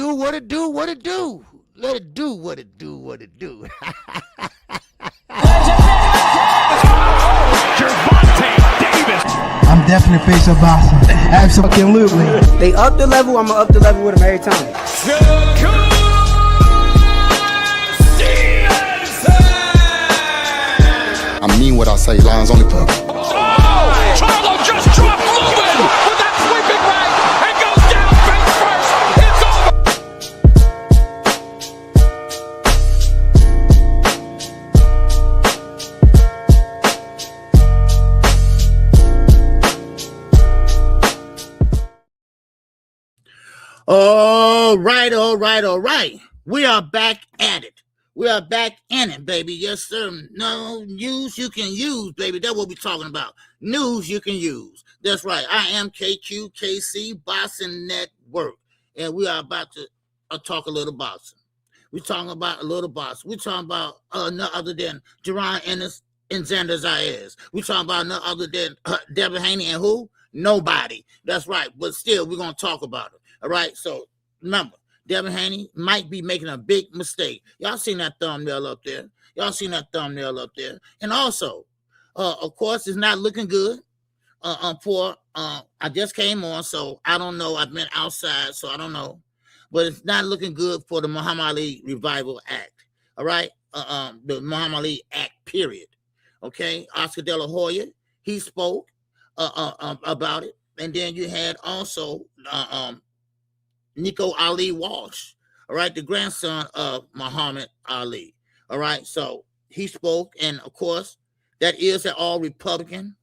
do what it do, what it do. Let it do what it do, what it do. I'm definitely face of boxing. Absolutely. They up the level, I'm gonna up the level with them every time. Shakur Stevenson! I mean what I say, lines only talk. Oh! Charlo just dropped Lewin with that sweeping right and goes down face first. It's over. All right. We are back at it. We are back in it, baby. Yes, sir. No news you can use, baby. That's what we're talking about. News you can use. That's right. I am KQKC BOXING NETWORK, and we are about to talk a little boxing. We're talking about a little boxing. We're talking about none other than Jaron Ennis and Xander Zayas. We're talking about none other than Devin Haney and who? Nobody. That's right. But still, we're going to talk about it. All right. So remember, Devin Haney might be making a big mistake. Y'all seen that thumbnail up there. And also, of course, it's not looking good for, I just came on, so I don't know. I've been outside, so I don't know. But it's not looking good for the Muhammad Ali Revival Act. All right? The Muhammad Ali Act, period. Okay? Oscar De La Hoya, he spoke about it. And then you had also Nico Ali Walsh, all right, the grandson of Muhammad Ali, all right. So he spoke, and of course, that is an all Republican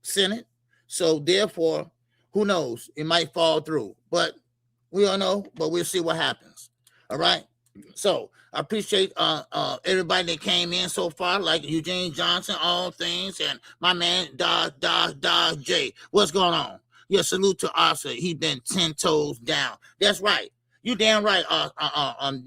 Senate. So therefore, who knows? It might fall through, but we don't know. But we'll see what happens. All right. So I appreciate everybody that came in so far, like Eugene Johnson, all things, and my man Dodge J. What's going on? Yeah, salute to Oscar. He been 10 toes down. That's right. You damn right,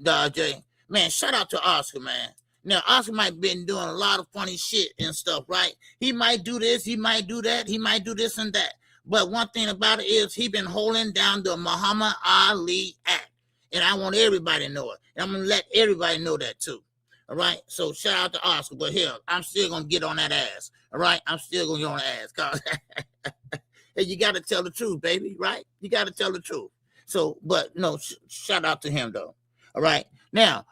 Dodge J. Man, shout out to Oscar, man. Now, Oscar might been doing a lot of funny shit and stuff, right? He might do this, he might do that, he might do this and that. But one thing about it is he been holding down the Muhammad Ali Act. And I want everybody to know it. And I'm going to let everybody know that too. All right? So shout out to Oscar. But here, I'm still going to get on that ass. All right? I'm still going to get on the ass. Cause hey, you got to tell the truth, baby. Right? You got to tell the truth. So, but no, shout out to him though. All right? Now,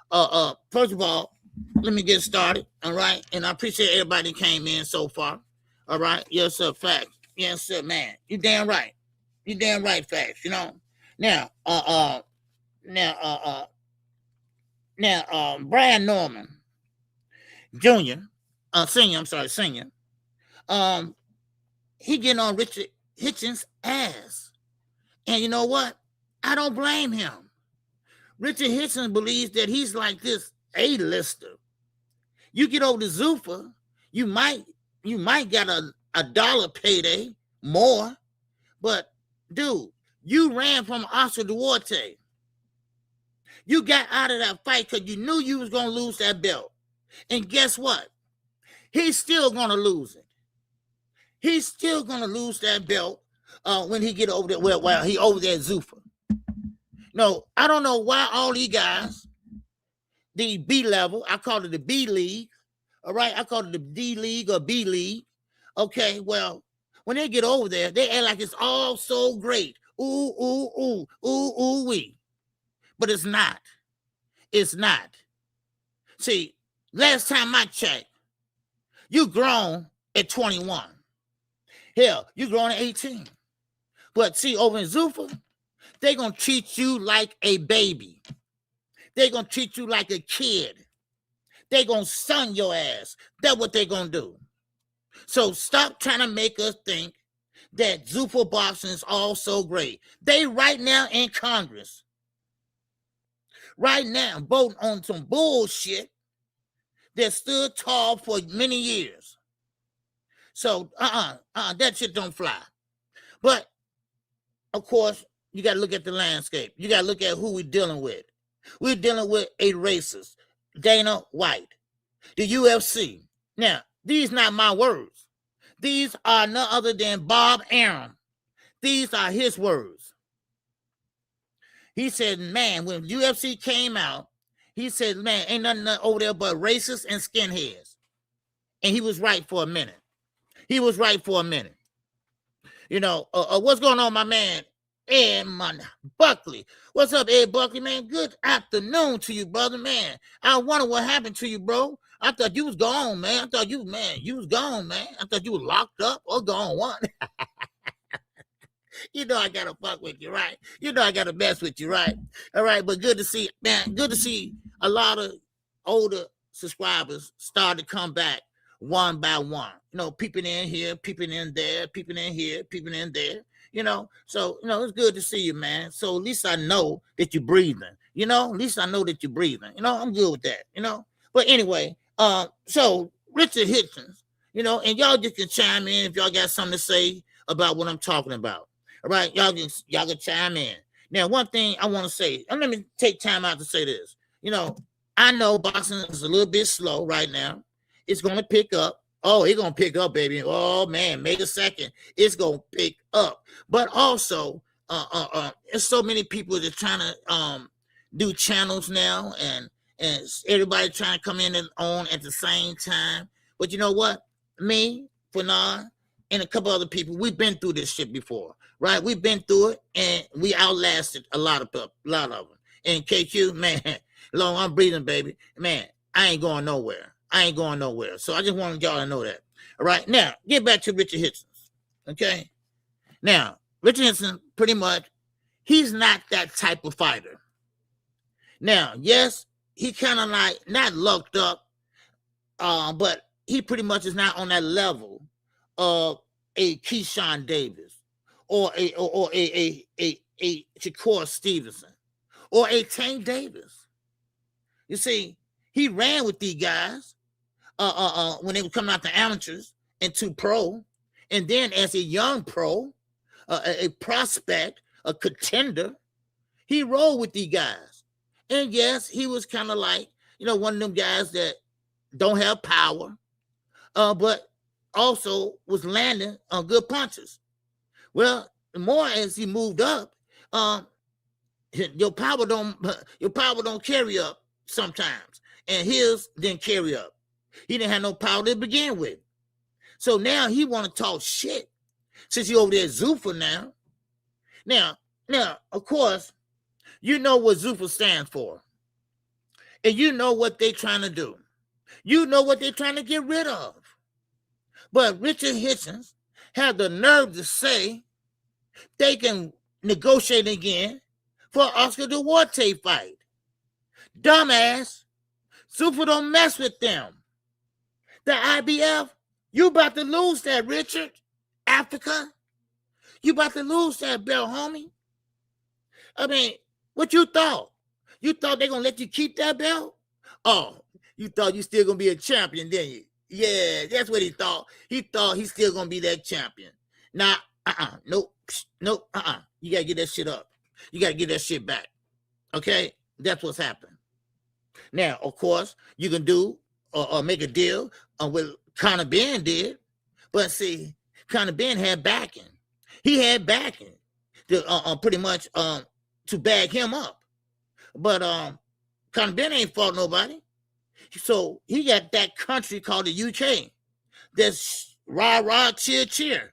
first of all, let me get started. All right? And I appreciate everybody that came in so far. All right? Yes, sir. Facts. Yes, sir, man. You damn right. You damn right, facts. You know? Now, Brian Norman Jr., senior, he getting on Richard Hitchins' ass. And you know what? I don't blame him. Richard Hitchins believes that he's like this A-lister. You get over to Zuffa, you might get a dollar payday more, but dude, you ran from Oscar Duarte. You got out of that fight because you knew you was going to lose that belt. And guess what? He's still going to lose it. He's still going to lose that belt when he get over there. Well, he over there at Zuffa. No, I don't know why all these guys, the B level, I call it the B league. All right, I call it the D league or B league. Okay, well, when they get over there, they act like it's all so great. Wee. But it's not. It's not. See, last time I checked, you grown at 21. Hell, you grown at 18. But see, over in Zuffa, they're going to treat you like a baby. They're going to treat you like a kid. They're going to sun your ass. That's what they're going to do. So stop trying to make us think that Zuffa boxing is all so great. They right now in Congress, right now, voting on some bullshit that stood tall for many years. So, that shit don't fly. But, of course, you got to look at the landscape. You got to look at who we're dealing with. We're dealing with a racist, Dana White, the UFC. Now, these not my words. These are none other than Bob Arum. These are his words. He said, man, when UFC came out, he said, man, ain't nothing over there but racists and skinheads. And he was right for a minute. He was right for a minute. You know, what's going on, my man? Ed Buckley. What's up, Ed Buckley, man? Good afternoon to you, brother, man. I wonder what happened to you, bro. I thought you was gone, man. I thought you was gone, man. I thought you was locked up or gone, what? You know I gotta fuck with you, right? You know I gotta mess with you, right? All right, but good to see, man. Good to see a lot of older subscribers start to come back one by one. You know, peeping in here, peeping in there, peeping in here, peeping in there. You know, so you know it's good to see you, man. So at least I know that you're breathing. You know, at least I know that you're breathing. You know, I'm good with that. You know, but anyway, so Richard Hitchins, you know, and y'all just can chime in if y'all got something to say about what I'm talking about. All right, y'all can chime in. Now, one thing I want to say, and let me take time out to say this. You know, I know boxing is a little bit slow right now. It's going to pick up. Oh, it's going to pick up, baby. Oh, man, May the 2nd. It's going to pick up. But also, there's so many people that are trying to do channels now, and everybody trying to come in and on at the same time. But you know what? Me, Fanar, and a couple other people, we've been through this shit before, right? We've been through it, and we outlasted a lot of them. And KQ, man, long I'm breathing, baby. Man, I ain't going nowhere. So I just wanted y'all to know that. All right, now, get back to Richard Hitchins, okay? Now, Richard Hitchins, pretty much, he's not that type of fighter. Now, yes, he kind of like, not lucked up, but he pretty much is not on that level of a Keyshawn Davis or a Shakur Stevenson or a Tank Davis. You see, he ran with these guys when they were coming out the amateurs into pro, and then as a young pro, a prospect, a contender, he rolled with these guys. And yes, he was kind of like, you know, one of them guys that don't have power, but also was landing on good punches. Well, the more as he moved up, your power don't carry up sometimes, and his didn't carry up. He didn't have no power to begin with. So now he want to talk shit since he over there at Zuffa now. Now, of course, you know what Zuffa stands for, and you know what they trying to do. You know what they're trying to get rid of. But Richard Hitchins had the nerve to say they can negotiate again for Oscar Duarte fight. Dumbass. Zuffa don't mess with them. The IBF, you about to lose that, Richard. Africa, you about to lose that belt, homie. I mean, what you thought? You thought they're going to let you keep that belt? Oh, you thought you still going to be a champion, didn't you? Yeah, that's what he thought. He thought he's still going to be that champion. Nah, nope, you got to get that shit up. You got to get that shit back. Okay? That's what's happened. Now, of course, you can do or make a deal with Conor Benn did. But see, Conor Benn had backing. He had backing to pretty much to bag him up. But Conor Benn ain't fought nobody. So he got that country called the UK. That's rah, cheer, cheer.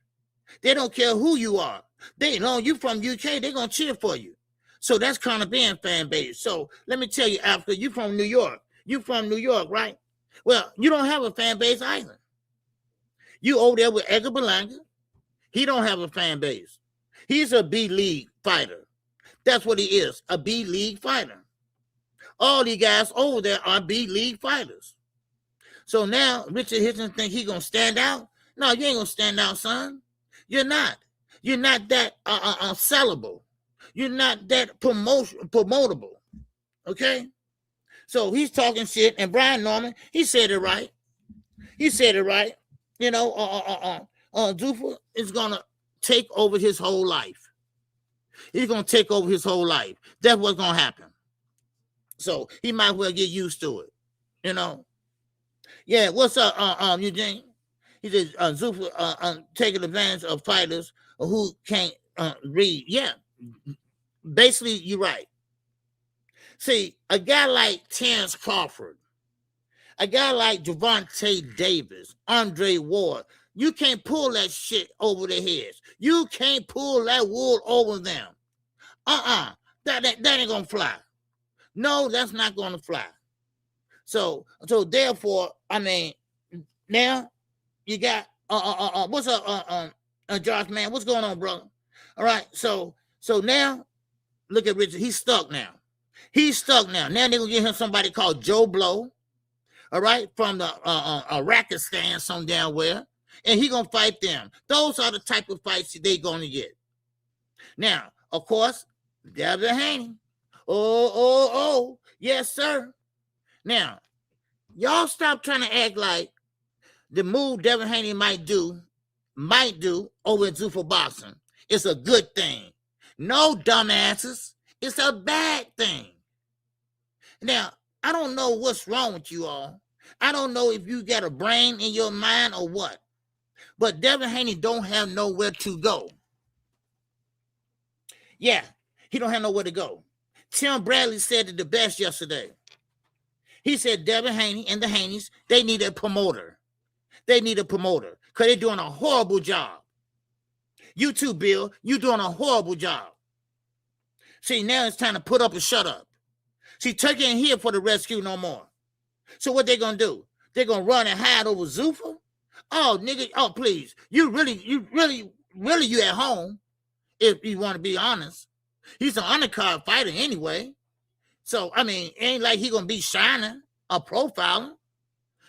They don't care who you are. They know you from UK, they're going to cheer for you. So that's Conor Benn fan base. So let me tell you, Africa, you from New York. You from New York, right? Well, you don't have a fan base either. You over there with Edgar Berlanga. He don't have a fan base. He's a B-League fighter. That's what he is, a B-League fighter. All these guys over there are B-League fighters. So now Richard Hitchins think he going to stand out? No, you ain't going to stand out, son. You're not. You're not that sellable. You're not that promotable. Okay? So he's talking shit, and Brian Norman, he said it right. He said it right. You know, Zuffa is going to take over his whole life. He's going to take over his whole life. That's what's going to happen. So he might well get used to it, you know. Yeah, what's up, Eugene? He says Zuffa taking advantage of fighters who can't read. Yeah, basically, you're right. See, a guy like Terrence Crawford, a guy like Gervonta Davis, Andre Ward, you can't pull that shit over their heads. You can't pull that wool over them. That ain't gonna fly. No, that's not gonna fly. So therefore, I mean, now you got what's up, Josh, man? What's going on, brother? All right, so now look at Richard. He's stuck now. Now they're gonna get him somebody called Joe Blow, all right, from the racket stand some down where, and he gonna fight them. Those are the type of fights they gonna get. Now, of course, Devin Haney. Oh, yes, sir. Now, y'all stop trying to act like the move Devin Haney might do over in Zuffa boxing. It's a good thing. No, dumbasses. It's a bad thing. Now, I don't know what's wrong with you all. I don't know if you got a brain in your mind or what. But Devin Haney don't have nowhere to go. Yeah, he don't have nowhere to go. Tim Bradley said it the best yesterday. He said Devin Haney and the Haneys, they need a promoter. They need a promoter because they're doing a horrible job. You too, Bill. You're doing a horrible job. See, now it's time to put up or shut up. See, Turkey ain't here for the rescue no more. So what they going to do? They're going to run and hide over Zuffa? Oh, nigga, oh, please. You at home, if you want to be honest. He's an undercard fighter anyway. So, I mean, it ain't like he going to be shining or profiling.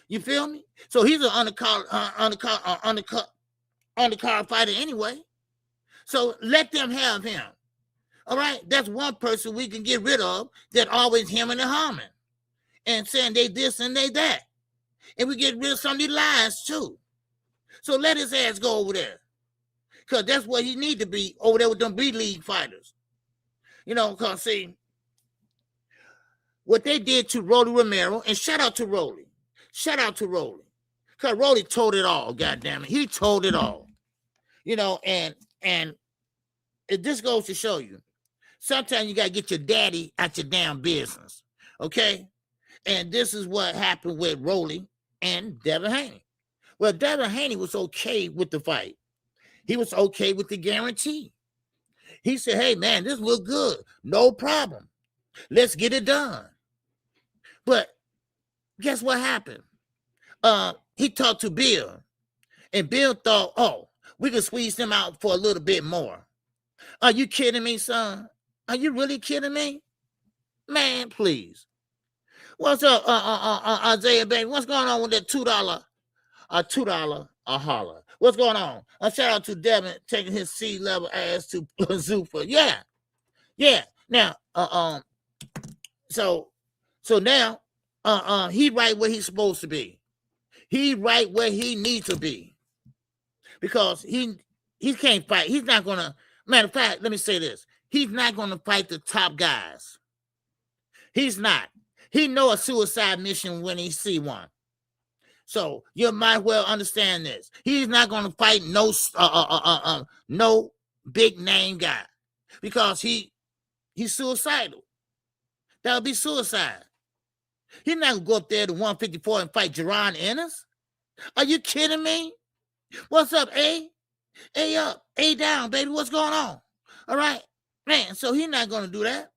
You feel me? So he's an undercard fighter anyway. So let them have him. All right? That's one person we can get rid of that always hemming and hawing and saying they this and they that. And we get rid of some of these lies too. So let his ass go over there. Because that's where he need to be, over there with them B-League fighters. You know, because see, what they did to Rolly Romero, and shout out to Rolly. Shout out to Rolly. Because Rolly told it all, goddammit. He told it all. You know, and it just goes to show you, sometimes you got to get your daddy out your damn business. Okay? And this is what happened with Rolly and Devin Haney. Well, Devin Haney was okay with the fight. He was okay with the guarantee. He said, hey, man, this look good. No problem. Let's get it done. But guess what happened? He talked to Bill. And Bill thought, oh, we can squeeze him out for a little bit more. Are you kidding me, son? Are you really kidding me? Man, please. What's up, Isaiah, baby? What's going on with that $2 a holler? What's going on? Shout out to Devin taking his C-level ass to Zuffa. Yeah. Now, so now, he right where he's supposed to be. He right where he needs to be. Because he can't fight. He's not gonna. Matter of fact, let me say this: he's not gonna fight the top guys. He's not. He know a suicide mission when he see one. So you might well understand this. He's not gonna fight no big name guy because he's suicidal. That would be suicide. He's not gonna go up there to 154 and fight Jaron Ennis. Are you kidding me? What's up, A? A up, A down, baby. What's going on? All right, man. So he's not gonna do that.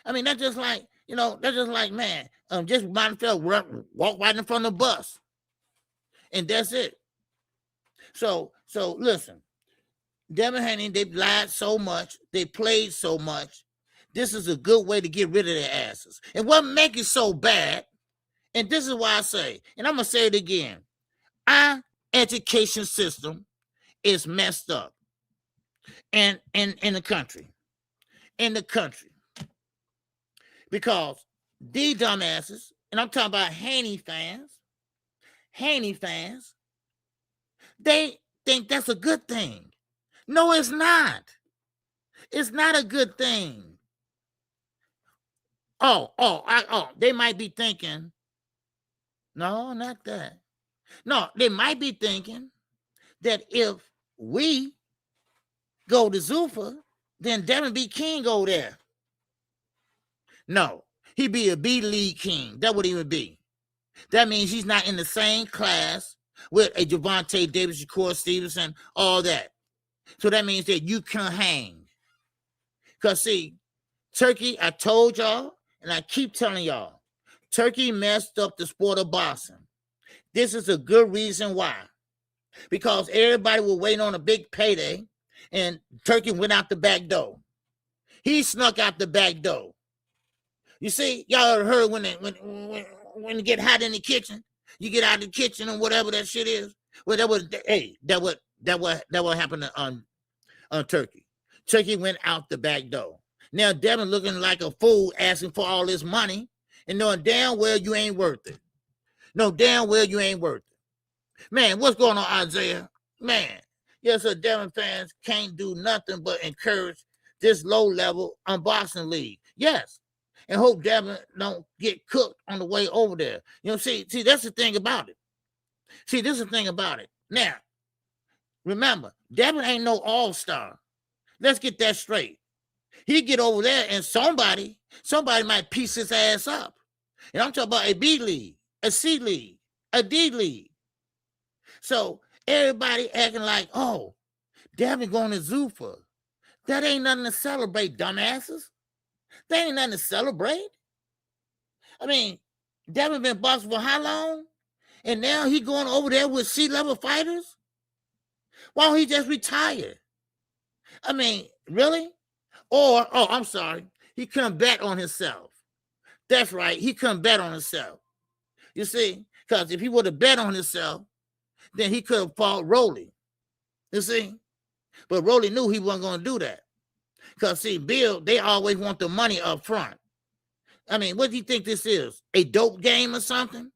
I mean, that's just like, man, just might as well walk right in front of the bus, and that's it. So listen, Devin Haney, they lied so much, they played so much. This is a good way to get rid of their asses. And what makes it so bad, and this is why I say, and I'm gonna say it again, our education system is messed up in the country. Because these dumbasses, and I'm talking about Haney fans, they think that's a good thing. No, it's not. It's not a good thing. They might be thinking, no, not that. No, they might be thinking that if we go to Zuffa, then Devin be king over there. No, he be a B League king. That would even be. That means he's not in the same class with a Gervonta Davis, Shakur Stevenson, all that. So that means that you can hang. Because see, Turkey, I told y'all, and I keep telling y'all, Turkey messed up the sport of boxing. This is a good reason why. Because everybody was waiting on a big payday, and Turkey went out the back door. He snuck out the back door. You see, y'all heard when you get hot in the kitchen, you get out of the kitchen and whatever that shit is. Well, that what happened on Turkey. Turkey went out the back door. Now Devin looking like a fool asking for all this money and knowing damn well you ain't worth it. No, damn well you ain't worth it. Man, what's going on, Isaiah? Man, yes, sir, Devin fans can't do nothing but encourage this low-level unboxing league. Yes. And hope Devin don't get cooked on the way over there. You know, see, that's the thing about it. See, this is the thing about it. Now, remember, Devin ain't no all-star. Let's get that straight. He get over there and somebody might piece his ass up. And I'm talking about a B league, a C league, a D league. So everybody acting like, oh, Devin going to Zuffa. That ain't nothing to celebrate, dumbasses. That ain't nothing to celebrate. I mean, Devin been boxing for how long? And now he going over there with C-level fighters? Why don't he just retire? I mean, really? Or, oh, I'm sorry, he couldn't bet on himself. That's right, he couldn't bet on himself. You see, because if he would have bet on himself, then he could have fought Rolly. You see? But Rolly knew he wasn't going to do that. Because, see, Bill, they always want the money up front. I mean, what do you think this is? A dope game or something?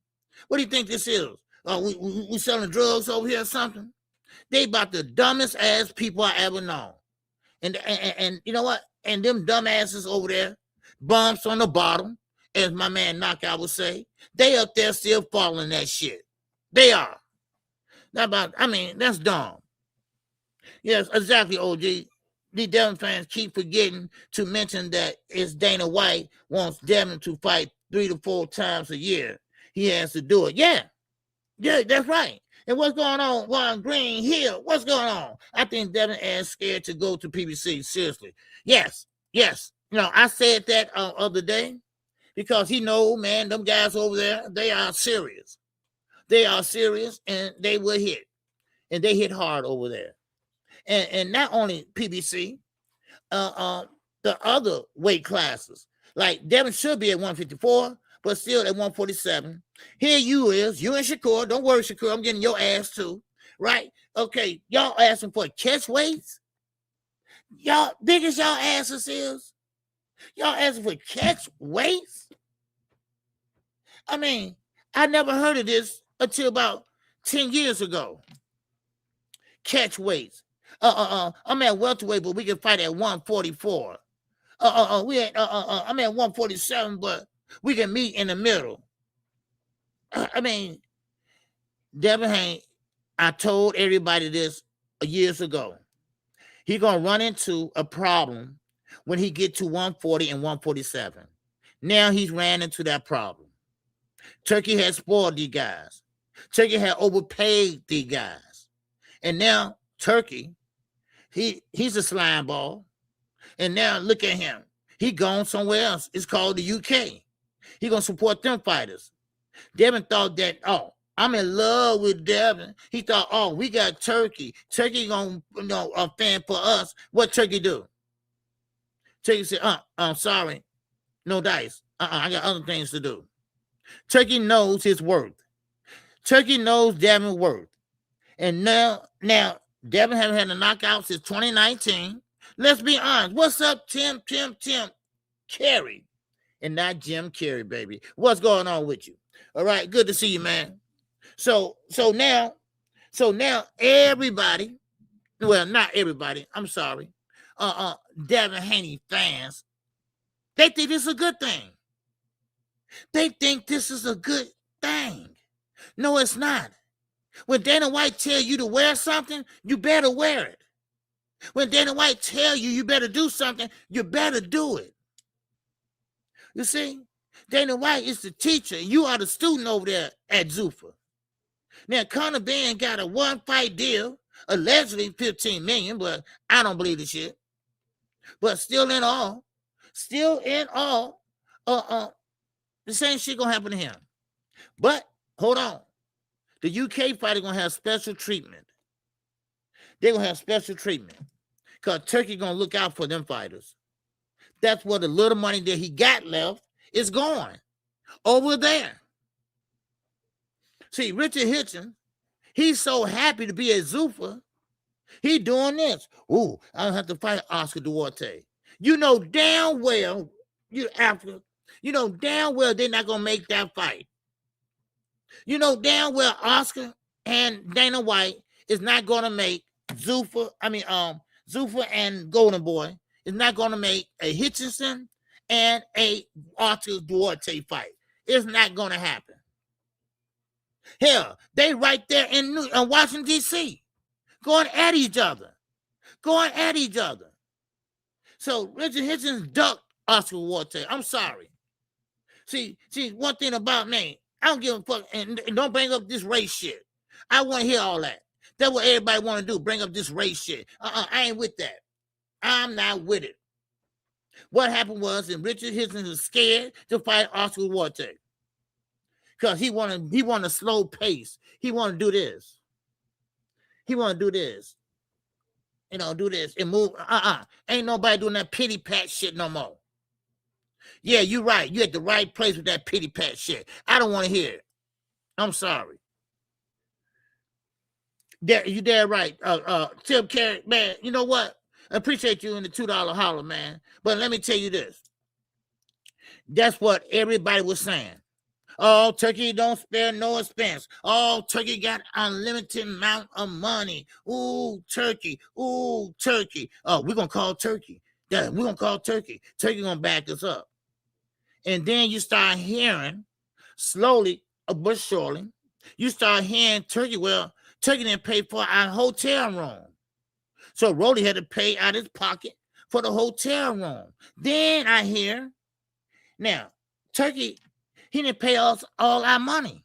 What do you think this is? We selling drugs over here or something? They about the dumbest ass people I ever known. And you know what? And them dumbasses over there, bumps on the bottom, as my man Knockout would say, they up there still following that shit. They are. That's dumb. Yes, exactly, OG. The Devin fans keep forgetting to mention that it's Dana White wants Devin to fight 3 to 4 times a year. He has to do it. Yeah, that's right. And what's going on? Juan Green here. What's going on? I think Devin is scared to go to PBC. Seriously. Yes. You know, I said that other day because he know, man, them guys over there, they are serious. They are serious and they will hit. And they hit hard over there. And not only PBC, the other weight classes. Like Devin should be at 154, but still at 147. Here you and Shakur. Don't worry, Shakur, I'm getting your ass too. Right? Okay, y'all asking for catch weights? Y'all, big as y'all asses is? Y'all asking for catch weights? I mean, I never heard of this until about 10 years ago. Catch weights. I'm at welterweight, but we can fight at 144. I'm at 147, but we can meet in the middle. I mean, Devin Haney, I told everybody this years ago. He gonna run into a problem when he get to 140 and 147. Now he's ran into that problem. Turkey has spoiled these guys. Turkey had overpaid these guys. And now Turkey, he's a slime ball. And now look at him. He gone somewhere else. It's called the UK. He gonna support them fighters. Devin thought that, oh, I'm in love with Devin. He thought, oh, we got Turkey. Turkey gonna, a fan for us. What Turkey do? Turkey said, I'm sorry. No dice. I got other things to do. Turkey knows his worth. Turkey knows Devin's worth. And now Devin haven't had a knockout since 2019. Let's be honest. What's up, Tim Carey? And not Jim Carrey, baby. What's going on with you? All right, good to see you, man. So now everybody, well, not everybody, I'm sorry. Devin Haney fans, they think this is a good thing. They think this is a good thing. No, it's not. When Dana White tell you to wear something, you better wear it. When Dana White tell you you better do something, you better do it. You see, Dana White is the teacher. You are the student over there at Zuffa. Now, Conor Benn got a one-fight deal, allegedly $15 million, but I don't believe the shit. But still in all, the same shit gonna happen to him. But hold on, the UK fighter gonna have special treatment. They're gonna have special treatment because Turkey gonna look out for them fighters. That's where the little money that he got left is going over there. See, Richard Hitchins, he's so happy to be at Zuffa. He doing this. Ooh, I don't have to fight Oscar Duarte. You know damn well, you know damn well they're not gonna make that fight. You know damn well Oscar and Dana White is not gonna make Zuffa and Golden Boy is not gonna make a Hitchinson and a Oscar Duarte fight. It's not gonna happen. Hell, they right there in Washington, D.C. going at each other. So Richard Hitchins ducked Oscar Duarte. I'm sorry. See, one thing about me, I don't give a fuck, and don't bring up this race shit. I want to hear all that. That's what everybody want to do, bring up this race shit. I ain't with that. I'm not with it. What happened was, and Richard Hitchins was scared to fight Oscar Duarte. Because he wanted a slow pace. He want to do this. You know, do this and move. Ain't nobody doing that pity pat shit no more. Yeah, you're right. You at the right place with that pity pat shit. I don't want to hear it. I'm sorry. You there right. Tim Carey, man, you know what? I appreciate you in the $2 holler, man. But let me tell you this. That's what everybody was saying. Oh, Turkey don't spare no expense. Oh, Turkey got unlimited amount of money. Ooh, Turkey. Oh, we're going to call Turkey. Yeah, we're going to call Turkey. Turkey going to back us up. And then you start hearing, slowly but surely, you start hearing Turkey, well, Turkey didn't pay for our hotel room. So Rolly had to pay out his pocket for the hotel room. Then I hear, now, Turkey, he didn't pay us all our money.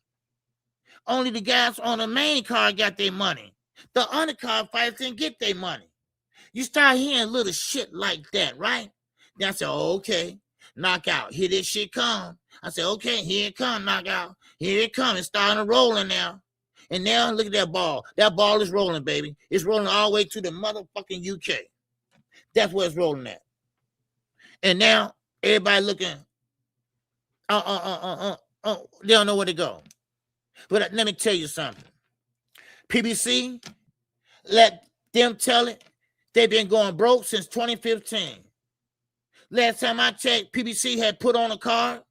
Only the guys on the main card got their money. The undercard fighters didn't get their money. You start hearing little shit like that, right? Then I said, okay, knockout. Here this shit come. I said, okay, here it come, knockout. Here it come. It's starting to rolling now. And now look at that ball. That ball is rolling, baby. It's rolling all the way to the motherfucking UK. That's where it's rolling at. And now everybody looking. They don't know where to go. But let me tell you something. PBC, let them tell it. They've been going broke since 2015. Last time I checked, PBC had put on a card,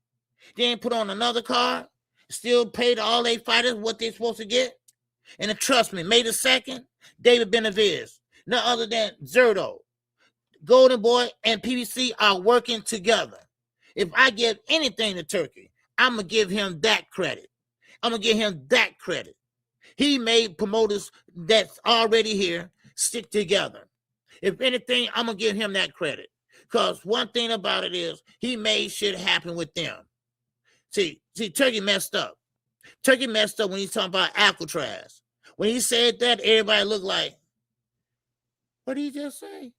then put on another card, still paid all their fighters what they're supposed to get. And trust me, May the 2nd, David Benavidez, none other than Zerto, Golden Boy, and PBC are working together. If I give anything to Turkey, I'm going to give him that credit. He made promoters that's already here stick together. If anything, I'm going to give him that credit. Because one thing about it is he made shit happen with them. See, Turkey messed up. Turkey messed up when he's talking about Alcatraz. When he said that, everybody looked like, what did he just say?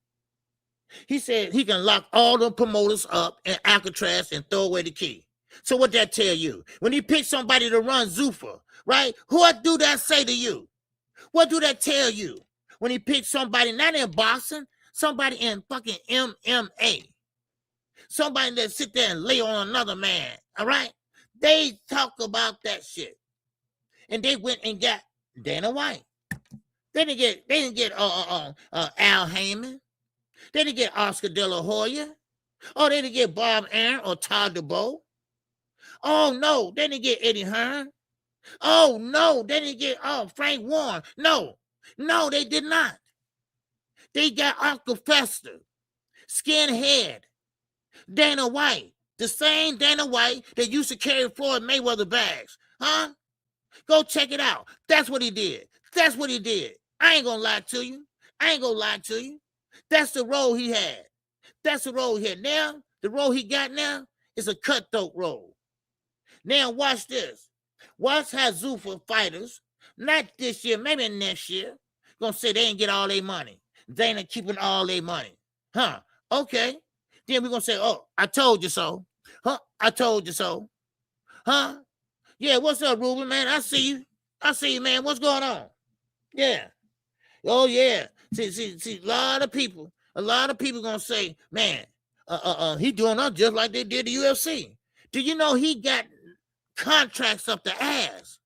He said he can lock all the promoters up in Alcatraz and throw away the key. So what that tell you? When he picked somebody to run Zuffa, right? What do that say to you? What do that tell you? When he picked somebody, not in boxing, somebody in fucking MMA. Somebody that sit there and lay on another man, all right? They talk about that shit. And they went and got Dana White. They didn't get Al Heyman. They didn't get Oscar De La Hoya. Oh, they didn't get Bob Arum or Todd DeBow. Oh, no, they didn't get Eddie Hearn. Oh, no, they didn't get Frank Warren. No, they did not. They got Uncle Fester, Skinhead, Dana White, the same Dana White that used to carry Floyd Mayweather bags. Huh? Go check it out. That's what he did. I ain't gonna lie to you. That's the role he had. That's the role he had. Now, the role he got now is a cutthroat role. Now, watch this. Watch how Zuffa fighters, not this year, maybe next year, gonna say they ain't get all their money. They ain't keeping all their money. Huh? Okay. Then we're gonna say, oh, I told you so. Huh? I told you so. Huh? Yeah, what's up, Ruben, man? I see you. I see you, man. What's going on? Yeah. Oh, yeah. See, a lot of people gonna say, man, he doing us just like they did the UFC. Do you know he got contracts up the ass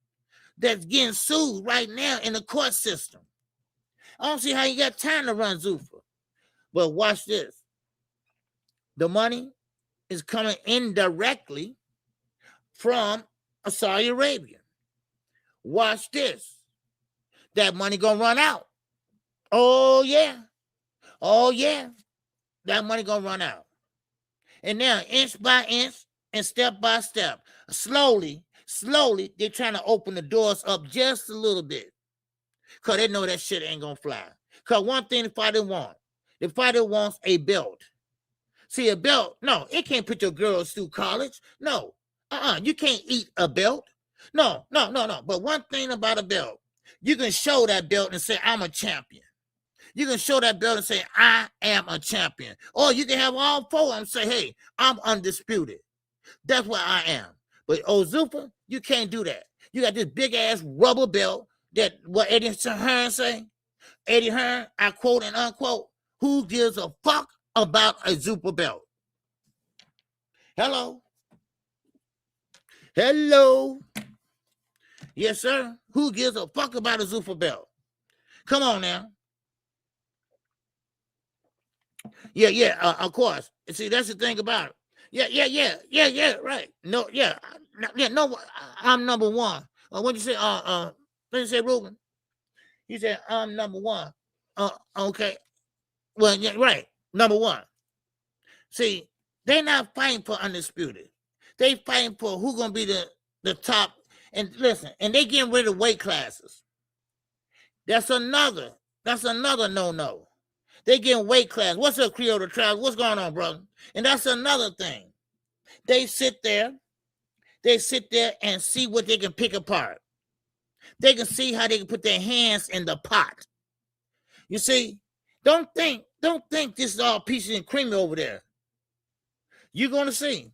that's getting sued right now in the court system? I don't see how you got time to run Zuffa. But watch this. The money is coming indirectly from Saudi Arabia. Watch this. That money gonna run out. Oh, yeah. Oh, yeah. That money gonna run out. And now, inch by inch and step by step, slowly, they're trying to open the doors up just a little bit. Because they know that shit ain't gonna fly. Because one thing the fighter wants a belt. See, a belt, no, it can't put your girls through college. No, you can't eat a belt. No. But one thing about a belt, you can show that belt and say, I'm a champion. You can show that belt and say, I am a champion. Or you can have all four of them say, hey, I'm undisputed. That's what I am. But Zuffa, you can't do that. You got this big-ass rubber belt that, what Eddie Hearn say? Eddie Hearn, I quote and unquote, who gives a fuck about a Zuffa belt? Hello? Yes, sir. Who gives a fuck about a Zuffa belt? Come on now. Yeah, of course. See, that's the thing about it. Yeah, right. No, I'm number one. What you say? What you say, Ruben? He said, I'm number one. Okay. Well, yeah, right. Number one. See, they're not fighting for undisputed. They fighting for who gonna be the top. And listen, and they getting rid of weight classes. That's another no-no. They getting weight class. What's up, Creole Travis? What's going on, brother? And that's another thing. They sit there and see what they can pick apart. They can see how they can put their hands in the pot. You see, don't think this is all peaches and cream over there. You're gonna see.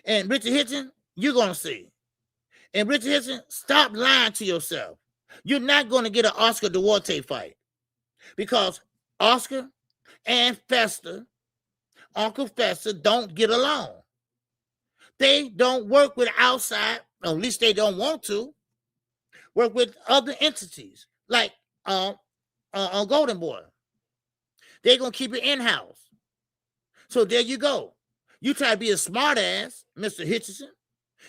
And Richard Hitchins, you're gonna see. And Richard Hitchins, stop lying to yourself. You're not gonna get an Oscar Duarte fight. Because Oscar and Uncle Fester don't get along. They don't work with outside, or at least they don't want to, work with other entities, like Golden Boy. They're going to keep it in-house. So there you go. You try to be a smart ass, Mr. Hitchison.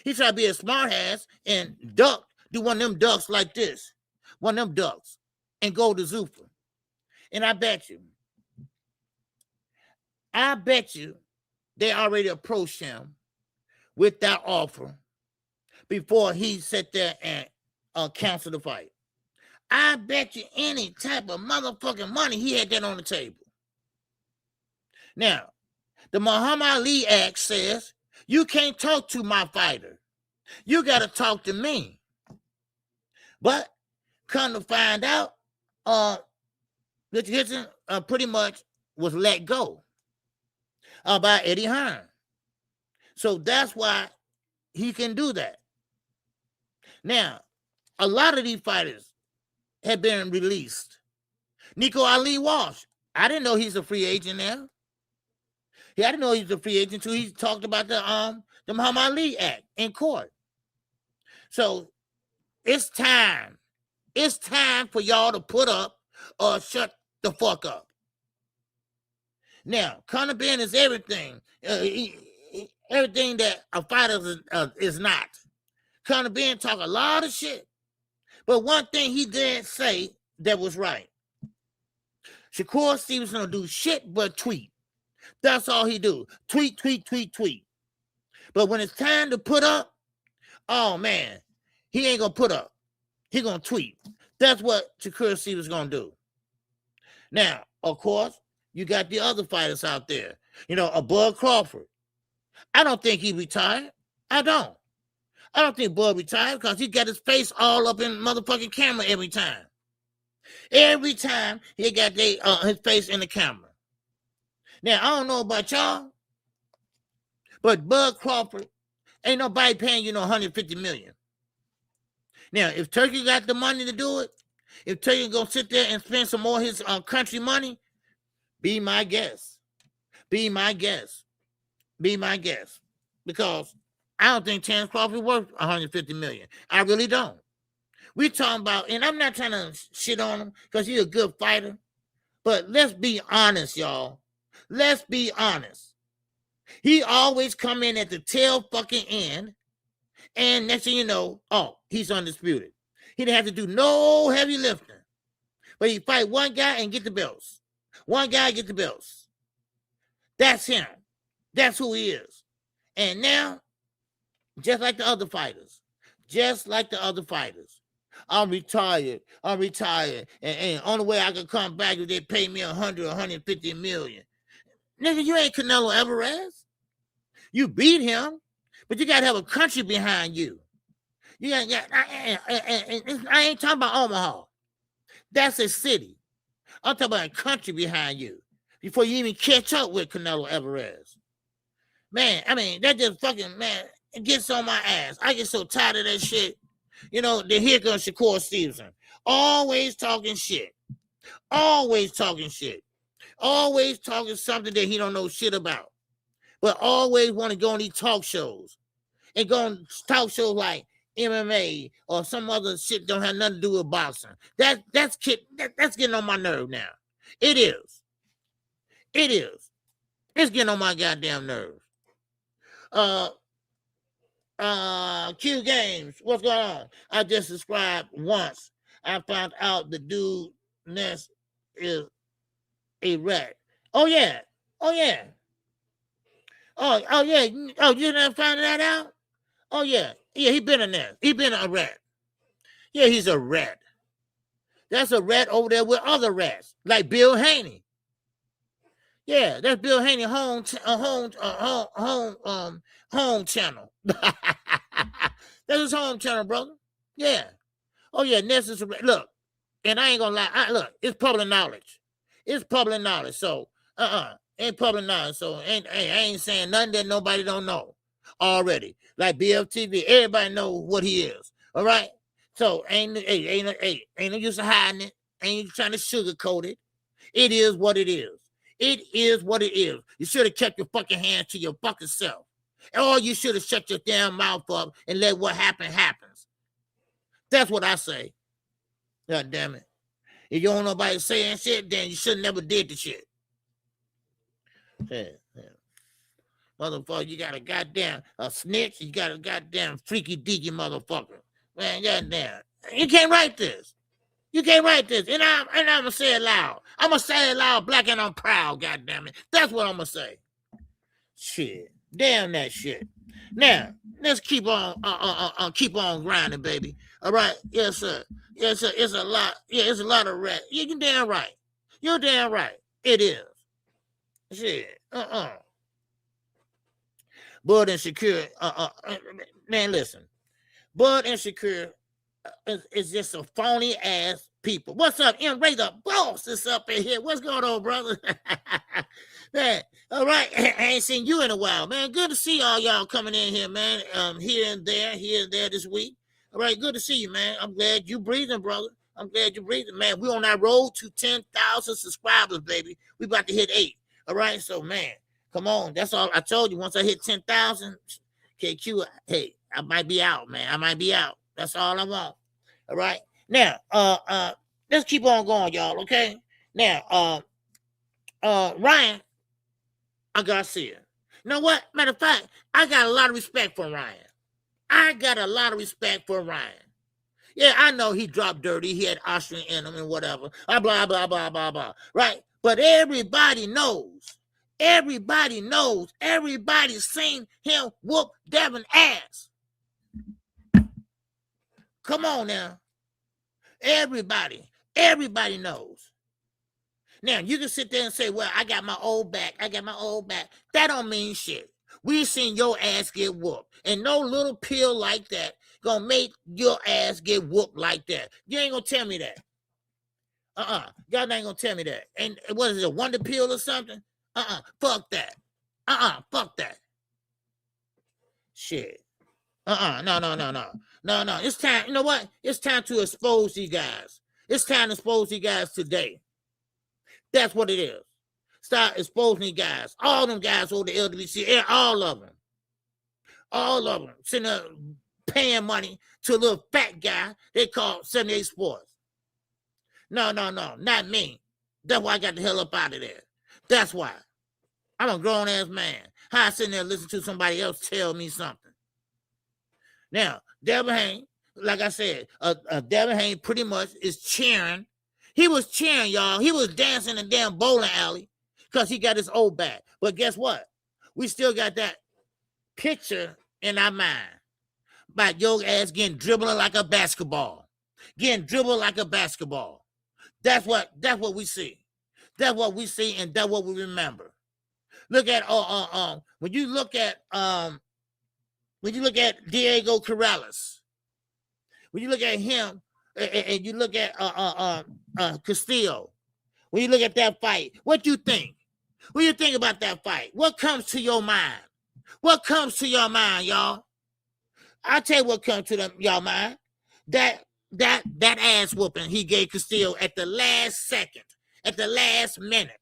He try to be a smart ass and do one of them ducks like this. One of them ducks. And go to Zuffa. And I bet you they already approached him with that offer before he sat there and canceled the fight. I bet you any type of motherfucking money he had that on the table. Now, the Muhammad Ali Act says you can't talk to my fighter. You got to talk to me. But come to find out, Richard Hitchins pretty much was let go by Eddie Hearn. So that's why he can do that. Now, a lot of these fighters have been released. Nico Ali Walsh, I didn't know he's a free agent now. I didn't know he's a free agent too. He talked about the Muhammad Ali Act in court. So it's time. It's time for y'all to put up or shut the fuck up. Now, Conor Benn is everything. Everything that a fighter is not. Conor Benn talk a lot of shit. But one thing he did say that was right. Shakur Stevenson don't do shit but tweet. That's all he do. Tweet. But when it's time to put up, oh man, he ain't gonna put up. He gonna tweet. That's what Shakur Stevenson's gonna do. Now, of course, You got the other fighters out there. You know, a Bud Crawford. I don't think he retired. I don't think Bud retired because he got his face all up in motherfucking camera every time. Every time he got his face in the camera. Now, I don't know about y'all, but Bud Crawford, ain't nobody paying you no $150 million. Now, if Turkey got the money to do it, if Turkey gonna sit there and spend some more of his country money, be my guest. Be my guest. Be my guest. Because I don't think Terence Crawford worth $150 million. I really don't. We talking about, and I'm not trying to shit on him because he's a good fighter, but let's be honest, y'all. Let's be honest. He always come in at the tail fucking end, and next thing you know, oh, he's undisputed. He didn't have to do no heavy lifting, but he fight one guy and get the belts. One guy get the belts. That's him. That's who he is. And now, just like the other fighters, I'm retired. And only way I can come back is they pay me $100, $150 million. Nigga, you ain't Canelo Alvarez. You beat him, but you gotta have a country behind you. I ain't talking about Omaha. That's a city. I'm talking about a country behind you before you even catch up with Canelo Alvarez. Man, I mean, that just fucking, man, it gets on my ass. I get so tired of that shit. You know, then here comes Shakur Stevenson. Always talking shit. Always talking shit. Always talking something that he don't know shit about. But always want to go on these talk shows. And go on talk shows like MMA or some other shit don't have nothing to do with boxing. That's getting on my nerve now. It is. It's getting on my goddamn nerve. Q Games, what's going on? I just subscribed once. I found out the dude Ness is a rat. Oh yeah. Oh yeah. Oh, you didn't find that out? Oh yeah. Yeah, he been in there. He been a rat. Yeah, he's a rat. That's a rat over there with other rats, like Bill Haney. Yeah, that's Bill Haney home channel. That's his home channel, brother. Yeah. Oh yeah, Ness is a rat. Look, and I ain't gonna lie. It's public knowledge. It's public knowledge. So ain't public knowledge. So I ain't saying nothing that nobody don't know already. Like BFTV, everybody know what he is. All right. So ain't no use of hiding it. Ain't trying to sugarcoat it. It is what it is. It is what it is. You should have kept your fucking hands to your fucking self. Or you should have shut your damn mouth up and let what happens. That's what I say. God damn it. If you don't know nobody saying shit, then you should have never did the shit. Yeah. Motherfucker, you got a goddamn snitch. You got a goddamn freaky deaky motherfucker. Man, goddamn. You can't write this. You can't write this. And I'm going to say it loud. I'm going to say it loud, black, and I'm proud, goddamn it. That's what I'm going to say. Shit. Damn that shit. Now, let's keep on grinding, baby. All right? Yes, sir. Yes, sir. It's a lot. Yeah, it's a lot of rat. You're damn right. You're damn right. It is. Shit. Bud and Shakur, man, listen. Bud and Shakur is just a phony ass people. What's up? M. Ray the boss is up in here. What's going on, brother? Man, all right. I ain't seen you in a while, man. Good to see all y'all coming in here, man. Here and there this week. All right, good to see you, man. I'm glad you breathing, brother. I'm glad you're breathing, man. We on that road to 10,000 subscribers, baby. We about to hit 8. All right, so man. Come on, that's all I told you. Once I hit 10,000, KQ, hey, I might be out, man. I might be out. That's all I want. All right. Now, let's keep on going, y'all. Okay. Now, Ryan, I gotta see it. You know what? Matter of fact, I got a lot of respect for Ryan. Yeah, I know he dropped dirty. He had Austrian in him and whatever. Blah blah blah blah blah. Right? But everybody knows. Everybody's seen him whoop Devin ass. Come on now. Everybody knows. Now, you can sit there and say, well, I got my old back. I got my old back. That don't mean shit. We seen your ass get whooped. And no little pill like that gonna make your ass get whooped like that. You ain't gonna tell me that. Y'all ain't gonna tell me that. And what is it, a wonder pill or something? Fuck that. Fuck that. Shit. No. It's time. You know what? It's time to expose these guys. It's time to expose these guys today. That's what it is. Start exposing these guys. All them guys over the LWC, all of them. All of them. Sitting there paying money to a little fat guy they call 78 Sports. No, not me. That's why I got the hell up out of there. That's why. I'm a grown-ass man. How I sitting there listening to somebody else tell me something? Now, Devin Haney, like I said, Devin Haney pretty much is cheering. He was cheering, y'all. He was dancing in the damn bowling alley because he got his old back. But guess what? We still got that picture in our mind about your ass getting dribbling like a basketball. Getting dribbled like a basketball. That's what we see. That's what we see, and that's what we remember. Look at when you look at Diego Corrales, when you look at him, and you look at Castillo, when you look at that fight, what you think? What do you think about that fight? What comes to your mind? What comes to your mind, y'all? I'll tell you what comes to y'all mind. That ass whooping he gave Castillo at the last second, at the last minute.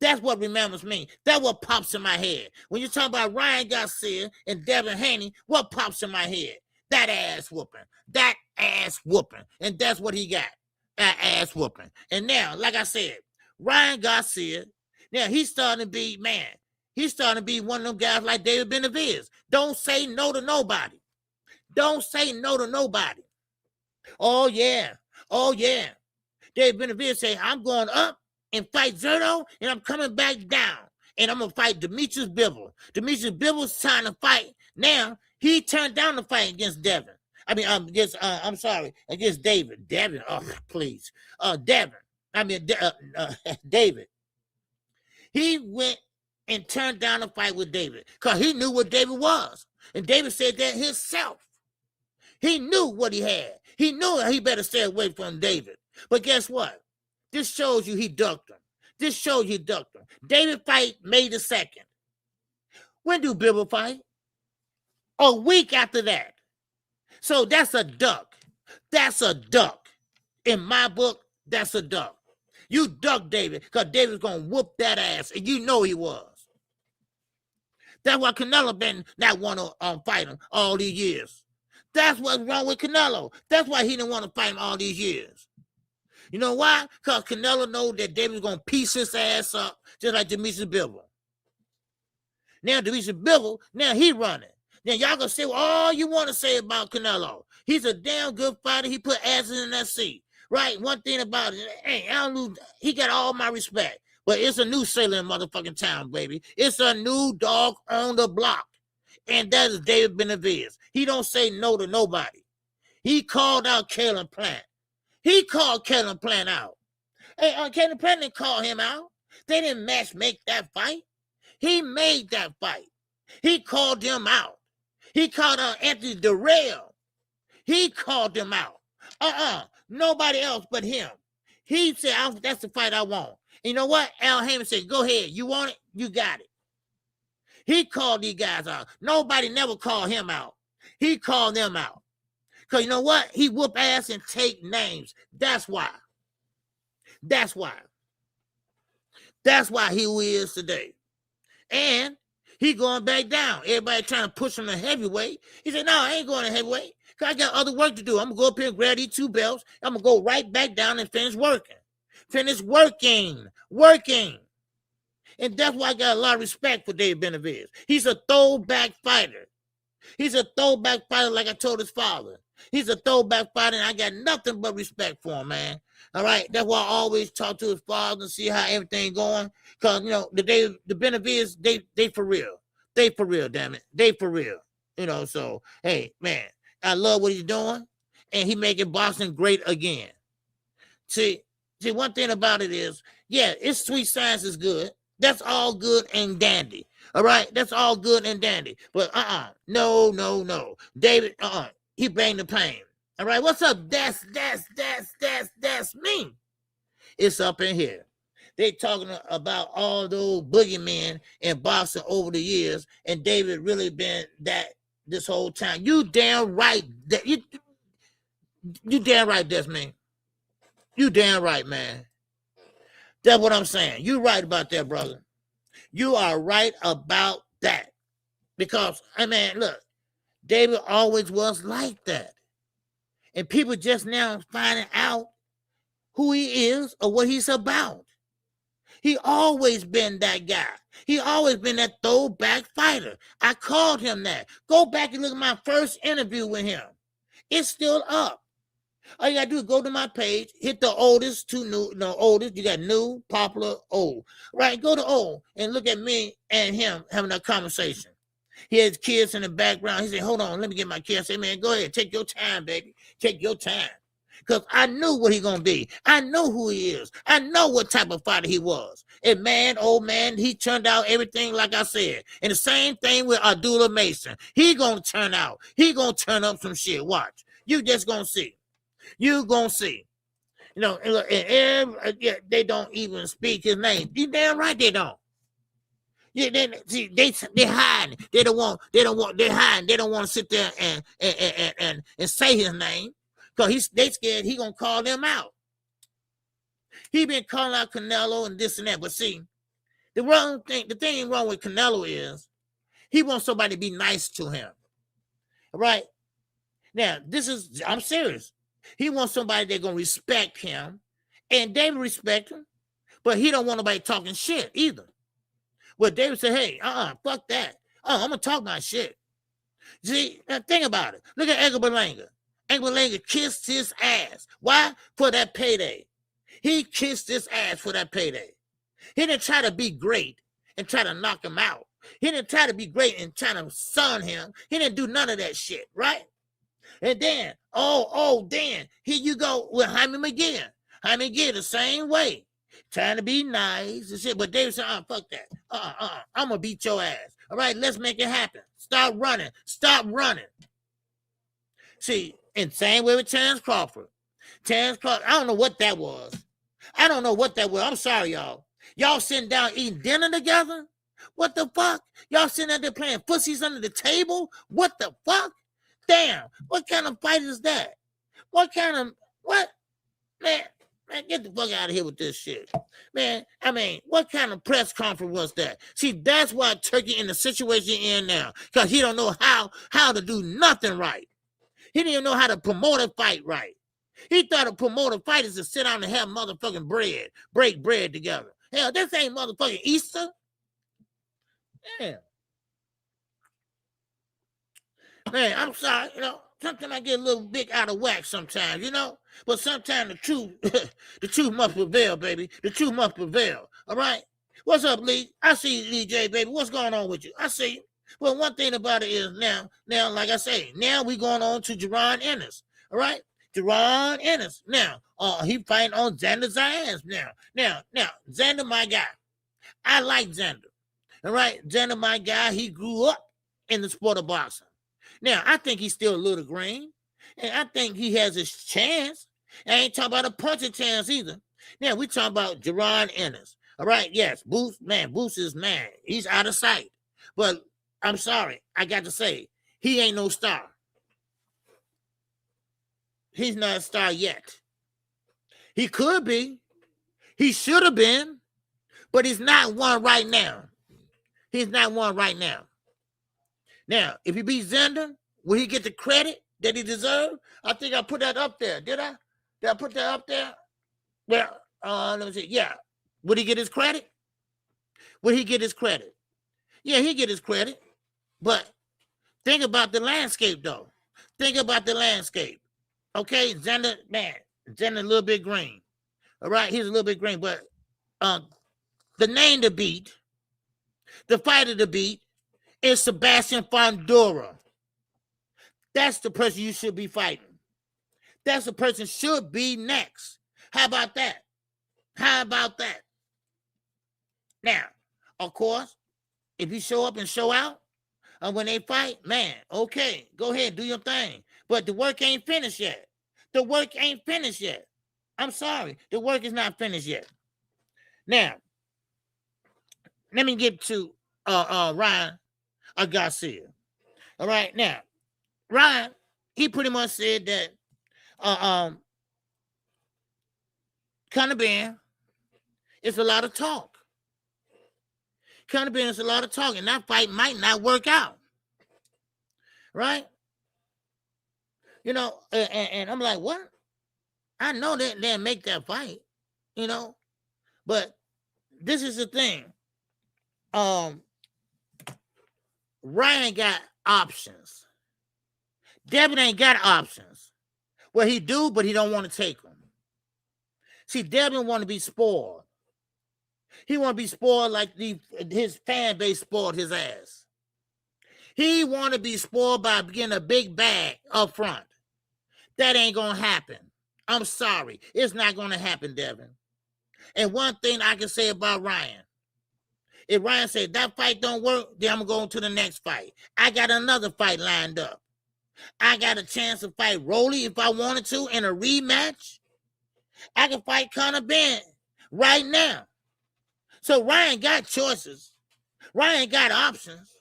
That's what remembers me. That's what pops in my head. When you talk about Ryan Garcia and Devin Haney, what pops in my head? That ass whooping. That ass whooping. And that's what he got. That ass whooping. And now, like I said, Ryan Garcia, now he's starting to be, man, he's starting to be one of them guys like David Benavidez. Don't say no to nobody. Don't say no to nobody. Oh, yeah. Oh, yeah. David Benavidez say, I'm going up and fight Zerto, and I'm coming back down. And I'm going to fight Demetrius Bivol. Demetrius Bivol's trying to fight. Now, he turned down the fight against Devin. Against David. Devin, oh, please. David. He went and turned down the fight with David because he knew what David was. And David said that himself. He knew what he had. He knew he better stay away from David. But guess what? This shows you he ducked him. This shows you he ducked him. David fight May the 2nd. When do Bivol fight? A week after that. So that's a duck. That's a duck. In my book, that's a duck. You duck David because David's going to whoop that ass, and you know he was. That's why Canelo been not want to fight him all these years. That's what's wrong with Canelo. That's why he didn't want to fight him all these years. You know why? Because Canelo knows that David's going to piece his ass up just like Demetrius Bivol. Now Demetrius Bivol, now he running. Now y'all going to say all you want to say about Canelo. He's a damn good fighter. He put asses in that seat. Right? One thing about it, hey, I don't lose, he got all my respect. But it's a new sailor in motherfucking town, baby. It's a new dog on the block. And that is David Benavidez. He don't say no to nobody. He called out Kalen Plant. He called Kalen Plant out. Hey, Kalen Plant didn't call him out. They didn't make that fight. He made that fight. He called him out. He called out Anthony Durrell. He called him out. Nobody else but him. He said, that's the fight I want. You know what? Al Heyman said, go ahead. You want it? You got it. He called these guys out. Nobody never called him out. He called them out. Because you know what? He whoop ass and take names. That's why. That's why. That's why he who he is today. And he going back down. Everybody trying to push him to heavyweight. He said, no, I ain't going to heavyweight. Because I got other work to do. I'm going to go up here and grab these 2 belts. I'm going to go right back down and finish working. Finish working. Working. And that's why I got a lot of respect for Dave Benavidez. He's a throwback fighter. He's a throwback fighter like I told his father. He's a throwback fighter, and I got nothing but respect for him, man. All right? That's why I always talk to his father and see how everything going. Because, you know, the Benavidez, they for real. They for real, damn it. They for real. You know, so, hey, man, I love what he's doing, and he making boxing great again. See, See, one thing about it is, yeah, it's sweet science is good. That's all good and dandy. All right, that's all good and dandy. But no. David, he bring the pain. All right, what's up? That's me. It's up in here. They talking about all those boogeymen in boxing over the years, and David really been that this whole time. You damn right. You damn right, that's me. You damn right, man. That's what I'm saying. You right about that, brother. You are right about that. Because, I mean, look, David always was like that. And people just now finding out who he is or what he's about. He always been that guy. He always been that throwback fighter. I called him that. Go back and look at my first interview with him. It's still up. All you gotta do is go to my page, hit the oldest to new, no oldest. You got new, popular, old. Right? Go to old and look at me and him having a conversation. He has kids in the background. He said, hold on, let me get my kids. I said, man, go ahead, take your time, baby. Take your time. Because I knew what he gonna be. I know who he is. I know what type of fighter he was. And man, old man, he turned out everything like I said. And the same thing with Abdullah Mason. He gonna turn out. He gonna turn up some shit. Watch. You just gonna see. You gonna see. You know, they don't even speak his name. You damn right they don't. Yeah, they hiding. They don't want. They're hiding. They don't want to sit there and say his name. Because they scared he gonna call them out. He been calling out Canelo and this and that. But see, the thing wrong with Canelo is he wants somebody to be nice to him. Right? Now, I'm serious. He wants somebody that's gonna respect him. And David respect him, but he don't want nobody talking shit either. Well, David said, hey, fuck that. I'm gonna talk my shit. See, now think about it. Look at Edgar Berlanga. Edgar Berlanga kissed his ass. Why? For that payday. He kissed his ass for that payday. He didn't try to be great and try to knock him out. He didn't try to be great and try to son him. He didn't do none of that shit, right? And then, then, here you go with Jaime McGinn. Jaime McGinn the same way. Trying to be nice and shit. But David said, fuck that. I'm going to beat your ass. All right, let's make it happen. Stop running. Stop running. See, and same way with Terrence Crawford. Terrence Crawford, I don't know what that was. I'm sorry, y'all. Y'all sitting down eating dinner together? What the fuck? Y'all sitting out there playing pussies under the table? What the fuck? Damn, what kind of fight is that? What? Man, get the fuck out of here with this shit. Man, I mean, what kind of press conference was that? See, that's why Turkey in the situation in now. Because he don't know how to do nothing right. He didn't even know how to promote a fight right. He thought a promoter fight is to sit down and have motherfucking bread. Break bread together. Hell, this ain't motherfucking Easter. Damn. Man, I'm sorry, sometimes I get a little bit out of whack sometimes, but sometimes the truth must prevail, baby. The truth must prevail, all right? What's up, Lee? I see you, Lee J, baby. What's going on with you? I see you. Well, one thing about it is now, like I say, now we going on to Jaron Ennis, all right? Jaron Ennis. Now, he fighting on Xander Zayas now. Now, Xander, my guy. I like Xander, all right? Xander, my guy, he grew up in the sport of boxing. Now, I think he's still a little green, and I think he has his chance. I ain't talking about a punching chance either. Now, we talking about Jaron Ennis. All right, yes, Boots is man. He's out of sight. But I'm sorry, I got to say, he ain't no star. He's not a star yet. He could be. He should have been, but he's not one right now. He's not one right now. Now, if he beats Xander, will he get the credit that he deserves? I think I put that up there. Did I? Did I put that up there? Well, let me see. Yeah. Would he get his credit? Will he get his credit? Yeah, he get his credit. But think about the landscape, though. Think about the landscape. Okay, Xander a little bit green. All right, he's a little bit green. But the name to beat, the fighter to beat, is Sebastian Fondura. That's the person you should be fighting. That's the person should be next. How about that? How about that? Now, of course, if you show up and show out when they fight, man, okay, go ahead, do your thing. But the work ain't finished yet. The work ain't finished yet. I'm sorry. The work is not finished yet. Now, let me get to Ryan Garcia. All right, now, Ryan, he pretty much said that Conor Benn is a lot of talk. Conor Benn is a lot of talk, and that fight might not work out. Right? You know, and I'm like, what? I know that they'll make that fight, you know, but this is the thing. Ryan got options. Devin ain't got options. Well, he do, but he don't want to take them. See, Devin want to be spoiled. He want to be spoiled like his fan base spoiled his ass. He want to be spoiled by getting a big bag up front. That ain't going to happen. I'm sorry. It's not going to happen, Devin. And one thing I can say about Ryan, if Ryan said that fight don't work, then I'm going to the next fight. I got another fight lined up. I got a chance to fight Rolly if I wanted to in a rematch. I can fight Conor Benn right now. So Ryan got choices. Ryan got options.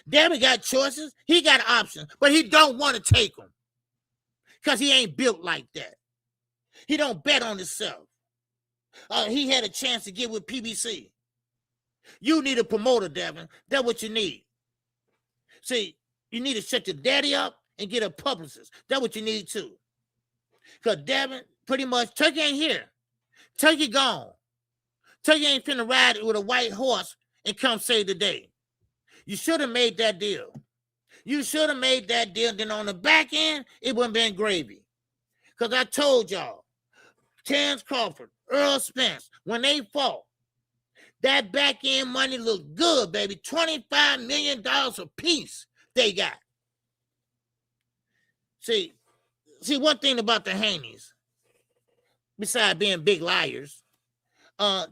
Devin got choices. He got options, but he don't want to take them because he ain't built like that. He don't bet on himself. He had a chance to get with PBC. You need a promoter, Devin. That's what you need. See, you need to shut your daddy up and get a publicist. That's what you need too. Because Devin, pretty much, Turkey ain't here. Turkey gone. Turkey ain't finna ride with a white horse and come save the day. You should have made that deal. You should have made that deal. Then on the back end, it wouldn't been gravy. Because I told y'all, Terrence Crawford, Earl Spence, when they fought, that back end money looked good, baby. $25 million a piece they got. See, one thing about the Haneys, besides being big liars,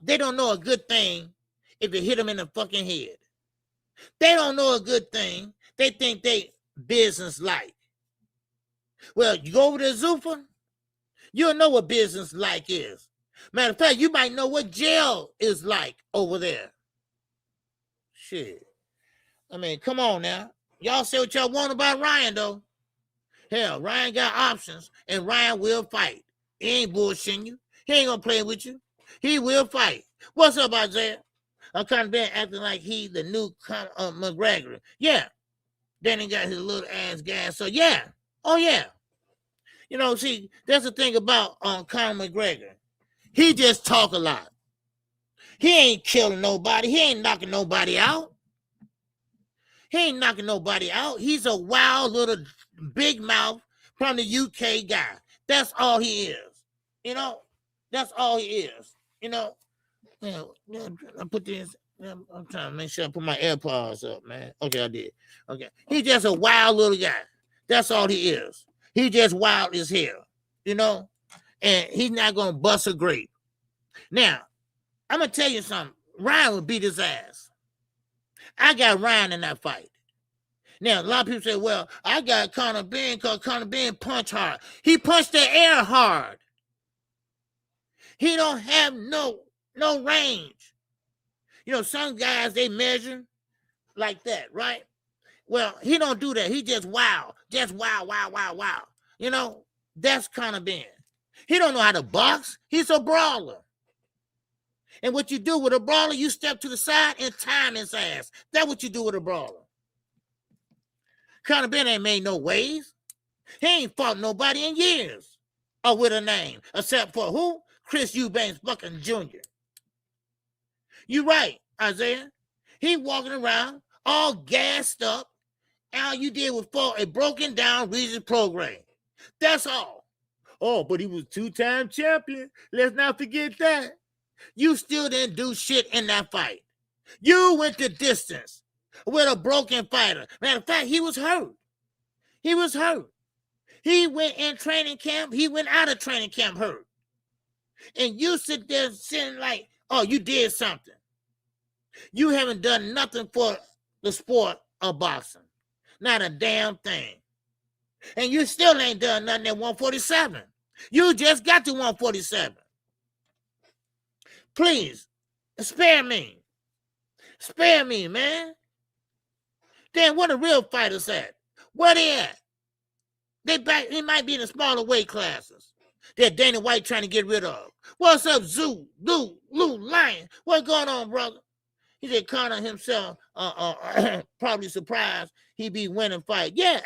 they don't know a good thing if you hit them in the fucking head. They don't know a good thing. They think they business-like. Well, you go over to Zuffa, you'll know what business-like is. Matter of fact, you might know what jail is like over there. Shit. I mean, come on now. Y'all say what y'all want about Ryan, though. Hell, Ryan got options, and Ryan will fight. He ain't bullshitting you. He ain't gonna play with you. He will fight. What's up, Isaiah? I'm kind of been acting like he the new Conor McGregor. Yeah. Then he got his little ass gas. So, yeah. Oh, yeah. You know, see, that's the thing about Conor McGregor. He just talk a lot. He ain't killing nobody. He ain't knocking nobody out. He ain't knocking nobody out. He's a wild little big mouth from the UK guy. That's all he is. You know, that's all he is. You know, I put this. I'm trying to make sure I put my AirPods up, man. Okay, I did. Okay. He's just a wild little guy. That's all he is. He just wild as hell, you know? And he's not going to bust a grape. Now, I'm going to tell you something. Ryan would beat his ass. I got Ryan in that fight. Now, a lot of people say, well, I got Conor Benn because Conor Benn punched hard. He punched the air hard. He don't have no range. You know, some guys, they measure like that, right? Well, he don't do that. He just wow. Just wow. You know, that's Conor Benn. He don't know how to box. He's a brawler. And what you do with a brawler, you step to the side and time his ass. That's what you do with a brawler. Conor Benn ain't made no waves. He ain't fought nobody in years or with a name, except for who? Chris Eubanks fucking Jr. You right, Isaiah. He walking around all gassed up. All you did was fought a broken down Regis program. That's all. Oh, but he was 2-time champion. Let's not forget that. You still didn't do shit in that fight. You went the distance with a broken fighter. Matter of fact, he was hurt. He went in training camp. He went out of training camp hurt. And you sit there saying like, oh, you did something. You haven't done nothing for the sport of boxing. Not a damn thing. And you still ain't done nothing at 147. You just got to 147. Please, spare me. Spare me, man. Then where the real fighters at? Where they at? They might be in the smaller weight classes that Dana White trying to get rid of. What's up, Lou Lion? What's going on, brother? He said Conor himself probably surprised he be winning fight. Yeah.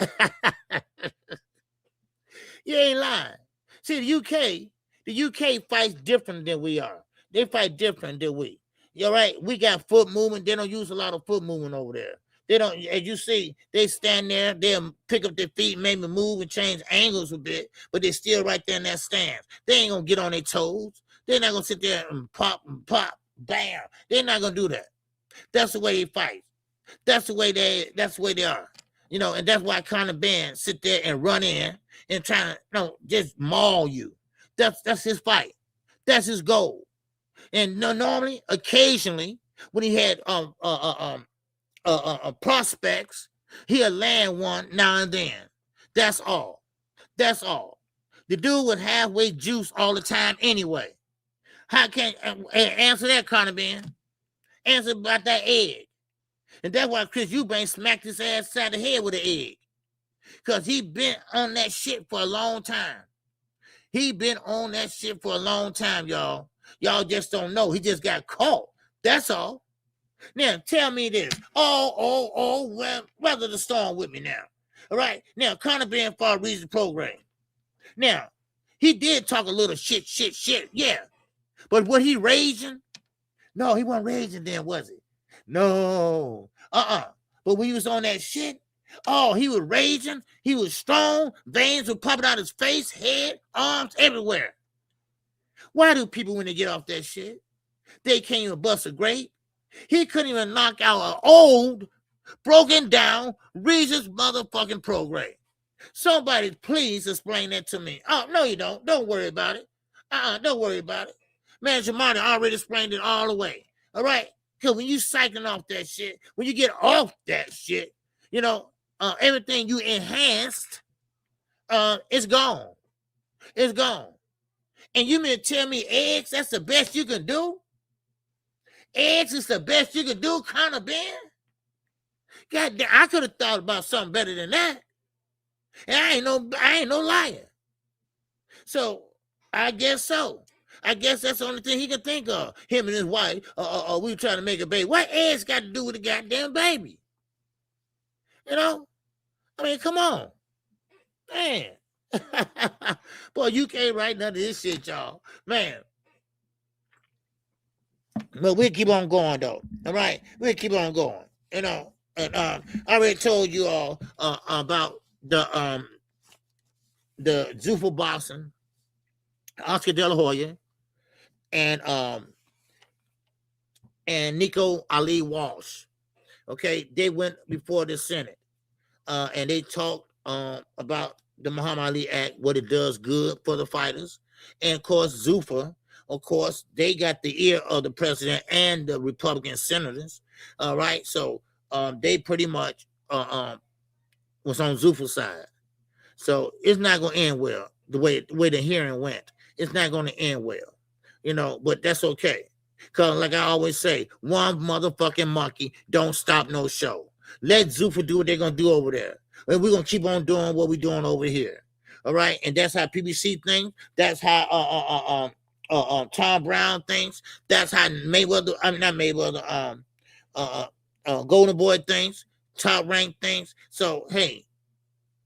You ain't lying. See, the UK fights different than we are. They fight different than we. You're right. We got foot movement. They don't use a lot of foot movement over there. They don't, as you see, they stand there, they'll pick up their feet, maybe move and change angles a bit, but they're still right there in that stance. They ain't gonna get on their toes. They're not gonna sit there and pop, bam. They're not gonna do that. That's the way they fight. That's the way they are. You know, and that's why Conor Benn sit there and run in and try to just maul you. That's his fight. That's his goal. And normally, occasionally, when he had prospects, he'll land one now and then. That's all. That's all. The dude was halfway juice all the time anyway. How can answer that, Conor Benn? Answer about that egg. And that's why Chris Eubank smacked his ass side of the head with an egg. Because he been on that shit for a long time. He been on that shit for a long time, y'all. Y'all just don't know. He just got caught. That's all. Now, tell me this. Well, weather the storm with me now. All right? Now, Conor Benn fought Regis Prograis. Now, he did talk a little shit, yeah. But was he raging? No, he wasn't raging then, was he? No. But when he was on that shit, he was raging. He was strong. Veins were popping out his face, head, arms, everywhere. Why do people, when they get off that shit, they can't even bust a grape? He couldn't even knock out an old, broken down Regis motherfucking Prograis. Somebody please explain that to me. Oh, no, you don't. Don't worry about it. Don't worry about it. Man, Jamani already explained it all the way. All right? Because when you cycling off that shit, when you get off that shit, you know, everything you enhanced, it's gone. It's gone. And you mean to tell me eggs, that's the best you can do? Eggs is the best you can do, Conor Benn? God damn, I could have thought about something better than that. And I ain't no liar. So I guess so. I guess that's the only thing he can think of. Him and his wife, we were trying to make a baby. What eggs got to do with the goddamn baby? You know? I mean, come on. Man. Boy, you can't write none of this shit, y'all. Man. But we'll keep on going, though. All right? We'll keep on going. You know? And I already told you all about the Zuffa boxing, Oscar De La Hoya, and Nico Ali Walsh. Okay, they went before the Senate, and they talked about the Muhammad Ali Act, what it does good for the fighters, and of course Zuffa. Of course, they got the ear of the president and the Republican senators. All right, so they pretty much was on Zuffa's side. So it's not going to end well the way the hearing went. It's not going to end well, you know, but that's okay. Because like I always say, one motherfucking monkey don't stop no show. Let Zuffa do what they're going to do over there. And we're going to keep on doing what we're doing over here. All right? And that's how PBC thinks. That's how Tom Brown thinks. That's how Golden Boy thinks. Top Rank thinks. So, hey,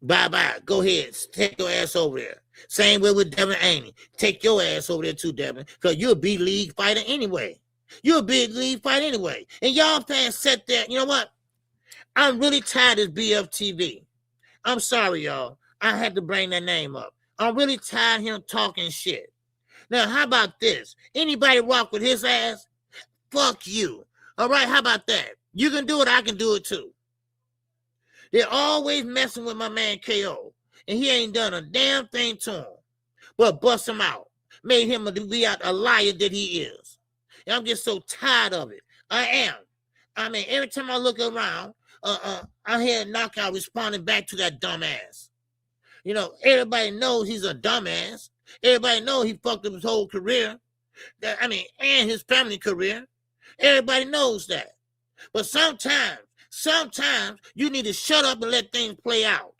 bye-bye. Go ahead. Take your ass over there. Same way with Devin Haney. Take your ass over there too, Devin, because you're a big league fighter anyway. You're a big league fighter anyway. And y'all fans sit there. You know what? I'm really tired of BFTV. I'm sorry, y'all. I had to bring that name up. I'm really tired of him talking shit. Now, how about this? Anybody rock with his ass? Fuck you. All right, how about that? You can do it, I can do it too. They're always messing with my man KO. And he ain't done a damn thing to him. But bust him out. made him be out a liar that he is. And I'm just so tired of it. I am. I mean, every time I look around, I hear Knockout responding back to that dumbass. You know, everybody knows he's a dumbass. Everybody knows he fucked up his whole career. And his family career. Everybody knows that. But sometimes you need to shut up and let things play out.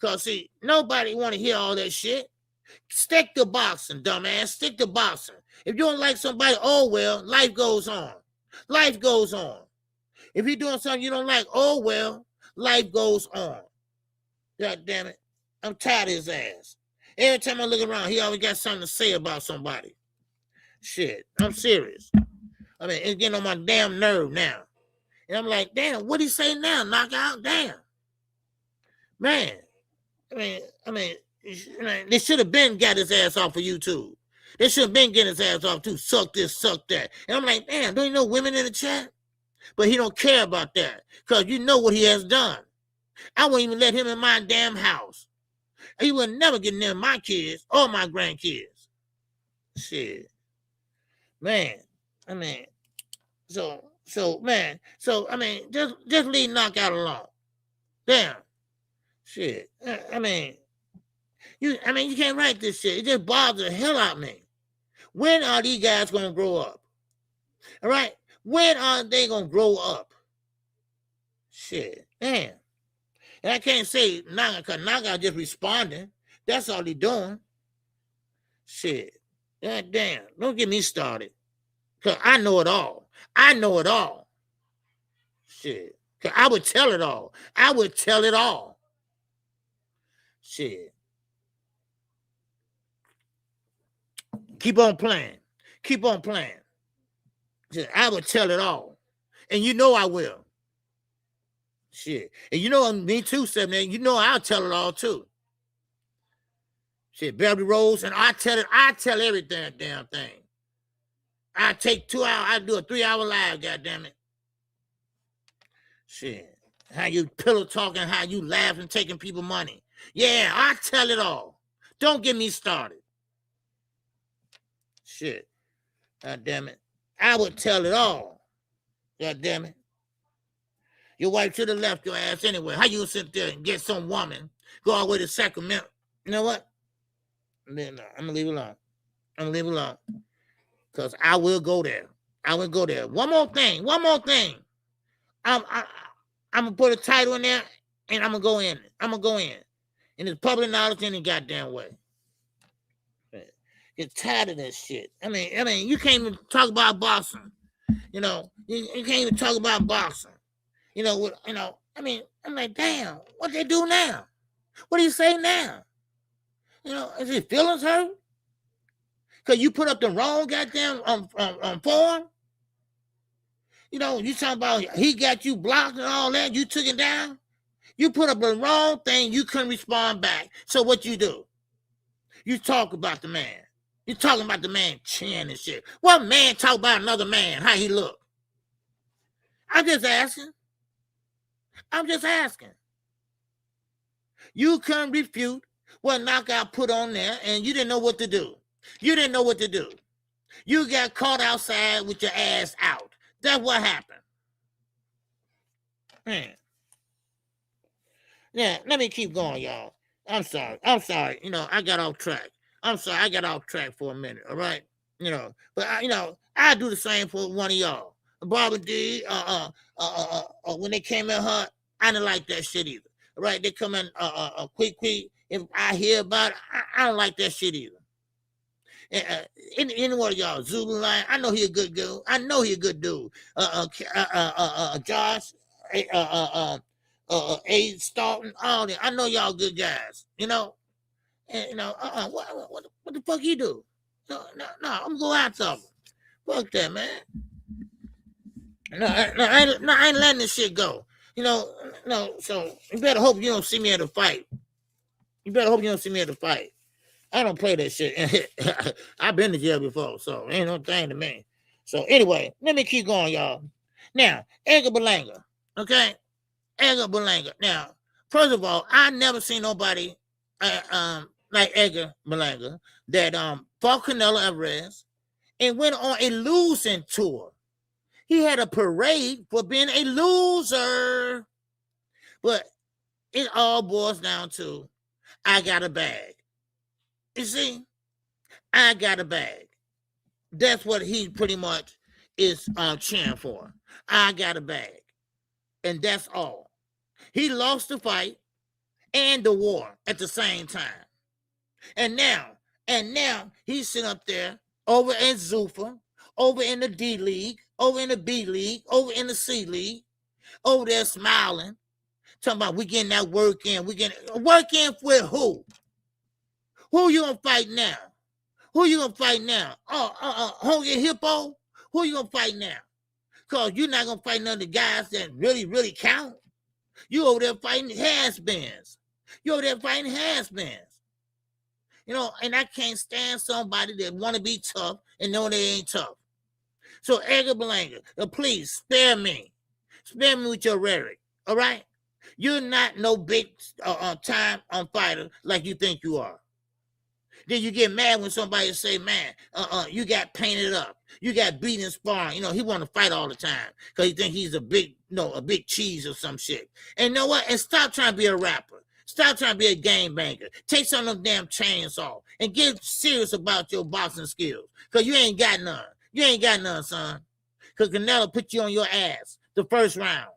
Because, see, nobody want to hear all that shit. Stick to boxing, dumbass. Stick to boxing. If you don't like somebody, oh, well, life goes on. Life goes on. If you're doing something you don't like, oh, well, life goes on. God damn it. I'm tired of his ass. Every time I look around, he always got something to say about somebody. Shit, I'm serious. I mean, it's getting on my damn nerve now. And I'm like, damn, what'd he say now? Knockout? Damn. Man. I mean, they should have been got his ass off of YouTube. They should have been getting his ass off too. Suck this, suck that. And I'm like, damn, don't you know women in the chat? But he don't care about that. Because you know what he has done. I wouldn't even let him in my damn house. He would never get near my kids or my grandkids. Shit. Man. I mean, just leave Knockout alone. Damn. Shit. You can't write this shit. It just bothers the hell out of me. When are these guys gonna grow up? All right? When are they gonna grow up? Shit. Damn. And I can't say Knockout, because Knockout just responding. That's all he doing. Shit. God damn. Don't get me started. Because I know it all. I know it all. Shit. Because I would tell it all. I would tell it all. Shit. Keep on playing. Keep on playing. Shit, I would tell it all. And you know I will. Shit. And you know me too, 7. You know I'll tell it all too. Shit, Beverly Rose, and I tell everything damn thing. I take 2 hours, I do a 3-hour live, goddammit. Shit. How you pillow talking, how you laughing, taking people money. Yeah, I tell it all. Don't get me started. Shit. God damn it. I would tell it all. God damn it. Your wife should have left your ass anyway. How you sit there and get some woman, go all the way to Sacramento? You know what? I'm going to leave it alone. I'm going to leave it alone. Because I will go there. I will go there. One more thing. I'm going to put a title in there, and I'm going to go in. I'm going to go in. And it's public knowledge any goddamn way. Get tired of that shit. I mean, you can't even talk about boxing. You know, you can't even talk about boxing. I'm like, damn, what they do now? What do you say now? You know, is his feelings hurt? Because you put up the wrong goddamn form? You know, you talking about he got you blocked and all that, you took it down? You put up the wrong thing, you couldn't respond back. So what you do? You talk about the man. You talking about the man chin and shit. What man talk about another man, how he look? I'm just asking. You couldn't refute what Knockout put on there, and you didn't know what to do. You got caught outside with your ass out. That's what happened. Man. Yeah, let me keep going, y'all. I'm sorry. You know, I got off track. I'm sorry, I got off track for a minute, all right? You know, but I do the same for one of y'all. Barbara D, when they came in her, I didn't like that shit either. All right, they come in quick. If I hear about it, I don't like that shit either. Any one of y'all, Zulu Line, I know he a good dude. Josh, A. Staunton, all that. I know y'all good guys, you know. And, what the fuck you do? No, I'm gonna go after them. Fuck that, man. I ain't letting this shit go. So you better hope you don't see me at a fight. I don't play that shit. I've been to jail before, so ain't no thing to me. So anyway, let me keep going, y'all. Now, Edgar Berlanga, okay? Edgar Berlanga. Now, first of all, I never seen nobody like Edgar Berlanga, that fought Canelo Alvarez and went on a losing tour. He had a parade for being a loser. But it all boils down to, I got a bag. You see, I got a bag. That's what he pretty much is cheering for. I got a bag. And that's all. He lost the fight and the war at the same time. And now he's sitting up there over in Zuffa, over in the D League, over in the B League, over in the C League, over there smiling, talking about we getting that work in. We getting work in with who? Who you gonna fight now? Who you gonna fight now? Hogan Hippo? Who you gonna fight now? Cause you're not gonna fight none of the guys that really, really count. You over there fighting has-beens. You over there fighting has-beens. You know, and I can't stand somebody that want to be tough and know they ain't tough. So Edgar Berlanga, please spare me. Spare me with your rhetoric, all right? You're not no big time fighter like you think you are. Then you get mad when somebody say, man, you got painted up. You got beaten in sparring. You know, he want to fight all the time because he think he's a big cheese or some shit. And you know what? And stop trying to be a rapper. Stop trying to be a game banker. Take some of them damn chains off and get serious about your boxing skills because you ain't got none. You ain't got none, son. Because Canelo put you on your ass the first round.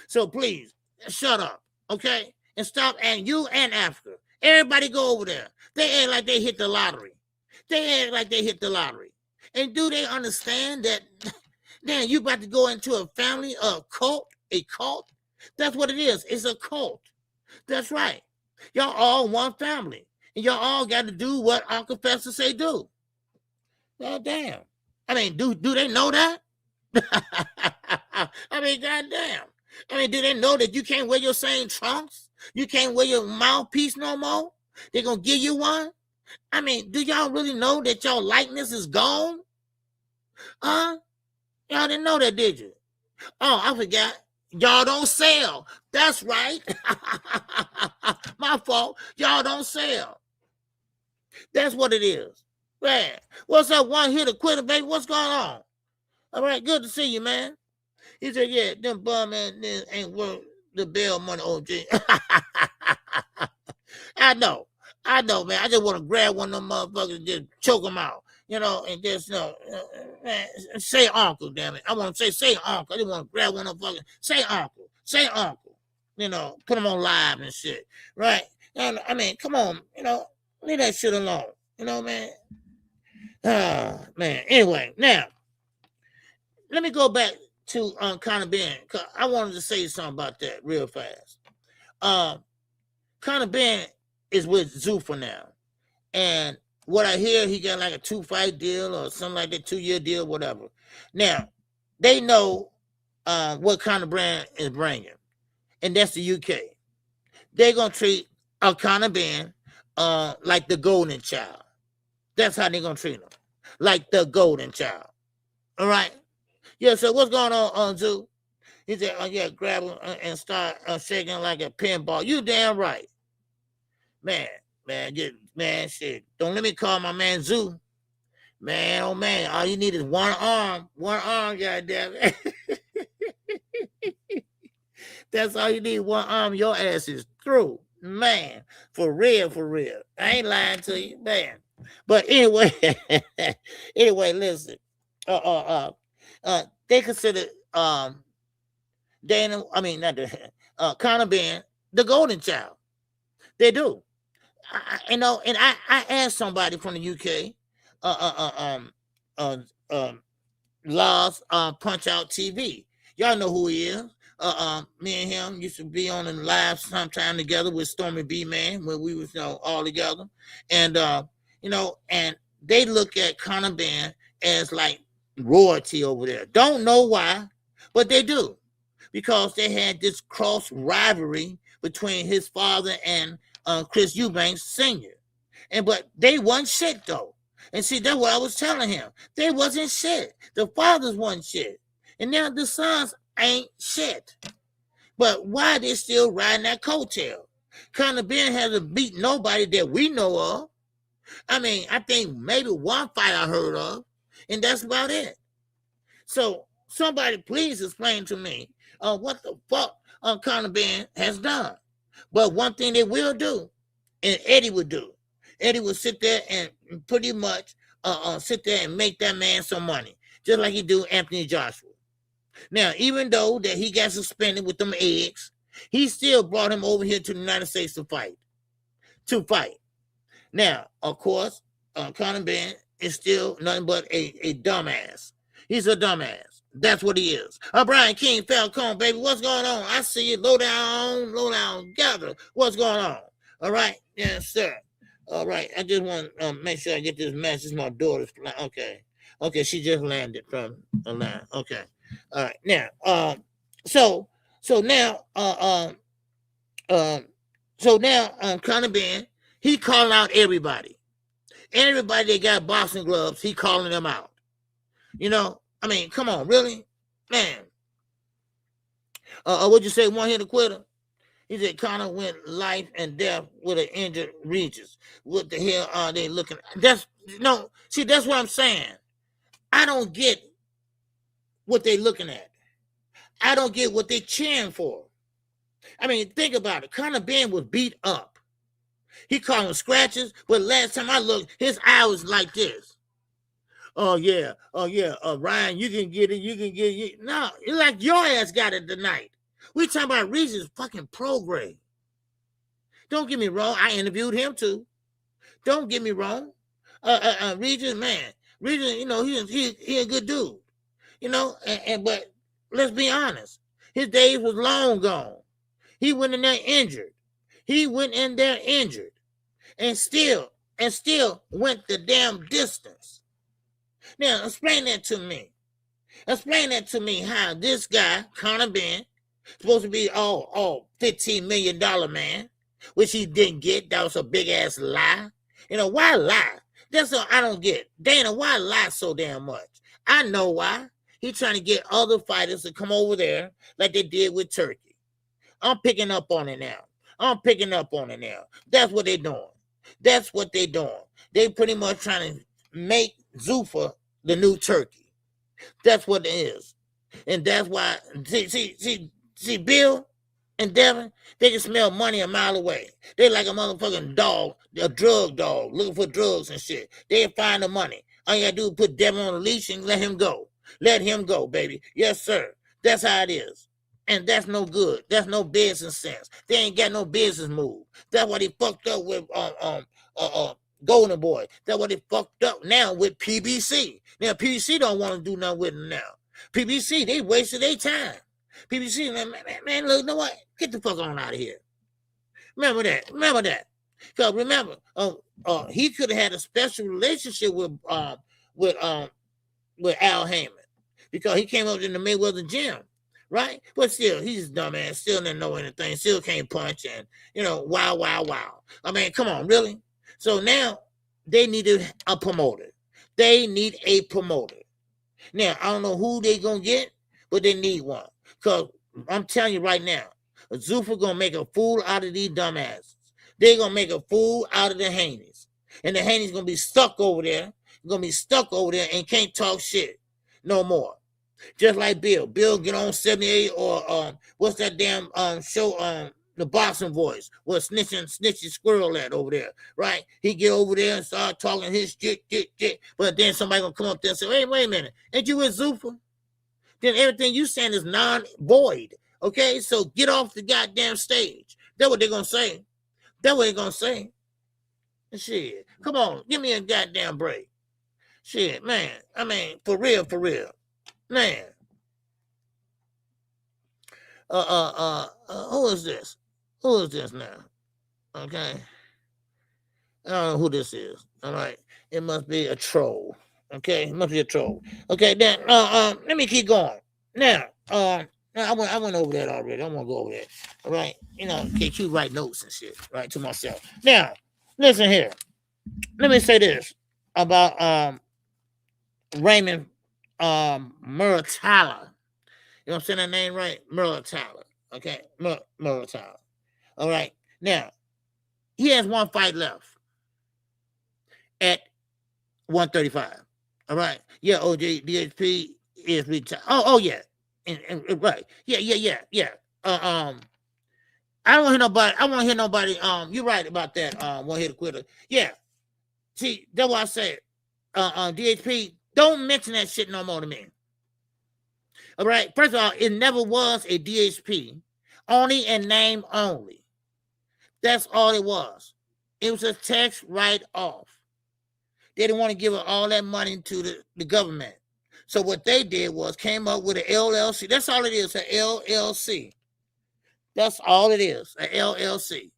So please, shut up, okay? And stop, and you and Africa. Everybody go over there. They act like they hit the lottery. They act like they hit the lottery. And do they understand that, damn, you about to go into a family, a cult? That's what it is. It's a cult. That's right. Y'all all one family. And y'all all got to do what our confessors say do. God damn. I mean, do they know that? I mean, goddamn. I mean, do they know that you can't wear your same trunks? You can't wear your mouthpiece no more? They're going to give you one? I mean, do y'all really know that your likeness is gone? Huh? Y'all didn't know that, did you? Oh, I forgot. Y'all don't sell. That's right. My fault. Y'all don't sell. That's what it is. Man, what's up? One hitter quitter, baby. What's going on? All right, good to see you, man. He said, yeah, them bum ass ain't worth the bail money, OG. I know, man. I just want to grab one of them motherfuckers and just choke them out, you know, and just, man, say uncle, damn it. I want to say uncle. I just want to grab one of them fucking, say uncle, you know, put them on live and shit, right? And I mean, come on, you know, leave that shit alone, you know, man. Ah, man. Anyway, now, let me go back to Conor Benn, because I wanted to say something about that real fast. Conor Benn is with Zuffa now. And what I hear, he got like a 2-fight deal or something like that, 2-year deal, whatever. Now, they know what Conor Benn is bringing, and that's the UK. They're going to treat Conor Benn like the golden child. That's how they're going to treat him, like the golden child. All right? Yeah, so what's going on, Zoo? He said, oh, yeah, grab him and start shaking like a pinball. You damn right. Man, shit. Don't let me call my man Zoo. Man, oh, man, all you need is one arm, goddammit. That's all you need, one arm. Your ass is through. Man, for real. I ain't lying to you, man. But anyway, listen. They consider Conor Benn the golden child. They do. And I asked somebody from the UK, Lars Punch Out TV. Y'all know who he is. Me and him used to be on the live sometime together with Stormy B Man when we was all together, and and they look at Conor Benn as like royalty over there. Don't know why, but they do, because they had this cross rivalry between his father and Chris Eubanks Sr. But they wasn't shit though. And see, that's what I was telling him. They wasn't shit. The fathers wasn't shit. And now the sons ain't shit. But why they still riding that coattail? Conor Benn hasn't beat nobody that we know of. I mean, I think maybe one fight I heard of, and that's about it. So somebody please explain to me what the fuck Conor Benn has done. But one thing they will do, and Eddie would do, Eddie would sit there and pretty much sit there and make that man some money, just like he do Anthony Joshua. Now, even though that he got suspended with them eggs, he still brought him over here to the United States to fight. Now, of course, Conor Benn is still nothing but a dumbass. He's a dumbass. That's what he is. Brian King, Falcone, baby, what's going on? I see you. Low down, gather. What's going on? All right? Yes, sir. All right. I just want to make sure I get this message. This is my daughter's. Okay. Okay, she just landed from the line. Okay. All right. Now, so now, Conor Benn, he calling out everybody. Everybody that got boxing gloves, he calling them out. You know, I mean, come on, really? Man. What'd you say, one hit a quitter? He said Conor went life and death with an injured Regis. What the hell are they looking at? That's what I'm saying. I don't get what they looking at. I don't get what they cheering for. I mean, think about it. Conor Benn was beat up. He called him scratches, but last time I looked, his eye was like this. Oh yeah, Ryan, you can get it, No, it's like your ass got it tonight. We talking about Regis fucking program. Don't get me wrong, I interviewed him too. Don't get me wrong. Regis, man. Regis, you know, he a good dude. You know, but let's be honest. His days was long gone. He went in there injured. And still went the damn distance. Now, explain that to me. How this guy, Conor Benn, supposed to be $15 million man, which he didn't get. That was a big ass lie. You know, why lie? That's what I don't get. Dana, why lie so damn much? I know why. He's trying to get other fighters to come over there like they did with Turkey. I'm picking up on it now. That's what they're doing. They pretty much trying to make Zuffa the new Turkey. That's what it is. And that's why, see, Bill and Devin, they can smell money a mile away. They like a motherfucking dog, a drug dog, looking for drugs and shit. They'll find the money. All you gotta do is put Devin on a leash and let him go. Let him go, baby. Yes, sir. That's how it is. And that's no good. That's no business sense. They ain't got no business move. That's what he fucked up with Golden Boy. That's what he fucked up now with PBC. Now PBC don't want to do nothing with him now. PBC, they wasted their time. PBC, man, look, you know what? Get the fuck on out of here. Remember that. Because remember, he could have had a special relationship with Al Heyman because he came up in the Mayweather gym. Right? But still, he's a dumbass. Still didn't know anything. Still can't punch. And, you know, wow. I mean, come on, really? So now they needed a promoter. Now, I don't know who they going to get, but they need one. Because I'm telling you right now, Zuffa going to make a fool out of these dumbasses. They're going to make a fool out of the Haneys. And the Haneys going to be stuck over there. And can't talk shit no more. Just like Bill. Bill get on 78 or what's that damn show The Boxing Voice where Snitchy Squirrel at over there, right? He get over there and start talking his shit. But then somebody gonna come up there and say, hey, wait a minute, ain't you with Zuffa? Then everything you saying is non-void. Okay, so get off the goddamn stage. That's what they're gonna say. Shit. Come on, give me a goddamn break. Shit, man. I mean, for real. Man. Who is this? Now? Okay. I don't know who this is. All right. It must be a troll. Okay. Okay, then let me keep going. Now, I went over that already. I won't go over that. All right. You know, KQ write notes and shit, right, to myself. Now, listen here. Let me say this about Raymond Muratalla. You know what I'm saying that name right? Muratalla. Okay. Muratalla. All right. Now, he has one fight left at 135. All right. Yeah, OJ DHP is retired. Oh yeah. And right. Yeah. I don't hear nobody. I won't hear nobody. You're right about that. Won't hit a quitter. Yeah. See, that's why I said, DHP, don't mention that shit no more to me. All right. First of all, it never was a DHP, only in name only. That's all it was. It was a tax write-off. They didn't want to give all that money to the government. So what they did was came up with an LLC. That's all it is, an LLC. That's all it is, an LLC.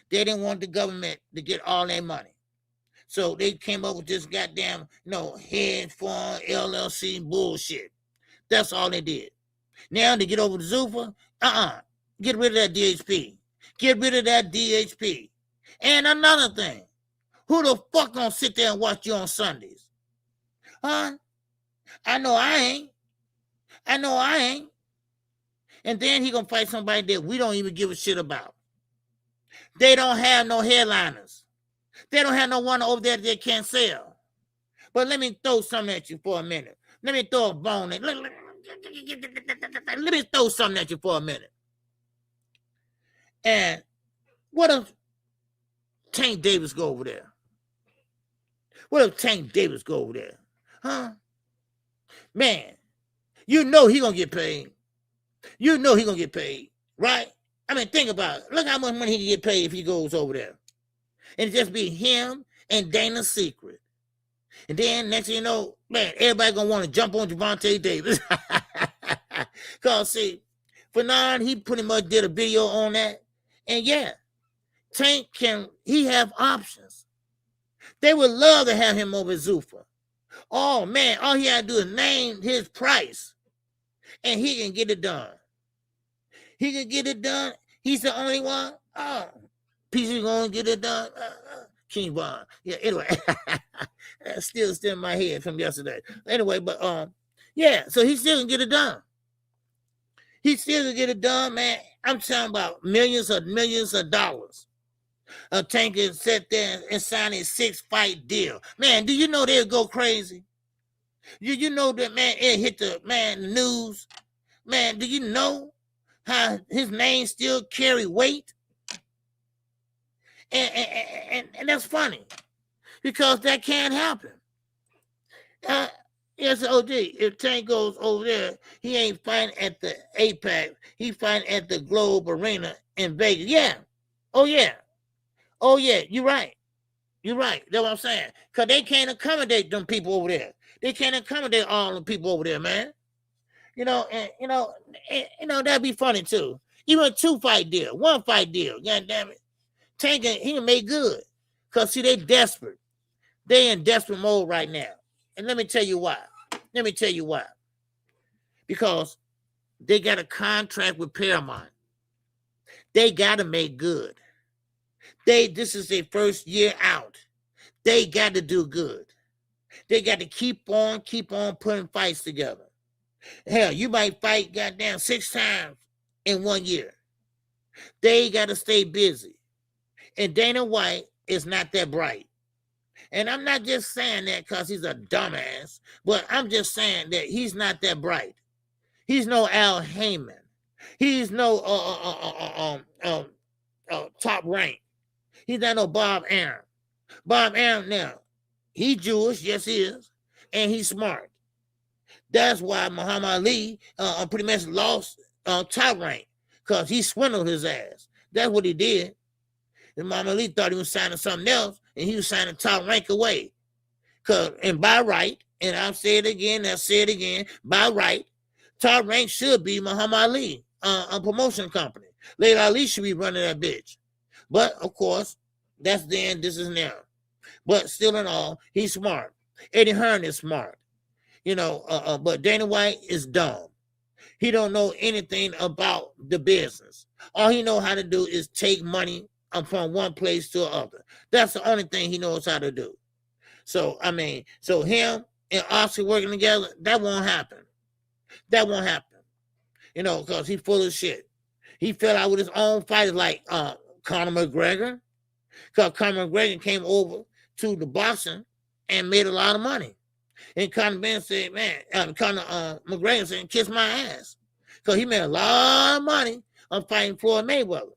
They didn't want the government to get all their money. So they came up with this goddamn, hedge fund, LLC bullshit. That's all they did. Now to get over to Zuffa, get rid of that DHP. Get rid of that DHP. And another thing, who the fuck gonna sit there and watch you on Sundays? Huh? I know I ain't. And then he gonna fight somebody that we don't even give a shit about. They don't have no headliners. They don't have no one over there that they can't sell. But let me throw something at you for a minute. Let me throw a bone at let me throw something at you for a minute. And what if Tank Davis go over there? What if Tank Davis go over there? Huh? Man, you know he gonna get paid. You know he gonna get paid, right? I mean, think about it. Look how much money he can get paid if he goes over there. And it just be him and Dana's Secret. And then next thing you know, man, everybody gonna want to jump on Gervonta Davis. Cause see, Fanon, he pretty much did a video on that. And yeah, Tank he have options. They would love to have him over at Zuffa. Oh man, all he had to do is name his price. And he can get it done. He can get it done. He's the only one. Oh, PC gonna get it done. King Von. Yeah, anyway. That's still in my head from yesterday. Anyway, but yeah, so he still can get it done. He still can get it done, man. I'm talking about millions of dollars. Tank can sit there and sign a 6-fight deal. Man, do you know they'll go crazy? You know that, man, it hit the news. Man, do you know how his name still carry weight? And that's funny because that can't happen. Yes, OG, if Tank goes over there, he ain't fighting at the APAC. He fighting at the Globe Arena in Vegas. Yeah. Oh, yeah. You're right. That's what I'm saying. Because they can't accommodate them people over there. They can't accommodate all the people over there, man. That'd be funny, too. Even a 2-fight deal, 1-fight deal. God damn it. Tank, he can make good. Because, see, they desperate. They in desperate mode right now. And let me tell you why. Because they got a contract with Paramount. They got to make good. This is their first year out. They got to do good. They got to keep on putting fights together. Hell, you might fight goddamn 6 times in 1 year. They got to stay busy. And Dana White is not that bright. And I'm not just saying that because he's a dumbass, but I'm just saying that he's not that bright. He's no Al Heyman. He's no Top Rank. He's not no Bob Arum. Bob Arum now, he's Jewish, yes he is, and he's smart. That's why Muhammad Ali pretty much lost Top Rank because he swindled his ass. That's what he did. And Muhammad Ali thought he was signing something else, and he was signing Top Rank away. And by right, and I'll say it again, by right, Top Rank should be Muhammad Ali, a promotion company. Later Ali should be running that bitch. But, of course, that's then, this is now. But still in all, he's smart. Eddie Hearn is smart. But Dana White is dumb. He don't know anything about the business. All he know how to do is take money from one place to another. That's the only thing he knows how to do. So him and Oscar working together, that won't happen. Because he's full of shit. He fell out with his own fighters like Conor McGregor. Because Conor McGregor came over to the boxing and made a lot of money. And Conor Benn said, man, Conor McGregor said, kiss my ass. Because he made a lot of money on fighting Floyd Mayweather.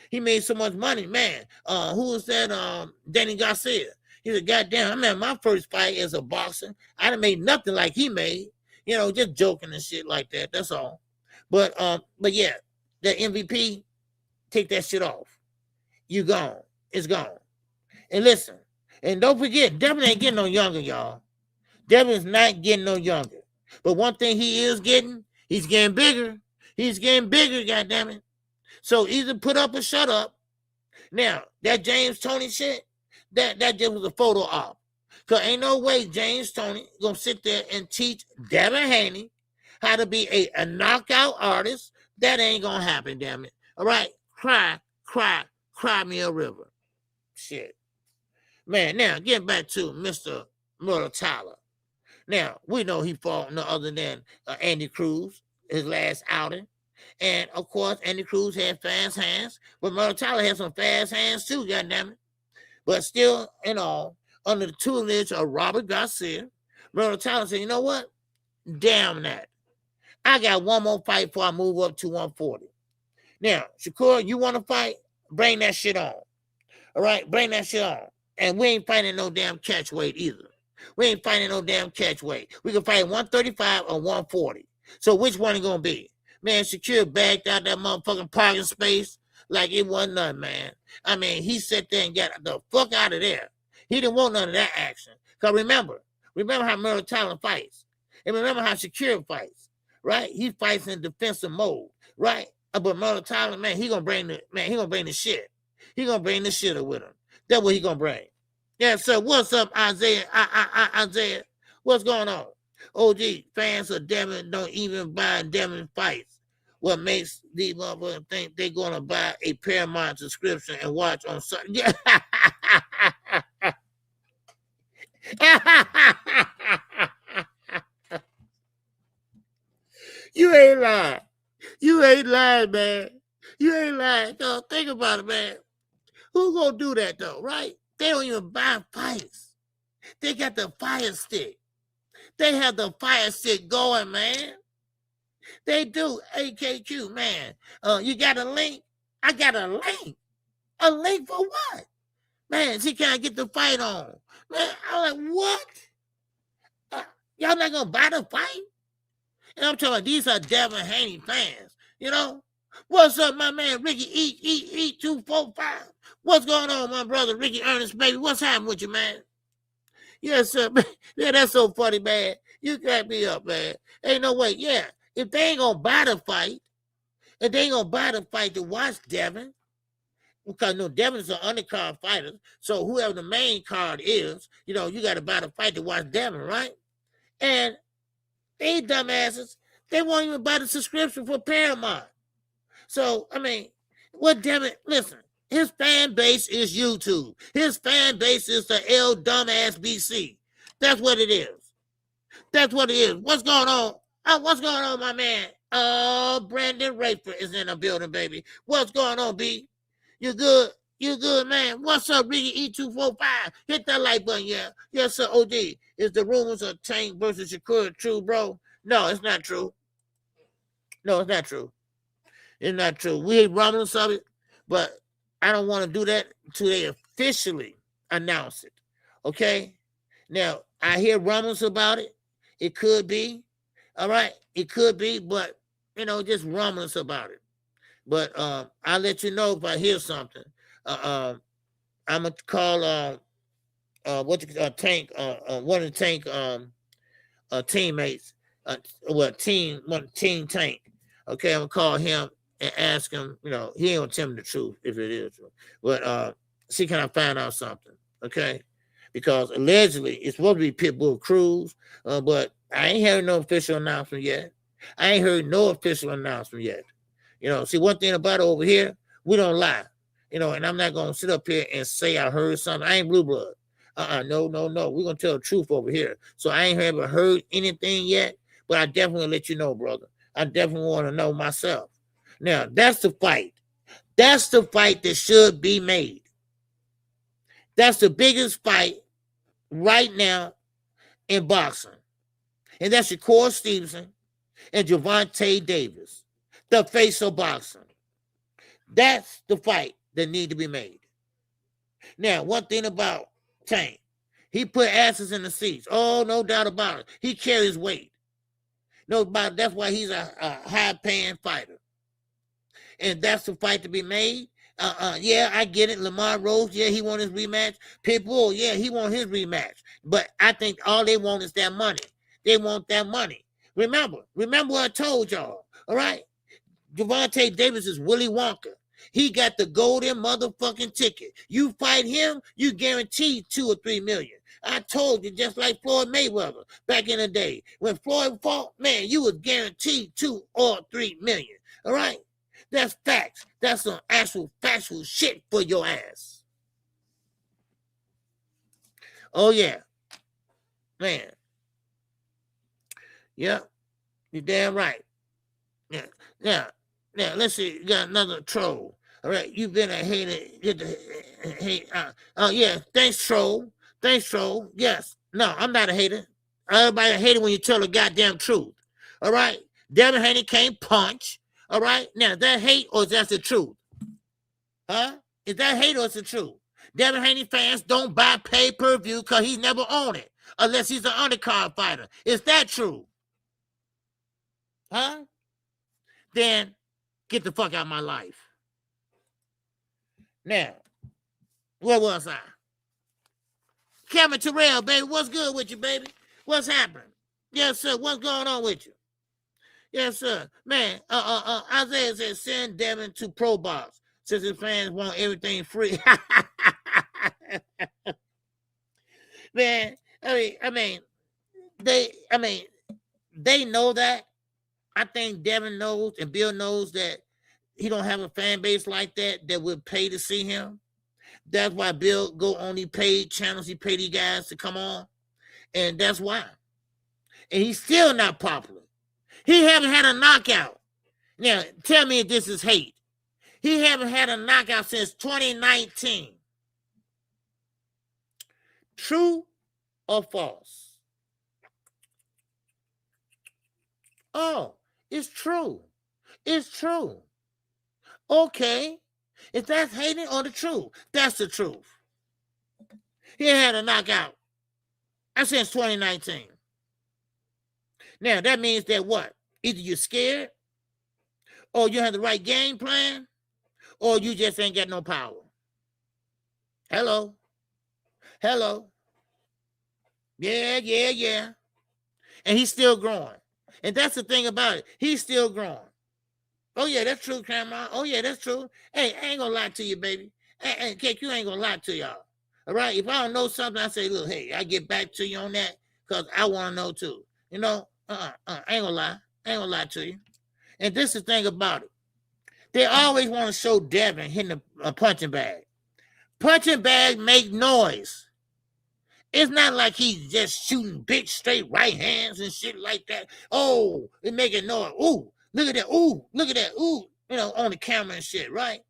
He made so much money, man. Who was that? Danny Garcia. He said, goddamn, I remember my first fight as a boxer. I done made nothing like he made. You know, just joking and shit like that. That's all. But yeah, that MVP, take that shit off. You gone. It's gone. And listen, and don't forget, Devin ain't getting no younger, y'all. Devin's not getting no younger. But one thing he is getting, he's getting bigger. He's getting bigger, goddammit. So either put up or shut up. Now, that James Toney shit, that just was a photo op. Because ain't no way James Toney gonna sit there and teach Devin Haney how to be a knockout artist. That ain't gonna happen, damn it. All right? Cry me a river. Shit. Man, now, getting back to Mr. Murder Tyler. Now, we know he fought no other than Andy Cruz, his last outing. And, of course, Andy Cruz had fast hands, but Murder Tyler had some fast hands too, goddammit. But still, in all, under the tutelage of Robert Garcia, Murder Tyler said, you know what? Damn that. I got one more fight before I move up to 140. Now, Shakur, you want to fight? Bring that shit on. All right? Bring that shit on. And we ain't fighting no damn catch weight either. We ain't fighting no damn catch weight. We can fight 135 or 140. So which one it gonna be? Man, Shakur backed out that motherfucking parking space like it wasn't nothing, man. I mean, he sat there and got the fuck out of there. He didn't want none of that action. Because remember how Murder Tyler fights. And remember how Shakur fights, right? He fights in defensive mode, right? But Murder Tyler, man, he gonna bring the shit. He gonna bring the shit with him. That's what he gonna bring. Yeah, so what's up, Isaiah? Isaiah, what's going on? OG, fans of Devin don't even buy Devin fights. What makes these motherfuckers think they're gonna buy a Paramount subscription and watch on Sunday? You ain't lying. You ain't lying, man. You ain't lying. No, think about it, man. Who gonna do that though, right? They don't even buy fights. They got the fire stick. They have the fire stick going, man. They do. AKQ, man. You got a link? I got a link. A link for what? Man, see, can I get the fight on? Man, I'm like, what? Y'all not gonna buy the fight? And I'm talking about these are Devin Haney fans, you know? What's up, my man, Ricky Eat 245? What's going on, my brother, Ricky Ernest, baby? What's happening with you, man? Yes, sir. Yeah, that's so funny, man. You crack me up, man. Ain't no way. Yeah, if they ain't gonna buy the fight, if they ain't gonna buy the fight to watch Devin, because no, Devin's an undercard fighter, so whoever the main card is, you know, you got to buy the fight to watch Devin, right? And they dumbasses, they won't even buy the subscription for Paramount. So, I mean, what Devin, listen, his fan base is YouTube. His fan base is the L dumbass BC. That's what it is. That's what it is. What's going on? What's going on, my man? Brandon Rayford is in the building, baby. What's going on, B? You good? You good, man? What's up, Ricky E245? Hit that like button, yeah. Yes, sir, OD. Is the rumors of Tank versus Shakur true, bro? No, it's not true. No, it's not true. It's not true. We hate rumors of it, but I don't want to do that until they officially announce it. Okay? Now, I hear rumors about it. It could be. All right? It could be, but, you know, just rumors about it. But I'll let you know if I hear something. I'm going to call Tank, one of the Tank teammates, Team Tank. Okay, I'm going to call him and ask him, you know, he ain't going to tell me the truth if it is true. But see, can I find out something? Okay? Because allegedly it's supposed to be Pitbull Cruz, but I ain't heard no official announcement yet. I ain't heard no official announcement yet. You know, see, one thing about it over here, we don't lie. You know, and I'm not going to sit up here and say I heard something. I ain't blue blood. No. We're going to tell the truth over here. So I ain't ever heard anything yet, but I definitely let you know, brother. I definitely want to know myself. Now, that's the fight. That's the fight that should be made. That's the biggest fight right now in boxing. And that's Shakur Stevenson and Gervonta Davis, the face of boxing. That's the fight that need to be made. Now, one thing about Tank, he put asses in the seats. Oh, no doubt about it. He carries weight. No doubt. That's why he's a high-paying fighter. And that's the fight to be made. Yeah, I get it. Lamar Rose, yeah, he won his rematch. Pitbull, yeah, he won his rematch. But I think all they want is that money. They want that money. Remember what I told y'all, all right? Gervonta Davis is Willy Wonka. He got the golden motherfucking ticket. You fight him, you guaranteed 2 or 3 million. I told you, just like Floyd Mayweather back in the day. When Floyd fought, man, you was guaranteed 2 or 3 million. All right? That's facts. That's some actual factual shit for your ass. Oh, yeah. Man. Yeah. You're damn right. Yeah. Now, let's see. You got another troll. All right. You've been a hater. Yeah. Thanks, troll. Yes. No, I'm not a hater. Everybody a hater when you tell the goddamn truth. All right. Devin Haney can't punch. All right. Now, is that hate or is that the truth? Huh? Is that hate or is it the truth? Devin Haney fans don't buy pay-per-view because he's never on it unless he's an undercard fighter. Is that true? Huh? Then get the fuck out of my life. Now, where was I? Cameron Terrell, baby, what's good with you, baby? What's happening? Yes, sir. What's going on with you? Yes, sir. Man, Isaiah said send Devin to Pro Box since his fans want everything free. Man, I mean, they know that. I think Devin knows and Bill knows that he don't have a fan base like that would pay to see him. That's why Bill go on these paid channels. He pay these guys to come on. And that's why. And he's still not popular. He haven't had a knockout. Now, tell me if this is hate. He haven't had a knockout since 2019. True or false? Oh, it's true. It's true. Okay. If that's hating or the truth, that's the truth. He had a knockout. That's since 2019. Now, that means that what? Either you're scared, or you have the right game plan, or you just ain't got no power. Hello. Yeah. And he's still growing. And that's the thing about it. He's still growing. Oh, yeah, that's true, Grandma. Oh, yeah, that's true. Hey, I ain't gonna lie to you, baby. Hey, KQ ain't gonna lie to y'all. All right? If I don't know something, I say, look, hey, I get back to you on that because I want to know too. You know, I ain't gonna lie. I ain't gonna lie to you. And this is the thing about it. They always want to show Devin hitting a punching bag. Punching bag make noise. It's not like he's just shooting big straight right hands and shit like that. Oh, it's making noise. Ooh, look at that. Ooh, look at that. Ooh, you know, on the camera and shit, right?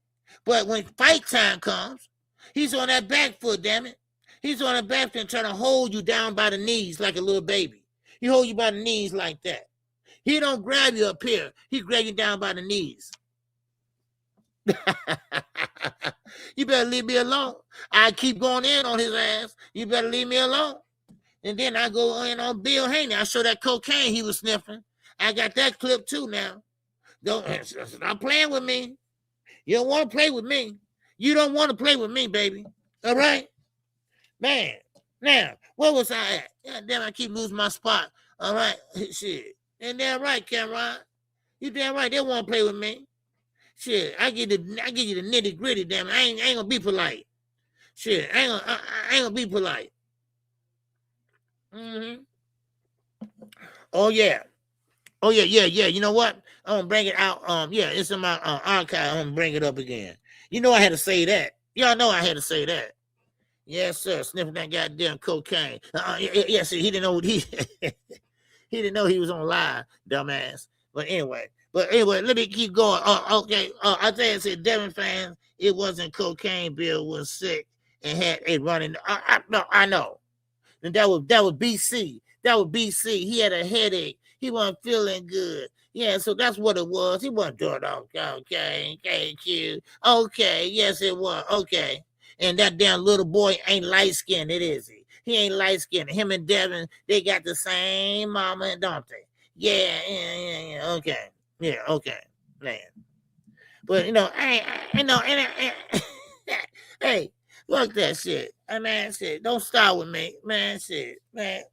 But when fight time comes, he's on that back foot, damn it. He's on the back foot and trying to hold you down by the knees like a little baby. He hold you by the knees like that. He don't grab you up here. He grab you down by the knees. You better leave me alone. I keep going in on his ass. You better leave me alone. And then I go in on Bill Haney. I show that cocaine he was sniffing. I got that clip too now. Don't stop playing with me. You don't want to play with me. You don't want to play with me, baby. All right? Man. Now, where was I at? God damn, I keep losing my spot. All right? Shit. And damn right, Cameron. You damn right. They want to play with me. Shit, I give you the nitty gritty, damn it. I ain't gonna be polite. Shit, I ain't gonna be polite. Mm-hmm. Oh yeah. You know what? I'm gonna bring it out. Yeah, it's in my archive. I'm gonna bring it up again. You know I had to say that. Y'all know I had to say that. Yes, sir. Sniffing that goddamn cocaine. Yeah, see, he didn't know he didn't know he was on live, dumbass. But anyway, But anyway, let me keep going. Okay. I think I said Devin fans, it wasn't cocaine. Bill was sick and had a running. No, I know. And that was BC. That was BC. He had a headache. He wasn't feeling good. Yeah, so that's what it was. He wasn't doing okay, KQ. Okay, yes, it was. Okay. And that damn little boy ain't light-skinned, is he? He ain't light-skinned. Him and Devin, they got the same mama, don't they? Yeah, okay. Yeah, okay, man. But, hey, fuck that shit. Man, shit, don't start with me. Man, shit, man.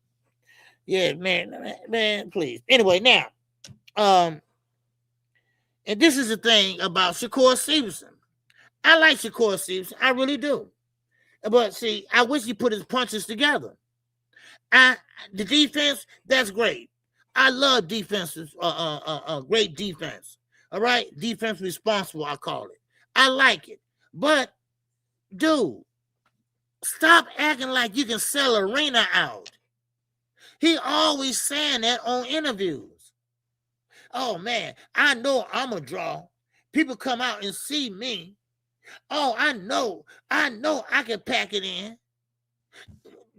Yeah, man, please. Anyway, now, and this is the thing about Shakur Stevenson. I like Shakur Stevenson. I really do. But see, I wish he put his punches together. The defense, that's great. I love defenses, great defense. All right? Defense responsible, I call it. I like it. But, dude, stop acting like you can sell arena out. He always saying that on interviews. Oh, man, I know I'm a draw. People come out and see me. Oh, I know I can pack it in.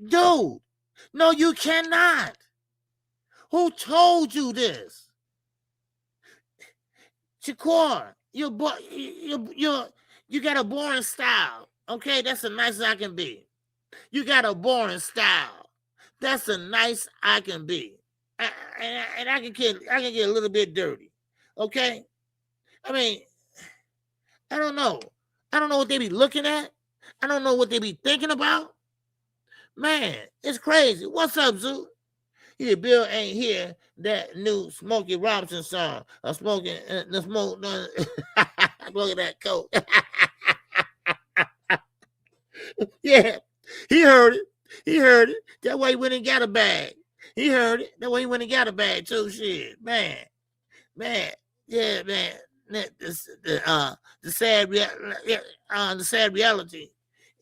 Dude, no, you cannot. Who told you this? Shakur, you got a boring style. Okay, that's as nice as I can be. You got a boring style. That's as nice I can be. And I can get a little bit dirty. Okay? I mean, I don't know. I don't know what they be looking at. I don't know what they be thinking about. Man, it's crazy. What's up, Zoo? Yeah, Bill ain't here. That new Smokey Robinson song. Smoking that coke. Yeah, he heard it. That way he went and got a bag. He heard it. That way he went and got a bag too. Shit, man. Yeah, man. The sad reality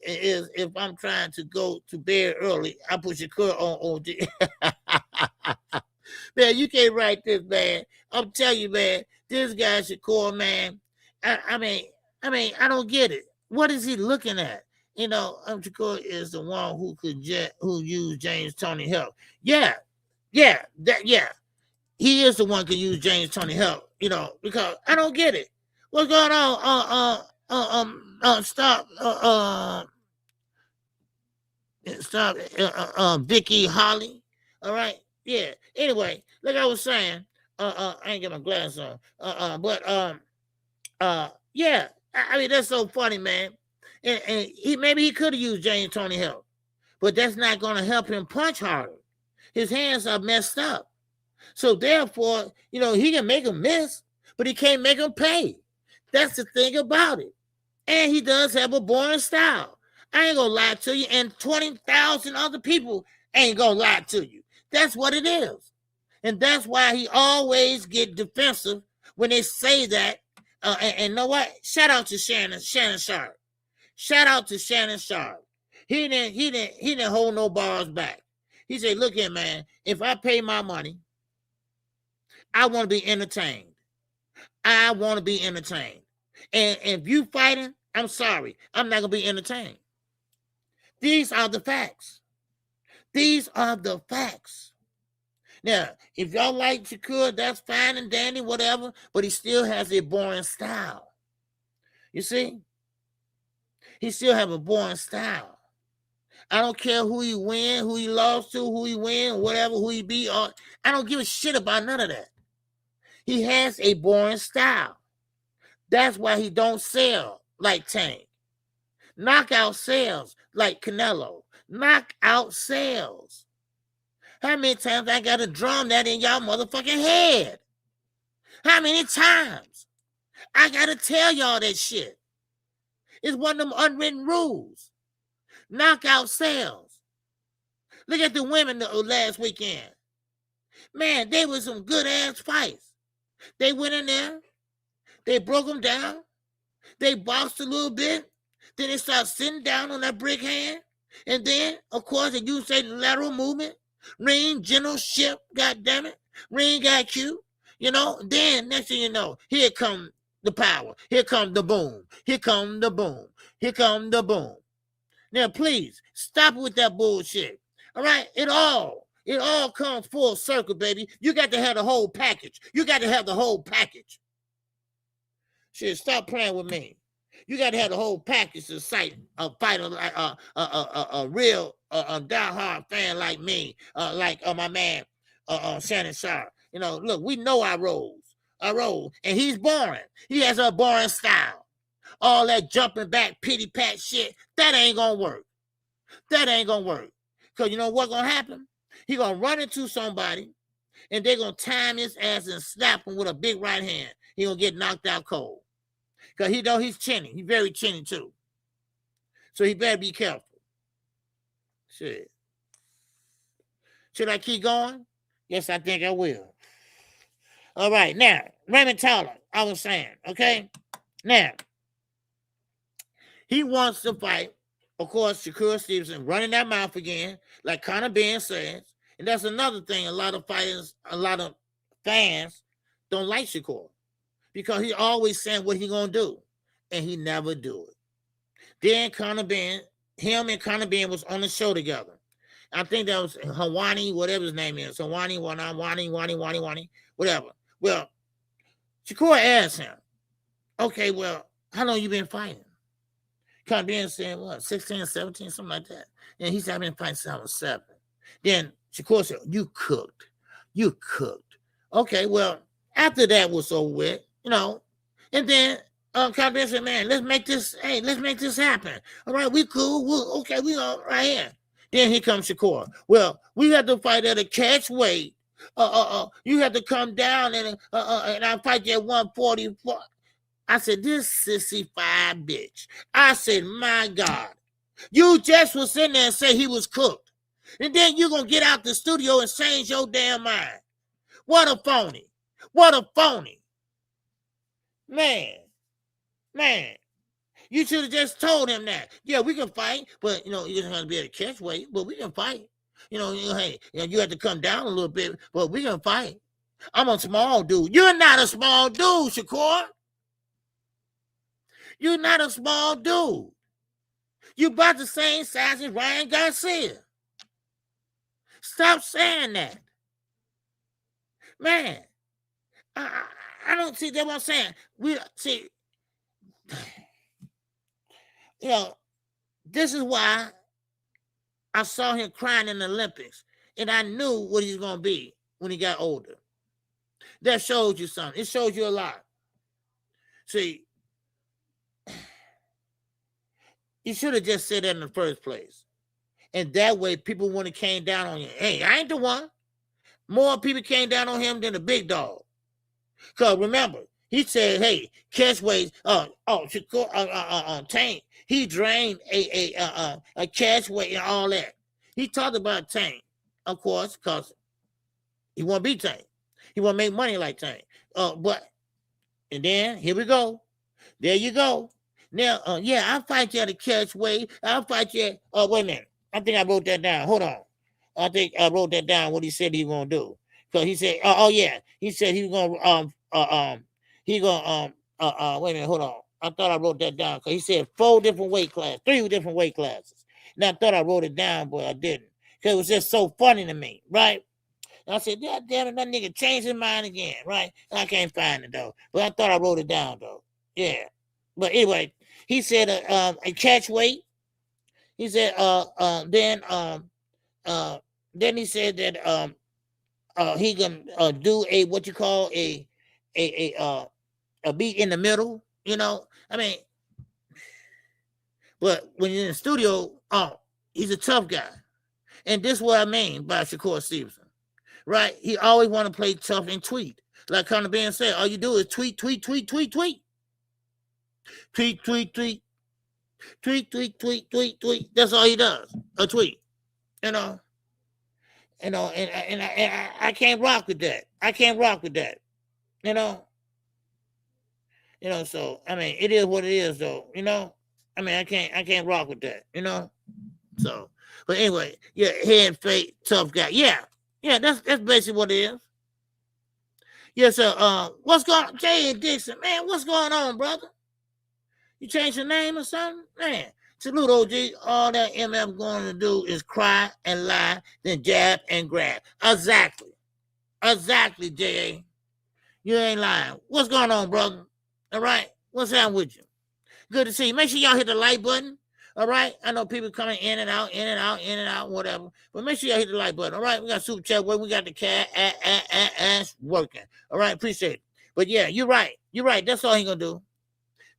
is if I'm trying to go to bed early, I put Shakur on OG. Man, you can't write this, man. I'm telling you, man, this guy Shakur, man. I mean, I don't get it. What is he looking at? Shakur is the one who used James Tony help. Yeah. He is the one who can use James Tony help. Because I don't get it. What's going on? Stop. Vicky Holly. All right. Yeah. Anyway, like I was saying, I ain't got my glass on. Yeah. I mean, that's so funny, man. And he could have used James Tony help, but that's not going to help him punch harder. His hands are messed up. So therefore, he can make him miss, but he can't make him pay. That's the thing about it. And he does have a boring style. I ain't gonna lie to you, and 20,000 other people ain't gonna lie to you. That's what it is. And that's why he always get defensive when they say that. And you know what? Shout out to Shannon Sharp. Shout out to Shannon Sharp. He didn't hold no bars back. He said, look here, man, if I pay my money, I want to be entertained. I want to be entertained. And if you fighting, I'm sorry, I'm not going to be entertained. These are the facts. These are the facts. Now, if y'all like Shakur, that's fine and dandy, whatever, but he still has a boring style. You see? He still have a boring style. I don't care who he win, who he lost to, who he win, whatever, who he beat. I don't give a shit about none of that. He has a boring style. That's why he don't sell like Tank. Knockout sales like Canelo. Knockout sales. How many times I got to drum that in y'all motherfucking head? How many times? I got to tell y'all that shit. It's one of them unwritten rules. Knockout sales. Look at the women last weekend. Man, they were some good-ass fights. They went in there. They broke them down. They boxed a little bit. Then they started sitting down on that brick hand. And then, of course, they used their lateral movement. Ring generalship, goddammit. Ring got cute. You know, then next thing you know, here come the power. Here come the boom. Here come the boom. Here come the boom. Now, please, stop with that bullshit. All right? It all comes full circle, baby. You got to have the whole package. You got to have the whole package. Shit, stop playing with me. You got to have the whole package to fight a fighter like a real diehard fan like me, like my man Shannon Sharp. You know, look, we know our roles. And he's boring. He has a boring style. All that jumping back, pity pat shit, that ain't gonna work. That ain't gonna work. Because you know what's gonna happen? He gonna run into somebody, and they're gonna time his ass and slap him with a big right hand. He gonna get knocked out cold. Because he know he's chinny. He's very chinny too. So he better be careful. Shit. Should I keep going? Yes, I think I will. All right, now, Raymond Tyler, I was saying, okay? Now, he wants to fight, of course, Shakur Stevenson, running that mouth again, like Conor Benn says. And that's another thing, a lot of fighters, a lot of fans don't like Shakur. Because he always saying what he gonna do, and he never do it. Then Conor Benn, him and Conor Benn was on the show together. I think that was Hawani, whatever his name is, Hawani, whatever. Well, Shakur asked him, okay, well, how long you been fighting? Conor Benn said, what, 16, 17, something like that. And he said, I've been fighting since I was 7. Then Shakur said, you cooked. Okay, well, after that was over with, you know, and then Conor Benn said, man, let's make this happen. All right, we cool. We all right here. Then here comes Shakur. Well, we had to fight at a catch weight. You had to come down and I fight you at 144. I said, this sissy five bitch. I said, my God, you just was in there and say he was cooked. And then you're going to get out the studio and change your damn mind. What a phony. Man, you should have just told him that. Yeah, we can fight, but, you know, you're going to be able to catch weight, but we can fight. You know, hey, you have to come down a little bit, but we can fight. I'm a small dude. You're not a small dude, Shakur. You're not a small dude. You about the same size as Ryan Garcia. Stop saying that. Man, I don't see that what I'm saying. We see, you know, this is why I saw him crying in the Olympics, and I knew what he's going to be when he got older. That shows you something. It shows you a lot. See, you should have just said that in the first place. And that way, people wouldn't have came down on you. Hey, I ain't the one. More people came down on him than the big dog. Because remember, he said, hey, catch weight, Tank, he drained a catch weight and all that. He talked about Tank, of course, because he want to be Tank. He want to make money like Tank. And then, here we go. There you go. Now, yeah, I'll fight you at a catch weight. I'll fight you at, wait a minute. I think I wrote that down. Hold on. I think I wrote that down, what he said he was going to do. Because he said, yeah, he said he was going to, wait a minute, hold on. I thought I wrote that down because he said 3 different weight classes. Now I thought I wrote it down, but I didn't. Because it was just so funny to me, right? And I said, God damn it, that nigga changed his mind again, right? And I can't find it, though. But I thought I wrote it down, though. Yeah. But anyway, he said a catch weight. He said, then he said that he can do a what you call a beat in the middle, you know. I mean, but when you're in the studio, he's a tough guy, and this is what I mean by Shakur Stevenson, right? He always want to play tough and tweet, like Conor Benn said. All you do is tweet, tweet, tweet, tweet, tweet, tweet, tweet, tweet. Tweet, tweet, tweet, tweet, tweet. That's all he does. A tweet. You know, and I can't rock with that. You know. So I mean, it is what it is, though. You know, I mean, I can't rock with that. You know. So, but anyway, yeah, head fake tough guy. Yeah, that's basically what it is. Yes, sir. What's going on? Jay and Dixon, man, what's going on, brother? You changed your name or something? Man, salute, OG. All that MF going to do is cry and lie, then jab and grab. Exactly. Exactly, J.A. You ain't lying. What's going on, brother? All right? What's up with you? Good to see you. Make sure y'all hit the like button. All right? I know people coming in and out, whatever. But make sure y'all hit the like button. All right? We got super chat working. We got the cat working. All right? Appreciate it. But yeah, you're right. You're right. That's all he gonna do.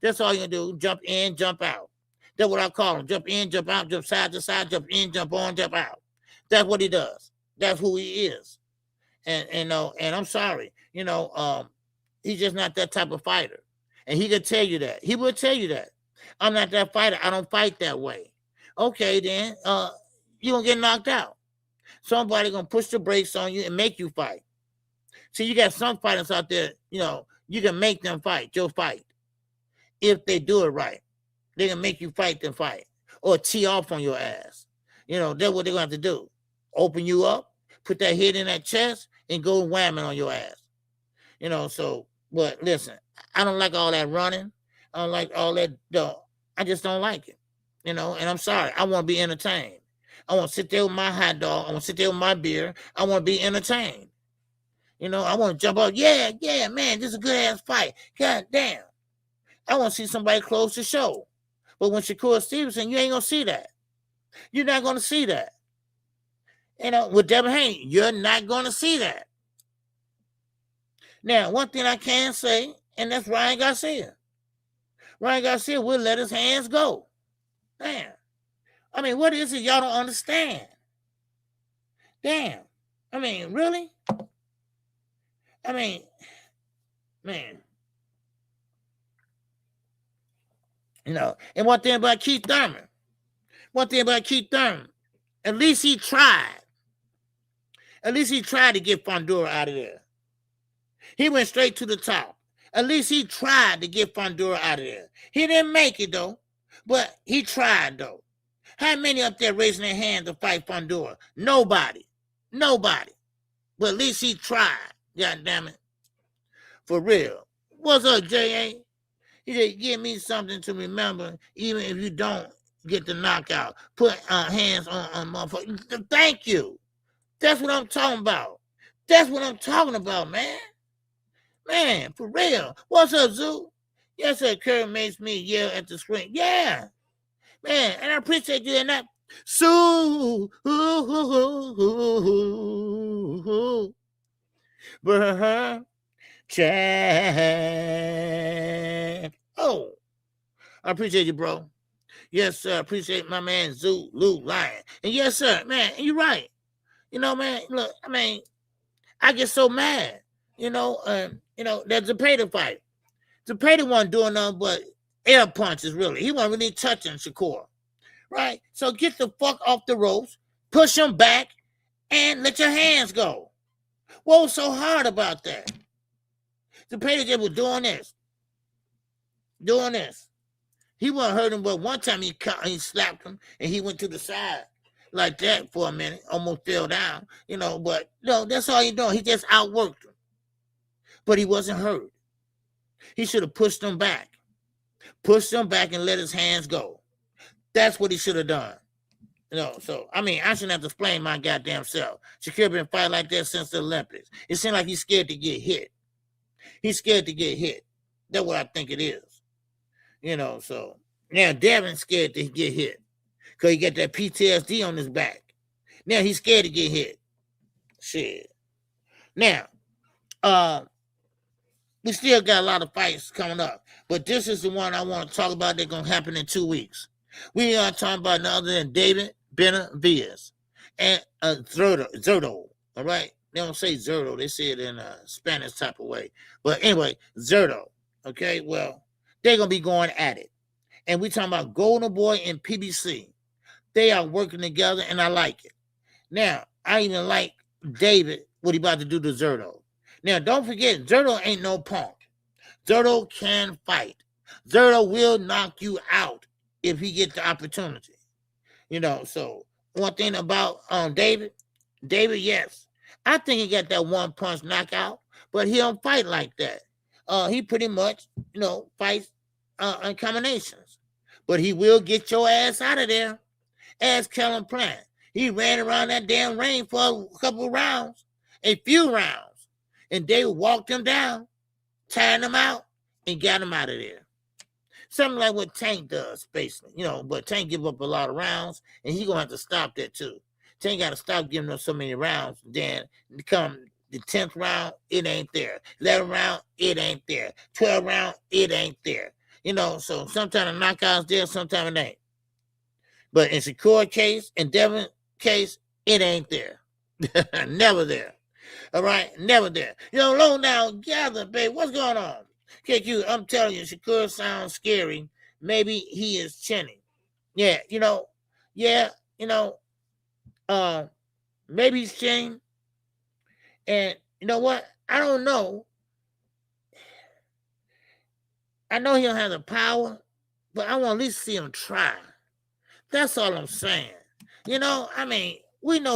That's all you gonna do. Jump in, jump out. That's what I call him. Jump in, jump out, jump side to side, jump in, jump on, jump out. That's what he does. That's who he is. And I'm sorry, he's just not that type of fighter. And he could tell you that. He would tell you that. I'm not that fighter. I don't fight that way. Okay, then you're gonna get knocked out. Somebody gonna push the brakes on you and make you fight. See, you got some fighters out there, you can make them fight, your fight. If they do it right, they can make you fight them fight. Or tee off on your ass. That's what they're gonna have to do. Open you up, put that head in that chest, and go whamming on your ass. But listen, I don't like all that running. I don't like all that. I just don't like it. And I'm sorry. I want to be entertained. I want to sit there with my hot dog. I want to sit there with my beer. I want to be entertained. I want to jump up. Yeah, man, this is a good ass fight. God damn. I want to see somebody close the show. But when Shakur Stevenson, you ain't going to see that. You're not going to see that. With Devin Haney, you're not going to see that. Now, one thing I can say, and that's Ryan Garcia. Ryan Garcia will let his hands go. Damn. I mean, what is it y'all don't understand? Damn. I mean, really? I mean, man. And one thing about Keith Thurman, at least he tried. At least he tried to get Fundora out of there. He went straight to the top. At least he tried to get Fundora out of there. He didn't make it, though. But he tried, though. How many up there raising their hand to fight Fundora? Nobody. But at least he tried. God damn it. For real. What's up, J.A.? He said, give me something to remember, even if you don't get the knockout. Put hands on motherfuckers. Thank you. That's what I'm talking about. Man. Man, for real. What's up, Zoo? Yes, sir. Curry makes me yell at the screen. Yeah. Man, and I appreciate you in that. Sue. Chad. Oh, I appreciate you, bro. Yes, sir. I appreciate my man, Zoo, Lou, Lion. And yes, sir, man, you're right. Man, look, I mean, I get so mad, that Zepeda fight. Zepeda wasn't doing nothing but air punches, really. He wasn't really touching Shakur, right? So get the fuck off the ropes, push him back, and let your hands go. What was so hard about that? Zepeda just was doing this. He wasn't hurting, but one time he slapped him, and he went to the side like that for a minute, almost fell down, but no, that's all he doing. He just outworked him. But he wasn't hurt. He should have pushed him back and let his hands go. That's what he should have done. So, I mean, I shouldn't have to explain my goddamn self. Shakur been fighting like that since the Olympics. It seems like he's scared to get hit. He's scared to get hit. That's what I think it is. So now Devin's scared to get hit because he got that PTSD on his back. Now he's scared to get hit. Shit. Now, we still got a lot of fights coming up, but this is the one I want to talk about that's going to happen in 2 weeks. We are talking about none other than David Benavidez and Zurdo. All right? They don't say Zurdo. They say it in a Spanish type of way. But anyway, Zurdo. Okay? Well, they're going to be going at it. And we talking about Golden Boy and PBC. They are working together, and I like it. Now, I even like David, what he about to do to Zurdo. Now, don't forget, Zurdo ain't no punk. Zurdo can fight. Zurdo will knock you out if he gets the opportunity. So one thing about David, yes, I think he got that one punch knockout, but he don't fight like that. He pretty much, fights in combinations. But he will get your ass out of there. Ask Kellen Plant. He ran around that damn ring for a couple of rounds, a few rounds, and they walked him down, tired him out, and got him out of there. Something like what Tank does, basically, but Tank give up a lot of rounds, and he gonna have to stop that too. Tank got to stop giving up so many rounds. Then come the 10th round, it ain't there. 11th round, it ain't there. 12th round, it ain't there. So sometimes the knockout's there, sometimes it ain't. But in Shakur case and Devin case, it ain't there. Never there. All right? Never there. Low down, gather, babe. What's going on? KQ, I'm telling you, Shakur sounds scary. Maybe he is chinning. Yeah, maybe he's chinning. And you know what? I don't know. I know he don't have the power, but I want to at least see him try. That's all I'm saying. We know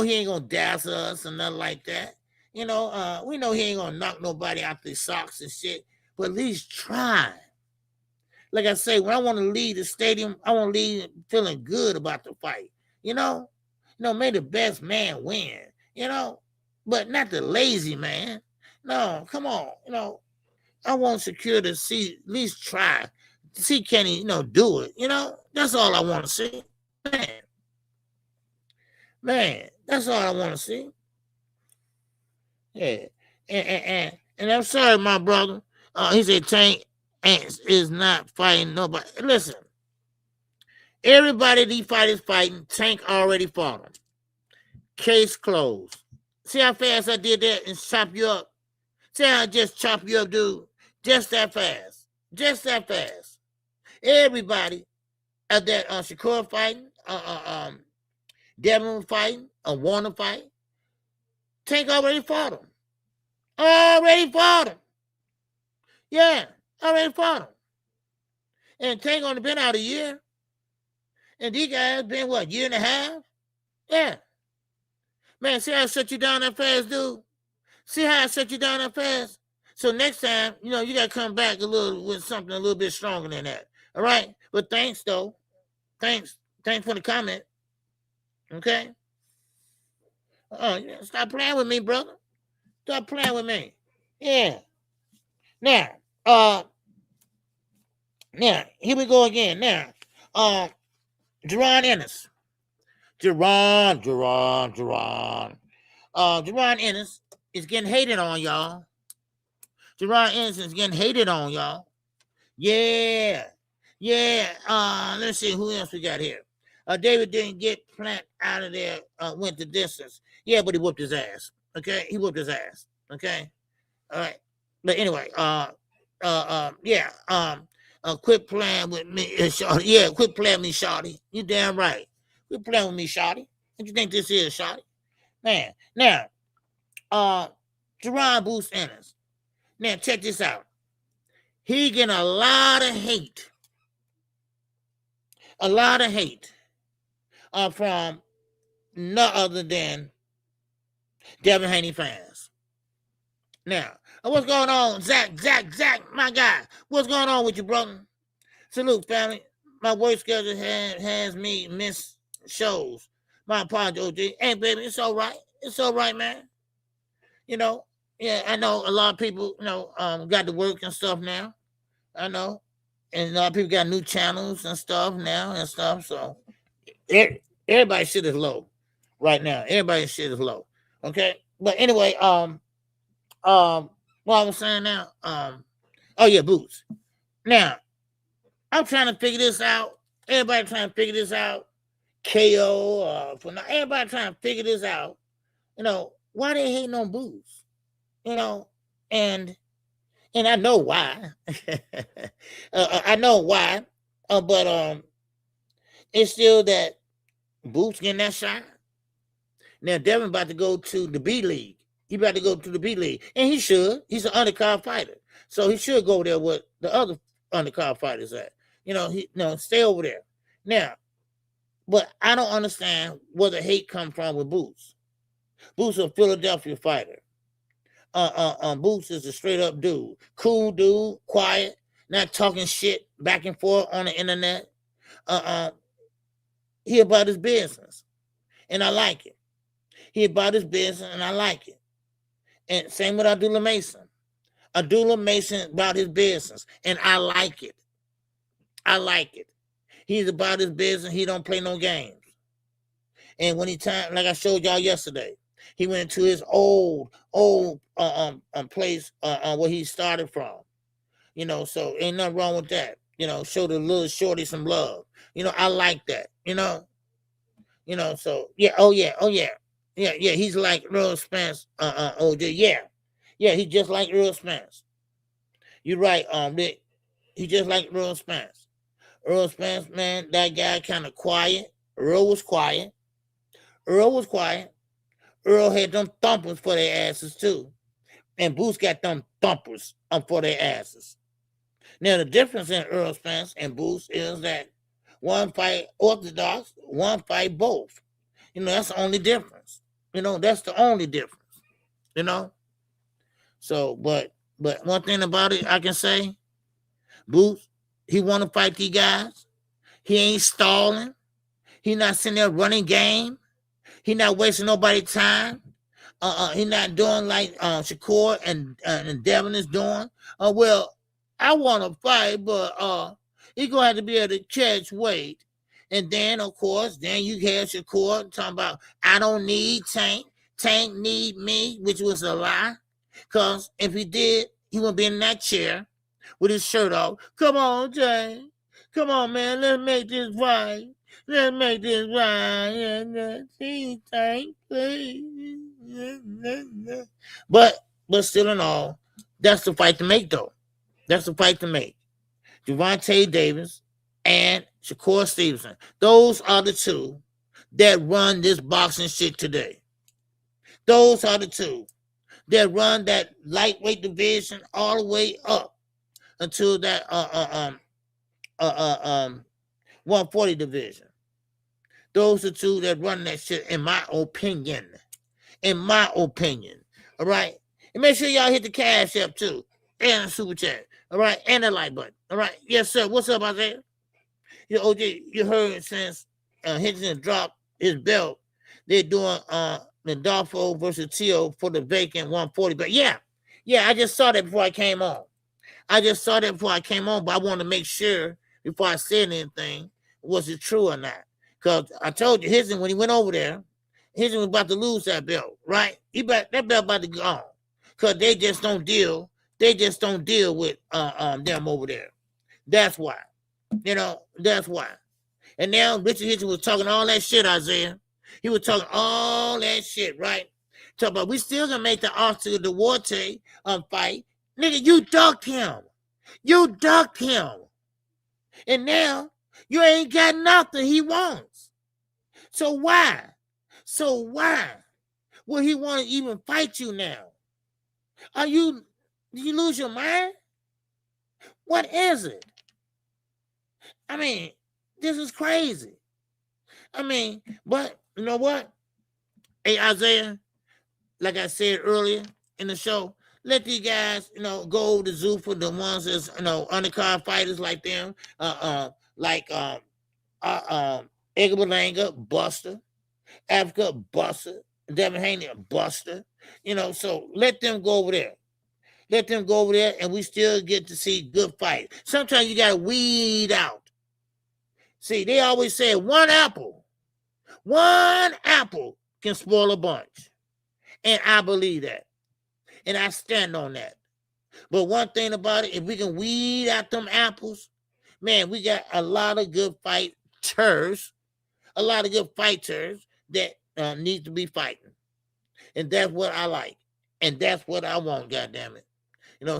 he ain't gonna dazzle us or nothing like that. We know he ain't gonna knock nobody out their socks and shit, but at least try. Like I say, when I want to leave the stadium, I want to leave feeling good about the fight. May the best man win, but not the lazy man. No, come on, I want Shakur to see, at least try, see can he, do it. That's all I want to see. Man, that's all I want to see. Yeah, and I'm sorry, my brother. He said Tank is not fighting nobody. Listen, everybody these fighters fighting, Tank already fought him. Case closed. See how fast I did that and chop you up? See how I just chop you up, dude? Just that fast. Just that fast. Everybody at that Shakur fighting, Devin fighting, Warner fighting, Tank already fought him. Already fought him. Yeah, already fought him. And Tank only been out a year. And these guys been, what, year and a half? Yeah. Man, see how I shut you down that fast, dude? See how I shut you down that fast? So next time, you got to come back with something a little bit stronger than that. All right? But thanks, though. Thanks for the comment. Okay? Stop playing with me, brother. Stop playing with me. Yeah. Now, here we go again. Now, Jaron Ennis. Jaron Ennis is getting hated on, y'all. Jaron Ennis is getting hated on, y'all. Yeah. Let's see who else we got here. David didn't get Plant out of there, went the distance. Yeah, but he whooped his ass. Okay, he whooped his ass. Okay, all right. But anyway, quit playing with me, shawty. Yeah, quit playing with me, shawty. You damn right. Quit playing with me, shawty. What you think this is, shawty? Man, now, Jaron Bruce Ennis. Now, check this out. He getting a lot of hate. From none other than Devin Haney fans. Now, what's going on, Zach, my guy? What's going on with you, brother? Salute, family. My work schedule has me miss shows. My apologies, OG. Hey, baby, it's all right. It's all right, man. Yeah, I know a lot of people, got to work and stuff now. I know. And a lot of people got new channels and stuff now and stuff. So everybody's shit is low right now. Everybody's shit is low. Okay. But anyway, what I was saying now, Boots. Now, I'm trying to figure this out. Everybody trying to figure this out. KO, everybody trying to figure this out. Why they hating on Boots? And I know why. I know why. But it's still that Boots getting that shot. Now Devin about to go to the B League. He about to go to the B League. And he should. He's an undercard fighter. So he should go there with the other undercard fighters at. Stay over there. Now, but I don't understand where the hate come from with Boots. Boots is a Philadelphia fighter. Boots is a straight up dude, cool dude, quiet, not talking shit back and forth on the internet. He about his business, and I like it. He about his business, and I like it. And same with Abdullah Mason. Abdullah Mason about his business, and I like it. I like it. He's about his business. He don't play no games. And when he time, like I showed y'all yesterday, he went into his old place where he started from. You know, so ain't nothing wrong with that. You know, show the little shorty some love. You know, I like that. You know, so yeah, yeah. He's like Earl Spence, OJ. Yeah, he's just like Earl Spence. You're right, Nick. He just like Earl Spence. Earl Spence, man, that guy kind of quiet. Earl was quiet. Earl had them thumpers for their asses too. And Boots got them thumpers for their asses. Now, the difference in Earl Spence and Boots is that one fight orthodox, one fight both. You know, that's the only difference. You know, that's the only difference. You know? So, but one thing about it, I can say, Boots, he want to fight these guys. He ain't stalling. He not sitting there running game. He not wasting nobody's time. He not doing like Shakur and Devin is doing. Well, I want to fight, but he gonna have to be able to catch weight. And then, of course, then you have Shakur talking about I don't need Tank. Tank need me, which was a lie. Because if he did, he wouldn't be in that chair with his shirt off. Come on, Tank. Come on, man. Let's make this right. Let's make this right. See, Tank, please. But still in all, that's the fight to make, though. That's the fight to make. Gervonta Davis and Shakur Stevenson. Those are the two that run this boxing shit today. Those are the two that run that lightweight division all the way up until that 140 division. Those are two that run that shit, in my opinion. In my opinion. All right? And make sure y'all hit the Cash App too. And the Super Chat. All right? And the like button. All right? Yes, sir. What's up, Isaiah? Yeah, OJ, you heard since Hitchins dropped his belt, they're doing Nadolfo versus Tio for the vacant 140. But yeah, I just saw that before I came on. But I wanted to make sure before I said anything, was it true or not? Because I told you, Hitchins, when he went over there, Hitchins was about to lose that belt, right? That belt about to go on. Because they just don't deal with them over there. That's why. You know, that's why. And now Richard Hitchins was talking all that shit, Isaiah. He was talking all that shit, right? Talking about we still gonna make the Oscar Duarte fight. Nigga, you ducked him. And now you ain't got nothing he wants. So why will he want to even fight you now? Did you lose your mind? What is it? I mean, this is crazy. I mean, but you know what? Hey, Isaiah, like I said earlier in the show, let these guys, go over to Zuffa, the ones that's, undercard fighters like them, Edgar Berlanga, Buster, Africa, Buster, Devin Haney, Buster, so let them go over there. And we still get to see good fights. Sometimes you got to weed out. See, they always say one apple can spoil a bunch. And I believe that. And I stand on that. But one thing about it, if we can weed out them apples, man, we got a lot of good fighters that need to be fighting. And that's what I like. And that's what I want, goddammit.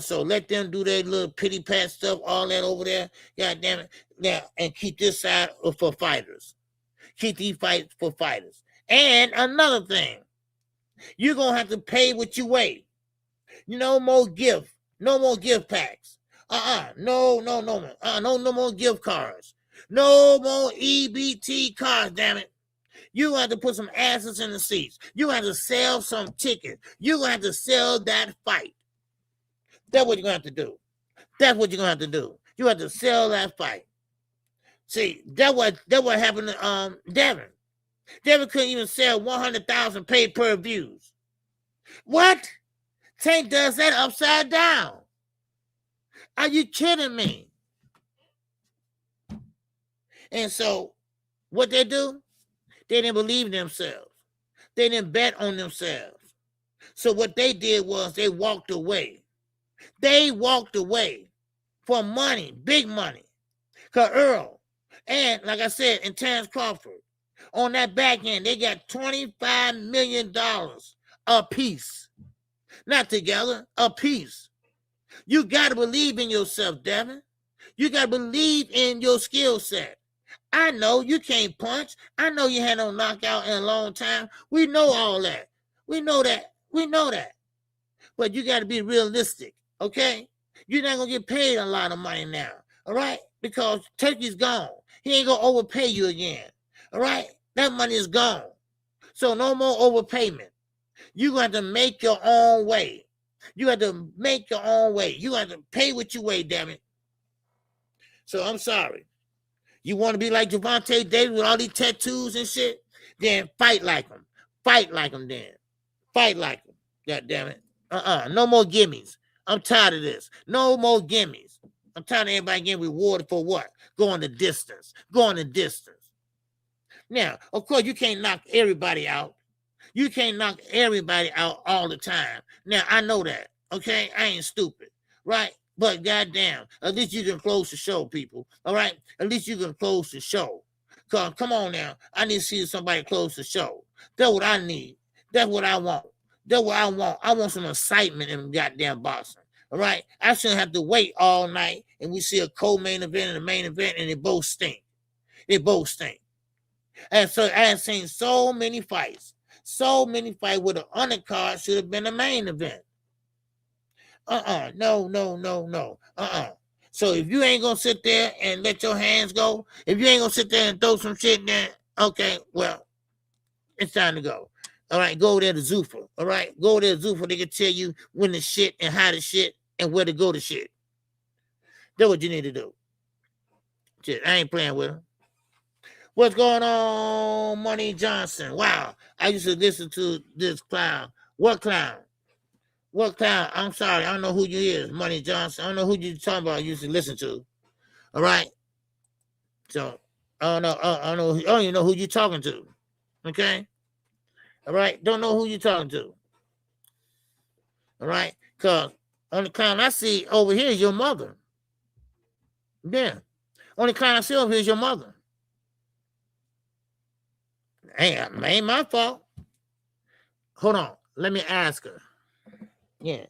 So let them do their little pity pat stuff, all that over there, goddammit. Now, and keep this side for fighters. Keep these fights for fighters. And another thing, you're going to have to pay what you weigh. No more gift packs. No more gift cards. No more EBT cards, damn it. You have to put some asses in the seats. You have to sell some tickets. You're going to have to sell that fight. That's what you're going to have to do. That's what you're going to have to do. You have to sell that fight. See, that what happened to Devin. Devin couldn't even sell 100,000 pay-per-views. What? Tank does that upside down. Are you kidding me? And so, what they do? They didn't believe in themselves. They didn't bet on themselves. So what they did was they walked away. They walked away for money, big money. Because Earl, and like I said, and Terrence Crawford, on that back end, they got $25 million a piece. Not together, a piece. You got to believe in yourself, Devin. You got to believe in your skill set. I know you can't punch. I know you had no knockout in a long time. We know all that. We know that. We know that. But you got to be realistic, okay? You're not going to get paid a lot of money now, all right? Because Turkey's gone. He ain't going to overpay you again, all right? That money is gone. So no more overpayment. You're going to have to make your own way. You have to make your own way. You have to pay what you weigh, damn it. So I'm sorry. You want to be like Gervonta Davis with all these tattoos and shit? Then fight like him. Fight like him then. Fight like him. God damn it. No more gimmies. I'm tired of this. No more gimmies. I'm tired of everybody getting rewarded for what? Going the distance. Going the distance. Now, of course, you can't knock everybody out. You can't knock everybody out all the time. Now, I know that. Okay? I ain't stupid. Right? But goddamn, at least you can close the show, people. All right? At least you can close the show. Come on now. I need to see somebody close the show. That's what I need. That's what I want. That's what I want. I want some excitement in goddamn boxing. All right? I shouldn't have to wait all night and we see a co-main event and a main event and they both stink. They both stink. And so I have seen so many fights. So many fights where the undercard should have been the main event. No. So if you ain't gonna sit there and let your hands go, if you ain't gonna sit there and throw some shit there, okay, well, it's time to go. All right, go there to Zuffa. All right, go there to Zuffa. They can tell you when the shit and how to shit and where to go to shit. That's what you need to do. Shit, I ain't playing with him. What's going on, Money Johnson? Wow, I used to listen to this clown. What clown? What clown? I'm sorry, I don't know who you is, Money Johnson. I don't know who you talking about. I used to listen to. All right. So I don't know. I don't even know who you talking to. Okay. All right. Don't know who you talking to. All right. Cause only clown I see over here is your mother. Yeah. Only clown I see over here is your mother. Ain't my fault. Hold on. Let me ask her. Yeah.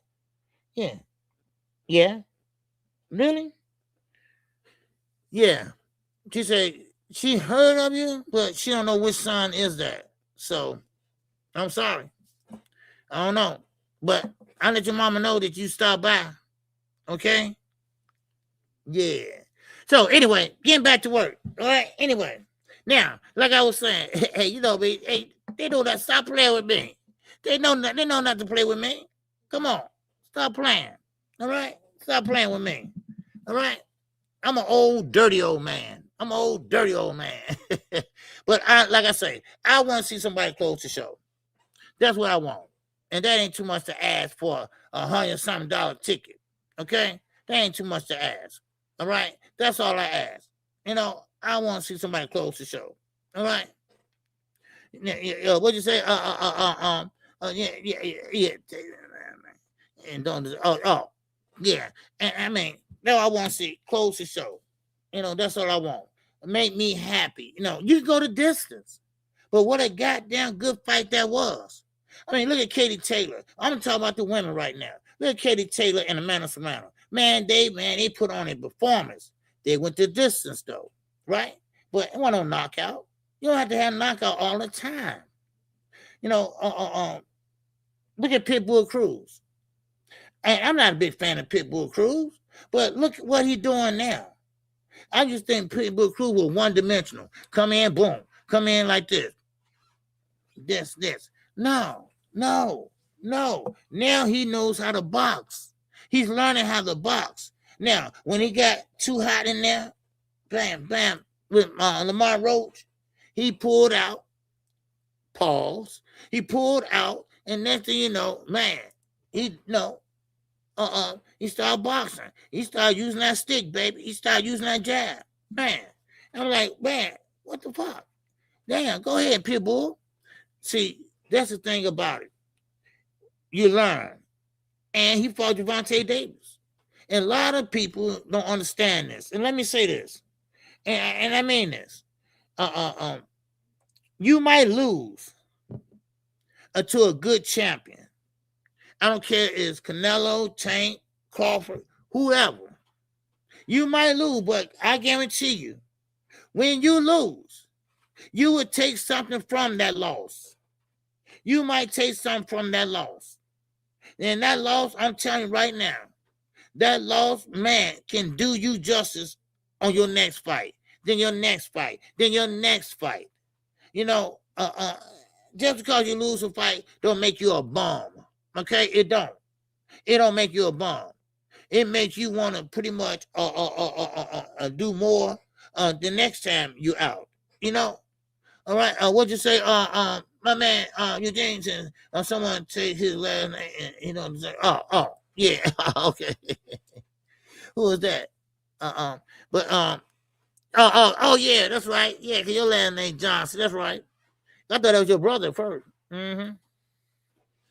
Really? Yeah. She said she heard of you, but she don't know which son is that. So I'm sorry. I don't know. But I'll let your mama know that you stopped by. Okay? Yeah. So anyway, getting back to work. All right. Anyway. Now, like I was saying, hey, you know, hey, they know that. Stop playing with me. They know not to play with me. Come on, stop playing. All right, stop playing with me. All right, I'm an old dirty old man. But like I say, I want to see somebody close the show. That's what I want, and that ain't too much to ask for $100-something ticket. Okay, that ain't too much to ask. All right, that's all I ask. You know. I want to see somebody close the show. All right. Yeah. What'd you say? Yeah. And don't. Yeah. And I mean, no, I want to see close the show. You know, that's all I want. Make me happy. You know, you can go the distance, but what a goddamn good fight that was. I mean, look at Katie Taylor. I'm talking about the women right now. Look at Katie Taylor and Amanda Serrano. Man, they put on a performance. They went the distance though. Right? But it wasn't no knockout. You don't have to have knockout all the time. You know, look at Pitbull Cruz. And I'm not a big fan of Pitbull Cruz, but look what he's doing now. I just think Pitbull Cruz was one-dimensional. Come in, boom. Come in like this. this. No. Now he knows how to box. He's learning how to box. Now, when he got too hot in there, bam, with Lamar Roach, he pulled out, pause. He pulled out, and next thing you know, man, he started boxing. He started using that stick, baby. He started using that jab. Man, I'm like, man, what the fuck? Damn, go ahead, Pitbull. See, that's the thing about it. You learn. And he fought Gervonta Davis. And a lot of people don't understand this. And let me say this. And I mean this. You might lose to a good champion. I don't care if it's Canelo, Tank, Crawford, whoever. You might lose, but I guarantee you, when you lose, you would take something from that loss. You might take something from that loss. And that loss, I'm telling you right now, that loss, man, can do you justice on your next fight. Then your next fight. Then your next fight. You know, just because you lose a fight don't make you a bum. Okay? It don't. It don't make you a bum. It makes you want to pretty much do more the next time you out. You know? All right. What'd you say? My man, Eugene, someone take his last name and say, oh, yeah, okay. Who is that? Oh, yeah, that's right. Yeah, 'cause your last name Johnson. That's right. I thought that was your brother at first. I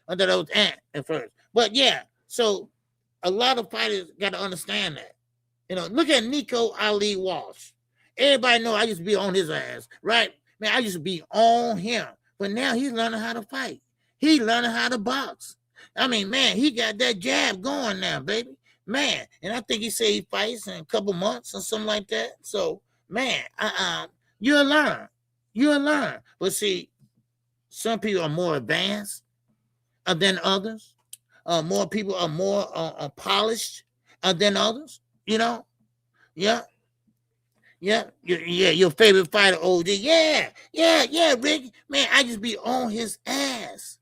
thought that was Aunt at first. But yeah, so a lot of fighters got to understand that. You know, look at Nico Ali Walsh. Everybody know I used to be on his ass, right? Man, I used to be on him. But now he's learning how to fight. He's learning how to box. I mean, man, he got that jab going now, baby. Man, and I think he said he fights in a couple months or something like that. So, man, you'll learn. You'll learn. But see, some people are more advanced than others. More people are more polished than others. You know? Yeah. Yeah, your favorite fighter, OG. Yeah, Rick. Man, I just be on his ass.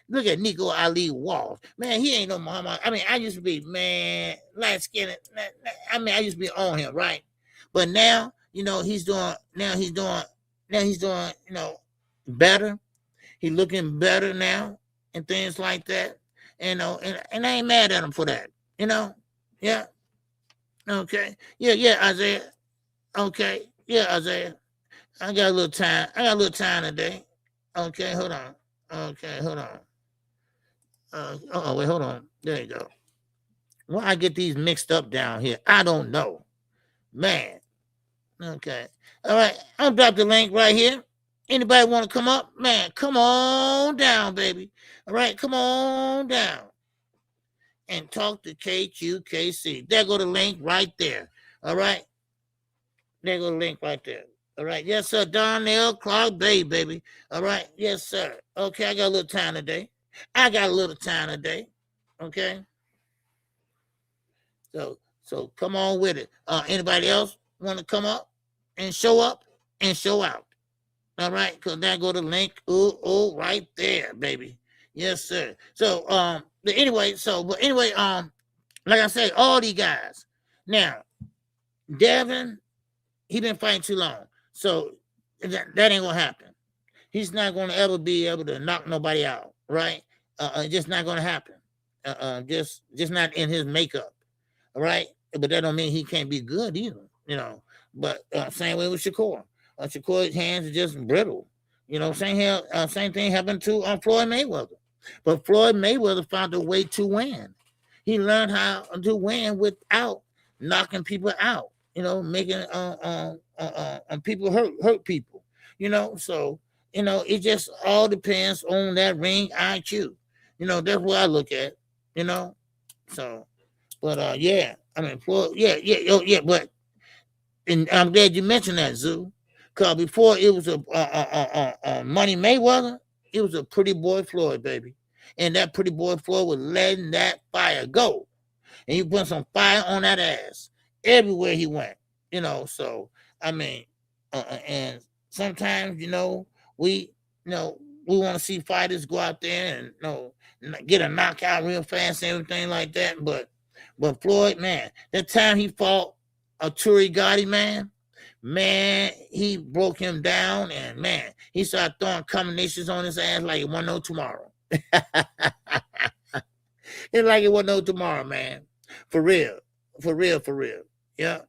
Look at Nico Ali Walsh. Man, he ain't no Muhammad. I mean, I used to be, man, light skinned. I mean, I used to be on him, right? But now, you know, he's doing, better. He's looking better now and things like that. You know, and I ain't mad at him for that. You know? Yeah. Okay. Yeah, Isaiah. Okay, yeah, Isaiah. I got a little time. Today. Okay, hold on. Wait, hold on. There you go. Why I get these mixed up down here? I don't know. Man. Okay. All right. I'll drop the link right here. Anybody want to come up? Man, come on down, baby. All right, come on down. And talk to KQKC. There go the link right there. All right. There go the link right there. All right. Yes, sir. Darnell Clark Bay, baby. All right. Yes, sir. Okay. I got a little time today. Okay. So come on with it. Anybody else want to come up and show out? All right. Because there go the link. Oh, right there, baby. Yes, sir. So, like I said, all these guys. Now, Devin, he been fighting too long, so that ain't gonna happen. He's not gonna ever be able to knock nobody out, right? Just not gonna happen. Just not in his makeup, all right? But that don't mean he can't be good either, you know. But same way with Shakur. Shakur's hands are just brittle, you know. Same thing happened to Floyd Mayweather, but Floyd Mayweather found a way to win. He learned how to win without knocking people out. You know, making people hurt people, you know. So, you know, it just all depends on that ring IQ. You know, that's what I look at, you know. So, but yeah, I mean, but and I'm glad you mentioned that, Zoo, because before it was a Money Mayweather, it was a Pretty Boy Floyd, baby, and that Pretty Boy Floyd was letting that fire go, and you put some fire on that ass everywhere he went, you know. So I mean, and sometimes, you know, we we want to see fighters go out there and get a knockout real fast and everything like that. But Floyd, man, that time he fought Arturo Gatti, man, he broke him down, and man, he started throwing combinations on his ass like it wasn't no tomorrow. It's like it wasn't no tomorrow, man. For real. Yeah.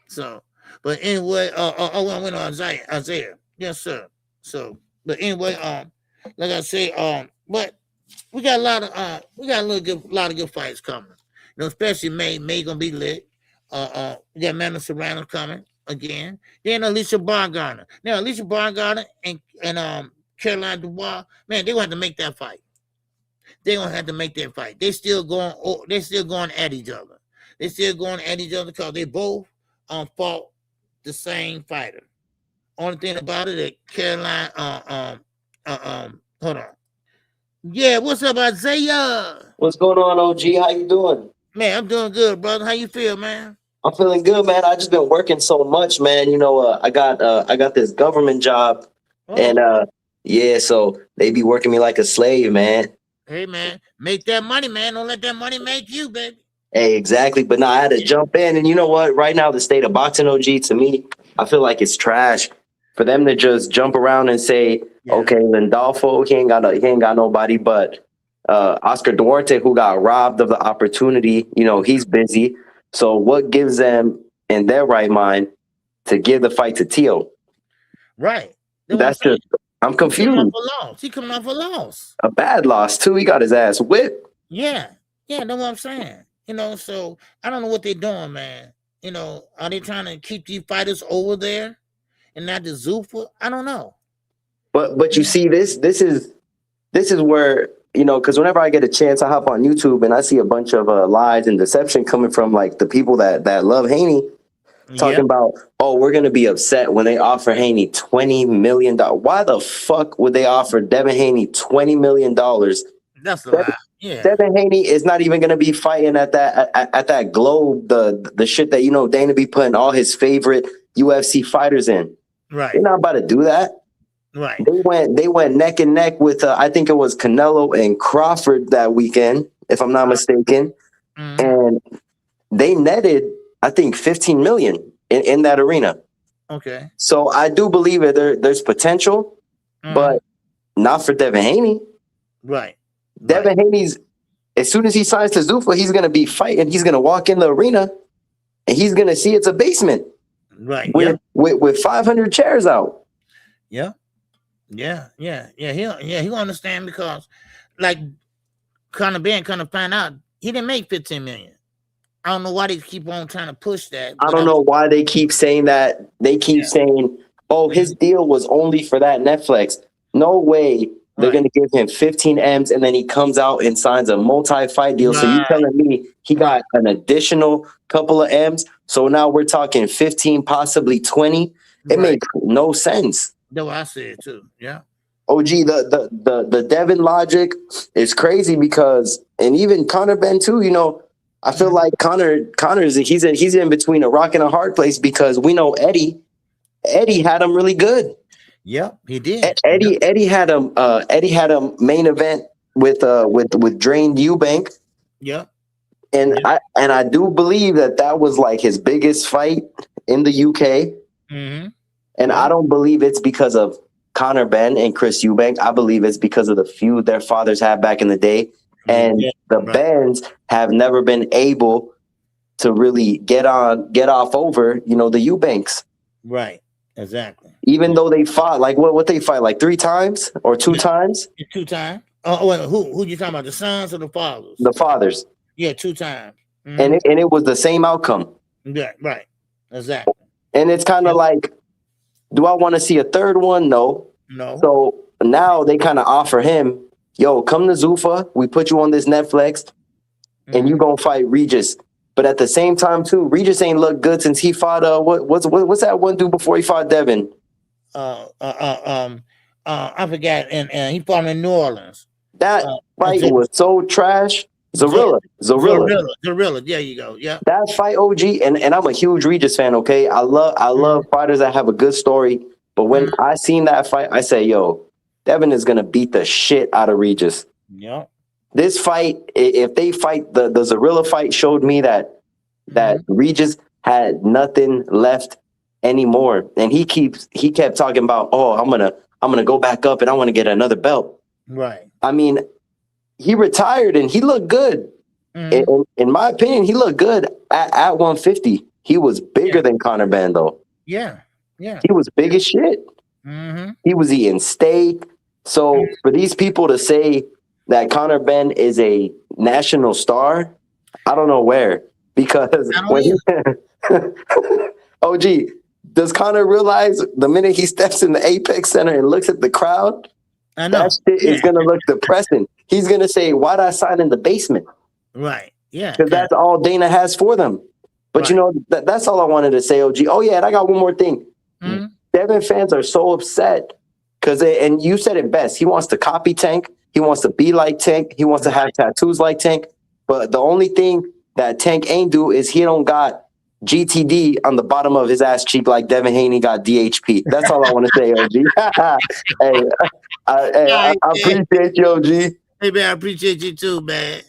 So, but anyway, I went on Isaiah. Yes, sir. So, but anyway, like I say, but we got a lot of lot of good fights coming. Especially May gonna be lit. We got Amanda Serrano coming again. Then Alicia Baumgartner. Now Alicia Baumgartner and Caroline Dubois, man, they're gonna have to make that fight. They still going at each other. Because they both fought the same fighter. Only thing about it that Caroline hold on. Yeah, what's up, Isaiah? What's going on, OG? How you doing? Man, I'm doing good, brother. How you feel, man? I'm feeling good, man. I just been working so much, man. I got this government job, and yeah, so they be working me like a slave, man. Hey, man, make that money, man. Don't let that money make you, baby. Hey, exactly. But now I had to jump in, and you know what? Right now, the state of boxing, OG, to me, I feel like it's trash for them to just jump around and say, okay, Lindolfo, he ain't got nobody, but Oscar Duarte, who got robbed of the opportunity, he's busy. So what gives them in their right mind to give the fight to Tio? Right. That's just, I'm confused. He coming off a loss. A bad loss, too. He got his ass whipped. Yeah, that's what I'm saying. So I don't know what they're doing, man. Are they trying to keep these fighters over there and not the Zuffa? I don't know. But you see, this is where, because whenever I get a chance, I hop on YouTube and I see a bunch of lies and deception coming from like the people that love Haney, talking about, we're going to be upset when they offer Haney $20 million. Why the fuck would they offer Devin Haney $20 million? That's a lie. Yeah. Devin Haney is not even going to be fighting at that Globe, the shit that, Dana be putting all his favorite UFC fighters in. Right. They're not about to do that. Right. They went neck and neck with I think it was Canelo and Crawford that weekend, if I'm not mistaken. Mm-hmm. And they netted, I think, $15 million in that arena. Okay. So I do believe that there's potential, but not for Devin Haney. Right. Devin Haney's, as soon as he signs to Zuffa, he's going to be fighting. He's going to walk in the arena and he's going to see it's a basement. Right. With 500 chairs out. Yeah. He'll understand because, like, Conor Benn kind of find out he didn't make $15 million. I don't know why they keep on trying to push that. I don't know why they keep saying that. They keep saying, his deal was only for that Netflix. No way they're going to give him 15 M's and then he comes out and signs a multi-fight deal. So you're telling me he got an additional couple of M's? So now we're talking 15, possibly 20. It makes no sense. That's what I said too. Yeah. OG, the Devin logic is crazy because, and even Conor Benn too, I feel like Conor's he's in between a rock and a hard place because we know Eddie had him really good. Yep, he did. Eddie had a main event with Drained Eubank. Yep. And I do believe that was like his biggest fight in the UK. Mm-hmm. And I don't believe it's because of Conor Benn and Chris Eubank. I believe it's because of the feud their fathers had back in the day. And the Benns have never been able to really get off over, the Eubanks. Right. Exactly. Even though they fought, like what they fight, like 3 times or 2 times? 2 times. Oh, who you talking about? The sons or the fathers? The fathers. Yeah, 2 times. Mm-hmm. And it was the same outcome. Yeah, right. Exactly. And it's kind of like, do I want to see a third one? No. So now they kind of offer him, yo, come to Zuffa. We put you on this Netflix, and you gonna fight Regis. But at the same time, too, Regis ain't looked good since he fought. What's that one dude before he fought Devin? I forgot. And he fought in New Orleans. That fight was so trash. Zorilla. There you go. Yeah. That fight, OG, and I'm a huge Regis fan. Okay, I love fighters that have a good story. But when I seen that fight, I say, yo, Devin is gonna beat the shit out of Regis. Yeah. This fight, if they fight, the Zorilla fight showed me that Regis had nothing left anymore, and he kept talking about, oh, I'm gonna go back up and I want to get another belt. Right. I mean, he retired and he looked good. In my opinion, he looked good at 150. He was bigger than Conor Benn, though. Yeah. Yeah. He was big as shit. He was eating steak. So for these people to say that Conor Benn is a national star, I don't know where. Because when OG, does Conor realize the minute he steps in the Apex Center and looks at the crowd, that shit is going to look depressing. He's going to say, why'd I sign in the basement? Right. Yeah. Because that's all Dana has for them. But, you know, that's all I wanted to say, OG. Oh, yeah, and I got one more thing. Devin fans are so upset because, and you said it best, he wants to copy Tank. He wants to be like Tank. He wants to have tattoos like Tank. But the only thing that Tank ain't do is he don't got GTD on the bottom of his ass cheek like Devin Haney got DHP. That's all I want to say, OG. I appreciate you, OG. Hey, man, I appreciate you too, man.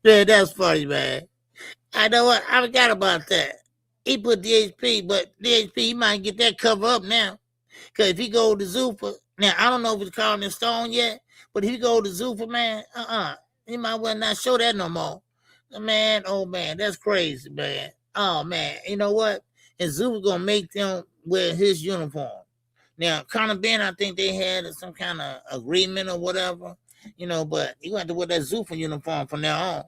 Man, that's funny, man. I know what? I forgot about that. He put DHP, but DHP, he might get that cover up now. Because if he go to Zuffa, now, I don't know if it's called in stone yet, but if he go to Zuffa, man, he might well not show that no more. Man, oh, man, that's crazy, man. Oh, man, you know what? And Zuffa going to make them wear his uniform. Now, Conor Benn, I think they had some kind of agreement or whatever, you know, but he got to wear that Zuffa uniform from now on.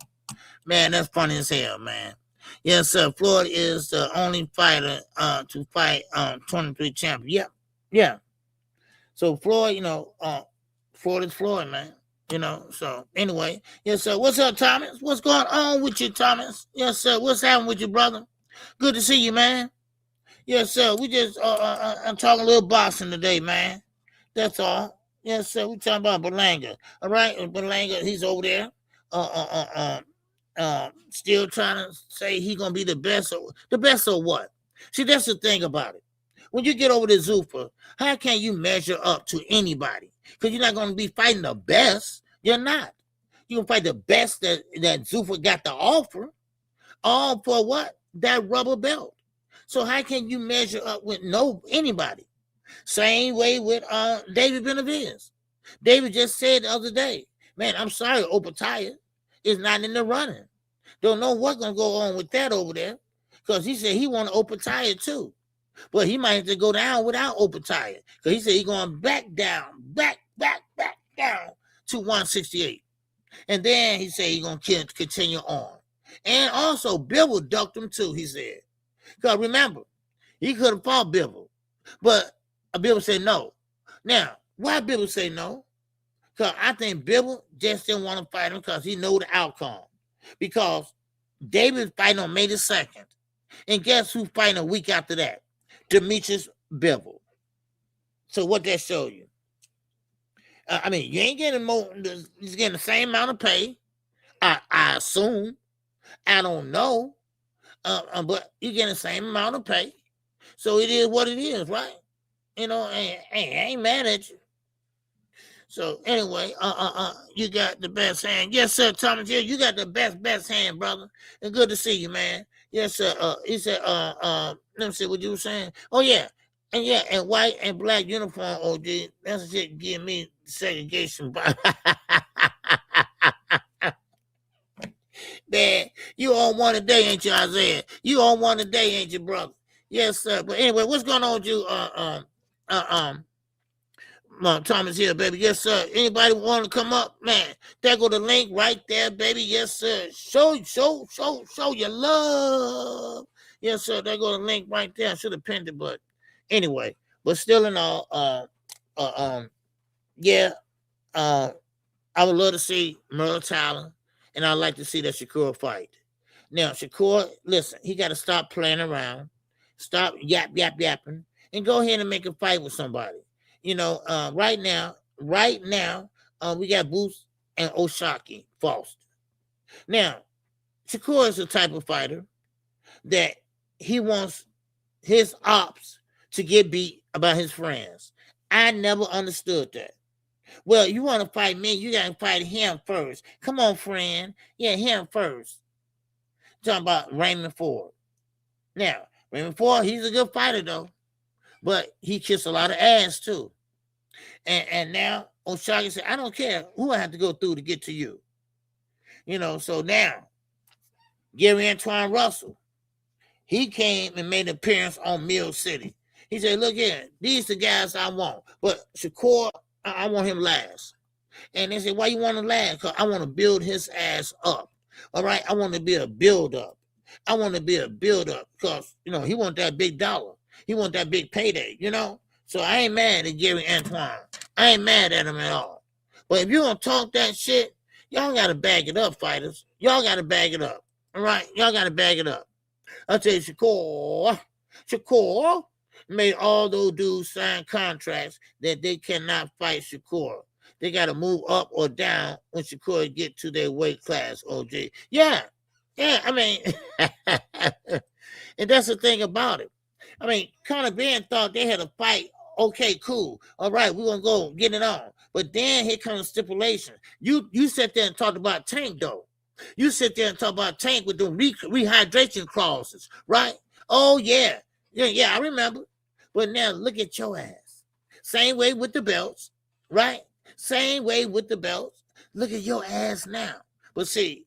Man, that's funny as hell, man. Yes, sir. Floyd is the only fighter to fight 23 champions. Yep. Yeah. So Floyd, you know, Floyd is Floyd, man. You know, so anyway, yes, sir. What's up, Thomas? What's going on with you, Thomas? Yes, sir. What's happening with you, brother? Good to see you, man. Yes, sir. We just I'm talking a little boxing today, man. That's all. Yes, sir. We talking about Berlanga. All right, Berlanga, he's over there. Still trying to say he gonna be the best. The best of what? See, that's the thing about it. When you get over to Zuffa, how can you measure up to anybody? Because you're not gonna be fighting the best. You're not. You can fight the best that Zuffa got to offer. All for what? That rubber belt. So how can you measure up with anybody? Same way with David Benavidez. David just said the other day, man, I'm sorry, Opataya is not in the running. Don't know what's gonna go on with that over there, because he said he want to Opataya too, but he might have to go down without Opataya, because he said he's going back down to 168, and then he said he's gonna continue on, and also Bivol ducked him too. He said. Because remember, he could have fought Bivol, but Bivol said no. Now, why Bivol say no? Because I think Bivol just didn't want to fight him because he knew the outcome. Because David's fighting on May the 2nd. And guess who's fighting a week after that? Demetrius Bivol. So what that show you? I mean, you ain't getting more, he's getting the same amount of pay. I assume. I don't know. But you get the same amount of pay. So it is what it is, right? You know, I ain't mad at you. So anyway, you got the best hand. Yes, sir, Thomas. Yeah, you got the best hand, brother. And good to see you, man. Yes, sir. He said, let me see what you were saying. Oh, yeah. And white and black uniform, OG. That's shit give me segregation. Man, you on one a day, ain't you, Isaiah? You on one a day, ain't you, brother? Yes, sir. But anyway, what's going on with you, Thomas here, baby? Yes, sir. Anybody want to come up? Man, there go the link right there, baby. Yes, sir. Show your love. Yes, sir. There go the link right there. I should have pinned it, but anyway. But still in all, yeah. I would love to see Merle Tyler. And I'd like to see that Shakur fight. Now, Shakur, listen, he got to stop playing around, stop yapping, and go ahead and make a fight with somebody. You know, right now, we got Boots and Oshaki Foster. Now, Shakur is the type of fighter that he wants his ops to get beat by his friends. I never understood that. Well, you want to fight me, you got to fight him first. Come on, friend. Yeah, him first. Talking about Raymond Ford. Now, Raymond Ford, he's a good fighter, though. But he kissed a lot of ass, too. And now O'Shaka said, I don't care who I have to go through to get to you. You know, so now, Gary Antoine Russell, he came and made an appearance on Mill City. He said, look here, these the guys I want. But Shakur, I want him last. And they said, why you want him last? Because I want to build his ass up. All right? I want to be a build-up. I want to be a build-up because, you know, he want that big dollar. He want that big payday, you know? So I ain't mad at Gary Antoine. I ain't mad at him at all. But if you don't talk that shit, y'all got to bag it up, fighters. Y'all got to bag it up. All right? Y'all got to bag it up. I'll tell you, Shakur made all those dudes sign contracts that they cannot fight Shakur. They got to move up or down when Shakur get to their weight class, OG. Yeah, I mean, and that's the thing about it. I mean, Conor Benn thought they had a fight. Okay, cool. All right, we're going to go get it on. But then here comes stipulation. You sit there and talk about Tank, though. You sit there and talk about Tank with the rehydration clauses, right? Oh, yeah. Yeah, I remember. But now look at your ass. Same way with the belts, right? Same way with the belts. Look at your ass now. But see,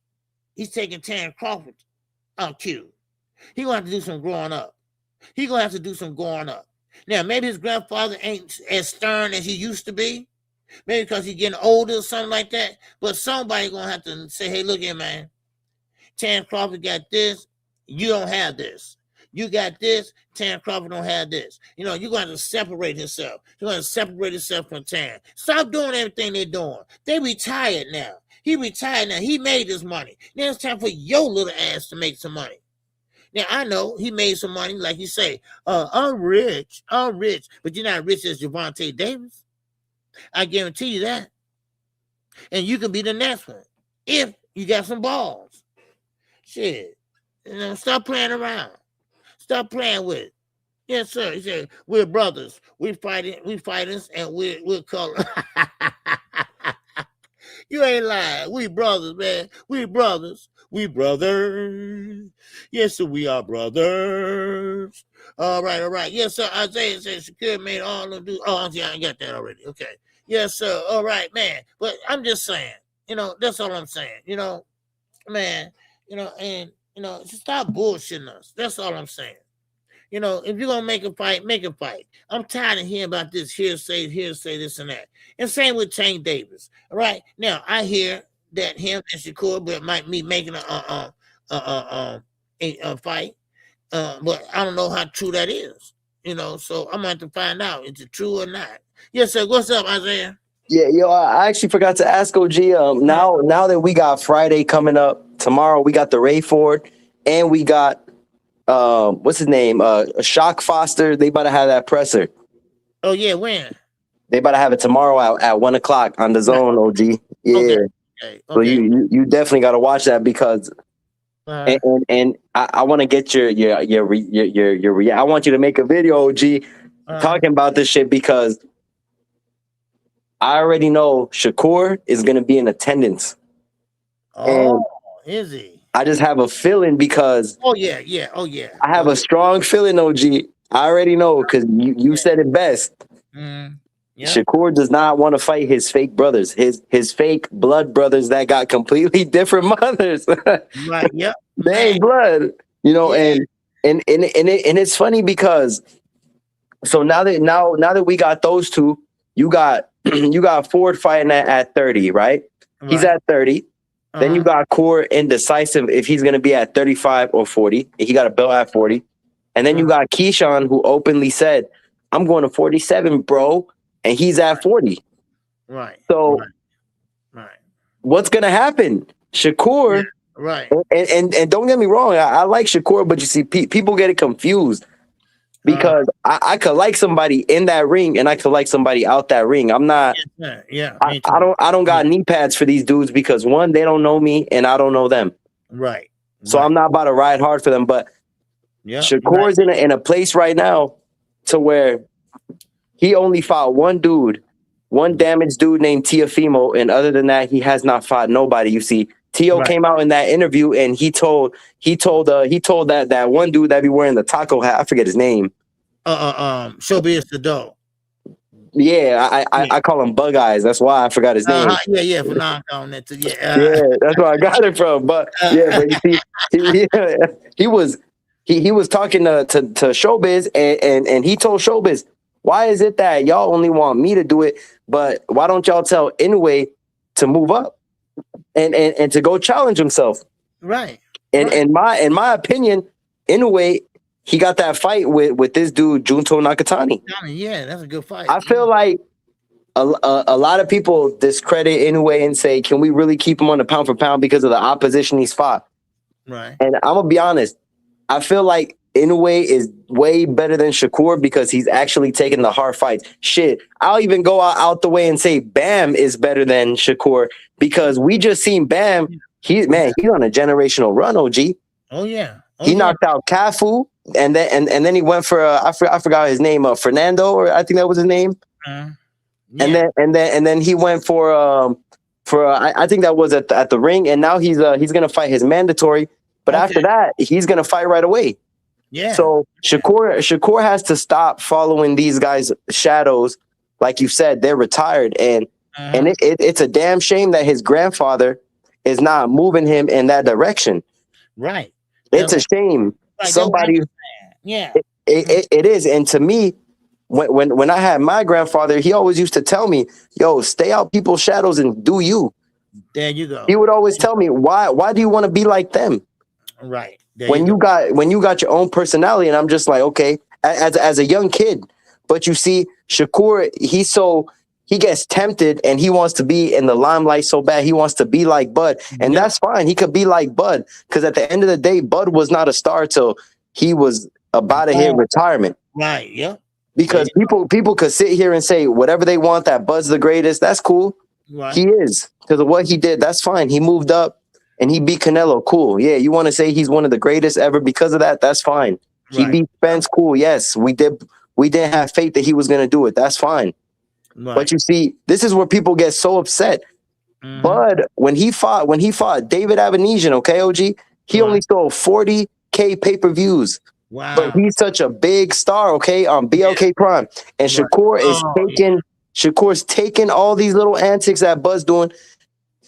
he's taking Terrence Crawford out cue. He going to have to do some growing up. He going to have to do some growing up. Now, maybe his grandfather ain't as stern as he used to be. Maybe because he's getting older or something like that. But somebody going to have to say, hey, look here, man. Terrence Crawford got this. You don't have this. You got this. Terrence Crawford don't have this. You know, you're going to separate yourself. You're going to separate yourself from Terrence. Stop doing everything they're doing. They retired now. He retired now. He made his money. Now it's time for your little ass to make some money. Now, I know he made some money, like you say. I'm rich. But you're not rich as Gervonta Davis. I guarantee you that. And you can be the next one if you got some balls. Shit. You know, stop playing around. Stop playing with it. Yes, sir. He said, we're brothers. We fighters, and we're color. You ain't lying. We brothers, man. We brothers. We brothers. Yes, sir, we are brothers. All right. Yes, sir. Isaiah said Shakur made all of them do. Oh, yeah, I got that already. Okay. Yes, sir. All right, man. But I'm just saying, you know, that's all I'm saying. You know, man, you know, and, you know, just stop bullshitting us. That's all I'm saying. You know, if you're going to make a fight, make a fight. I'm tired of hearing about this hearsay, this and that. And same with Tank Davis. All right. Now, I hear that him and Shakur might be making a fight. But I don't know how true that is. You know, so I'm going to have to find out is it true or not. Yes, sir. What's up, Isaiah? Yeah, I actually forgot to ask OG. Now that we got Friday coming up, tomorrow we got the Ray Ford, and we got what's his name? Shock Foster. They about to have that presser. Oh yeah, when? They about to have it tomorrow at 1:00 on the Zone. OG. Yeah. Okay. So you definitely got to watch that because. And I want to get your I want you to make a video, OG, talking about this shit because I already know Shakur is going to be in attendance. Oh, is he? I just have a feeling because. Oh yeah. I have a strong feeling, OG. I already know because you said it best. Yep. Shakur does not want to fight his fake brothers, his fake blood brothers that got completely different mothers. Right. Yep. They ain't blood, you know, and it's funny because so now that we got those two, you got Ford fighting at 30, right? He's at 30. Then you got Core indecisive if he's gonna be at 35 or 40. He got a belt at 40. And then you got Keyshawn who openly said, I'm going to 47, bro. And he's at 40. Right. So what's gonna happen? Shakur. Yeah. Right. And don't get me wrong, I like Shakur, but you see, people get it confused because I could like somebody in that ring and I could like somebody out that ring. I'm not. Yeah. I don't got knee pads for these dudes because one, they don't know me and I don't know them. Right. So I'm not about to ride hard for them. But Shakur's in a place right now to where he only fought one dude, one damaged dude named Teofimo, and other than that, he has not fought nobody. You see, Tio came out in that interview and he told that one dude that be wearing the taco hat. I forget his name. Showbiz the dog. Yeah, I call him Bug Eyes. That's why I forgot his name. Yeah. For now, on that too. Yeah. Yeah, that's where I got it from. But yeah, but you see, he was talking to Showbiz, and he told Showbiz, why is it that y'all only want me to do it, but why don't y'all tell Inoue to move up and to go challenge himself? Right. And in my opinion, Inoue, he got that fight with this dude Junto Nakatani. Yeah, that's a good fight. I feel like a lot of people discredit Inoue and say, can we really keep him on the pound for pound because of the opposition he's fought? Right. And I'm gonna be honest, I feel like Inoue is way better than Shakur because he's actually taking the hard fights. Shit, I'll even go out the way and say Bam is better than Shakur because we just seen Bam. He's on a generational run. OG. Oh yeah. He knocked out Cafu, and then he went for I forgot his name, Fernando, or I think that was his name. Yeah. And then he went for I think that was at the ring, and now he's gonna fight his mandatory. But after that, he's gonna fight right away. Yeah. So Shakur has to stop following these guys' shadows. Like you said, they're retired, and it's a damn shame that his grandfather is not moving him in that direction. Right. It's a shame. Like Somebody, it is. And to me, when I had my grandfather, he always used to tell me, "Yo, stay out people's shadows and do you." There you go. He would always tell me, "Why do you want to be like them?" Right. When you got your own personality, and I'm just like, okay, as a young kid, but you see, Shakur, he gets tempted and he wants to be in the limelight so bad. He wants to be like Bud, and that's fine. He could be like Bud because at the end of the day, Bud was not a star till he was about to hit retirement. Right. Yeah. Because people could sit here and say whatever they want that Bud's the greatest. That's cool. Right. He is because of what he did. That's fine. He moved up and he beat Canelo. Cool. Yeah. You want to say he's one of the greatest ever because of that? That's fine. He beat Spence. Cool. Yes, we did. We didn't have faith that he was going to do it. That's fine. Right. But you see, this is where people get so upset. Bud, when he fought David Avenesian, okay, OG, he only sold 40K pay-per-views. Wow. But he's such a big star, okay, on BLK Prime. And Shakur's taking all these little antics that Bud's doing,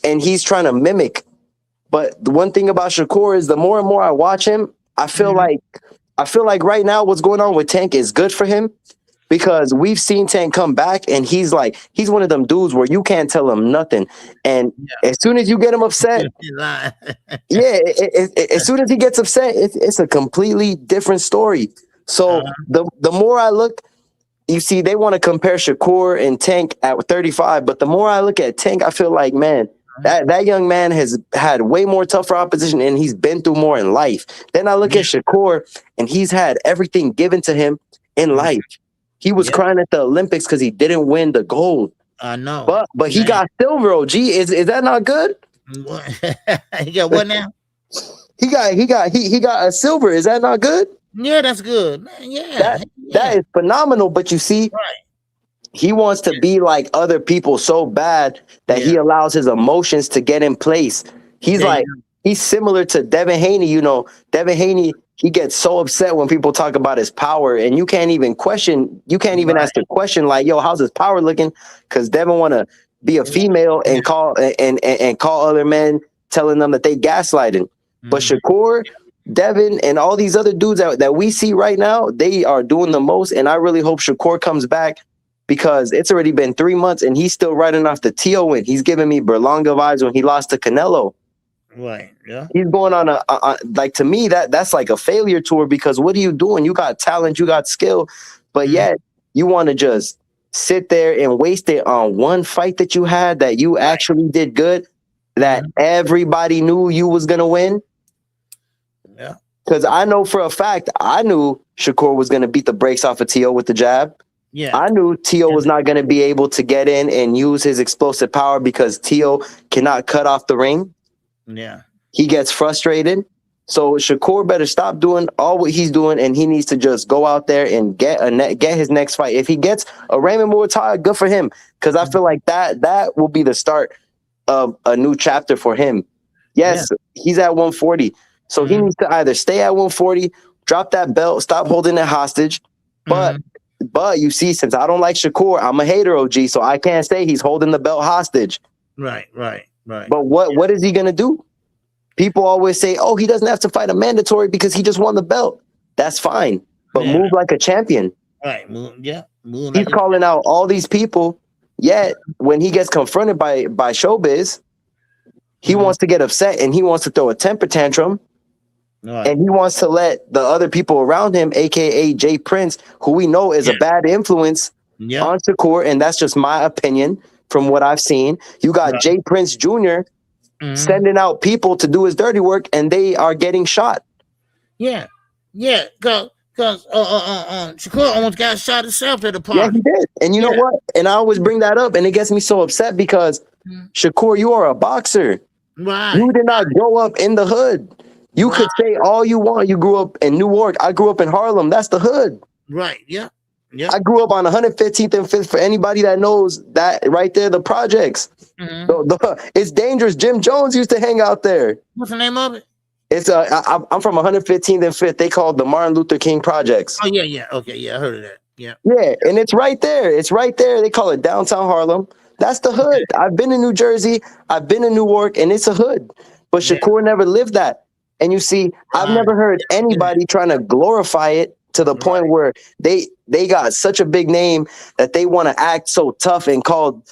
and he's trying to mimic. But the one thing about Shakur is the more and more I watch him, I feel like right now what's going on with Tank is good for him. Because we've seen Tank come back, and he's one of them dudes where you can't tell him nothing. And as soon as you get him upset, as soon as he gets upset, it's a completely different story. So the more I look, you see, they want to compare Shakur and Tank at 35, but the more I look at Tank, I feel like, man, that young man has had way more tougher opposition, and he's been through more in life. Then I look at Shakur, and he's had everything given to him in life. He was crying at the Olympics because he didn't win the gold. I know. But he got silver, OG. Is that not good? He got what now? He got a silver. Is that not good? Yeah, that's good. Yeah. That is phenomenal. But you see, he wants to be like other people so bad that he allows his emotions to get in place. He's similar to Devin Haney. You know, Devin Haney, he gets so upset when people talk about his power, and you can't even ask the question like, yo, how's his power looking? Because Devin want to be a female and call other men, telling them that they gaslighting. But Shakur, Devin, and all these other dudes that we see right now, they are doing the most. And I really hope Shakur comes back, because it's already been 3 months and he's still riding off the Tio win. He's giving me Berlanga vibes when he lost to Canelo. Right. Yeah. He's going on like, to me, that's like a failure tour, because what are you doing? You got talent, you got skill, but yet you want to just sit there and waste it on one fight that you had that you actually did good, that everybody knew you was going to win. Yeah. Because I know for a fact, I knew Shakur was going to beat the brakes off of Tio with the jab. Yeah. I knew Tio was not going to be able to get in and use his explosive power, because Tio cannot cut off the ring. Yeah. He gets frustrated. So Shakur better stop doing all what he's doing, and he needs to just go out there and get his next fight. If he gets a Raymond Muay, good for him, because I feel like that will be the start of a new chapter for him. Yes, he's at 140, so he needs to either stay at 140, drop that belt, stop holding it hostage. But you see, since I don't like Shakur, I'm a hater, OG, so I can't say he's holding the belt hostage. Right. But what is he gonna do? People always say, "Oh, he doesn't have to fight a mandatory because he just won the belt." That's fine, but move like a champion. Right. He's calling out all these people. Yet when he gets confronted by showbiz, he wants to get upset and he wants to throw a temper tantrum. Right. And he wants to let the other people around him, aka Jay Prince, who we know is a bad influence on Shakur, and that's just my opinion from what I've seen. You got Jay Prince Jr. Sending out people to do his dirty work, and they are getting shot. Because Shakur almost got shot himself at the party. Yeah, he did. And you know what? And I always bring that up, and it gets me so upset because Shakur, you are a boxer. Right. You did not grow up in the hood. You could say all you want. You grew up in Newark. I grew up in Harlem. That's the hood. Right. Yeah. I grew up on 115th and 5th. For anybody that knows that right there, the projects. It's dangerous. Jim Jones used to hang out there. What's the name of it? It's I'm from 115th and 5th. They call it the Martin Luther King Projects. Oh yeah. Okay, yeah, I heard of that. Yeah, and it's right there. It's right there. They call it downtown Harlem. That's the hood. I've been in New Jersey. I've been in Newark, and it's a hood. But Shakur never lived that. And you see, I've never heard anybody trying to glorify it to the point where they got such a big name that they want to act so tough and call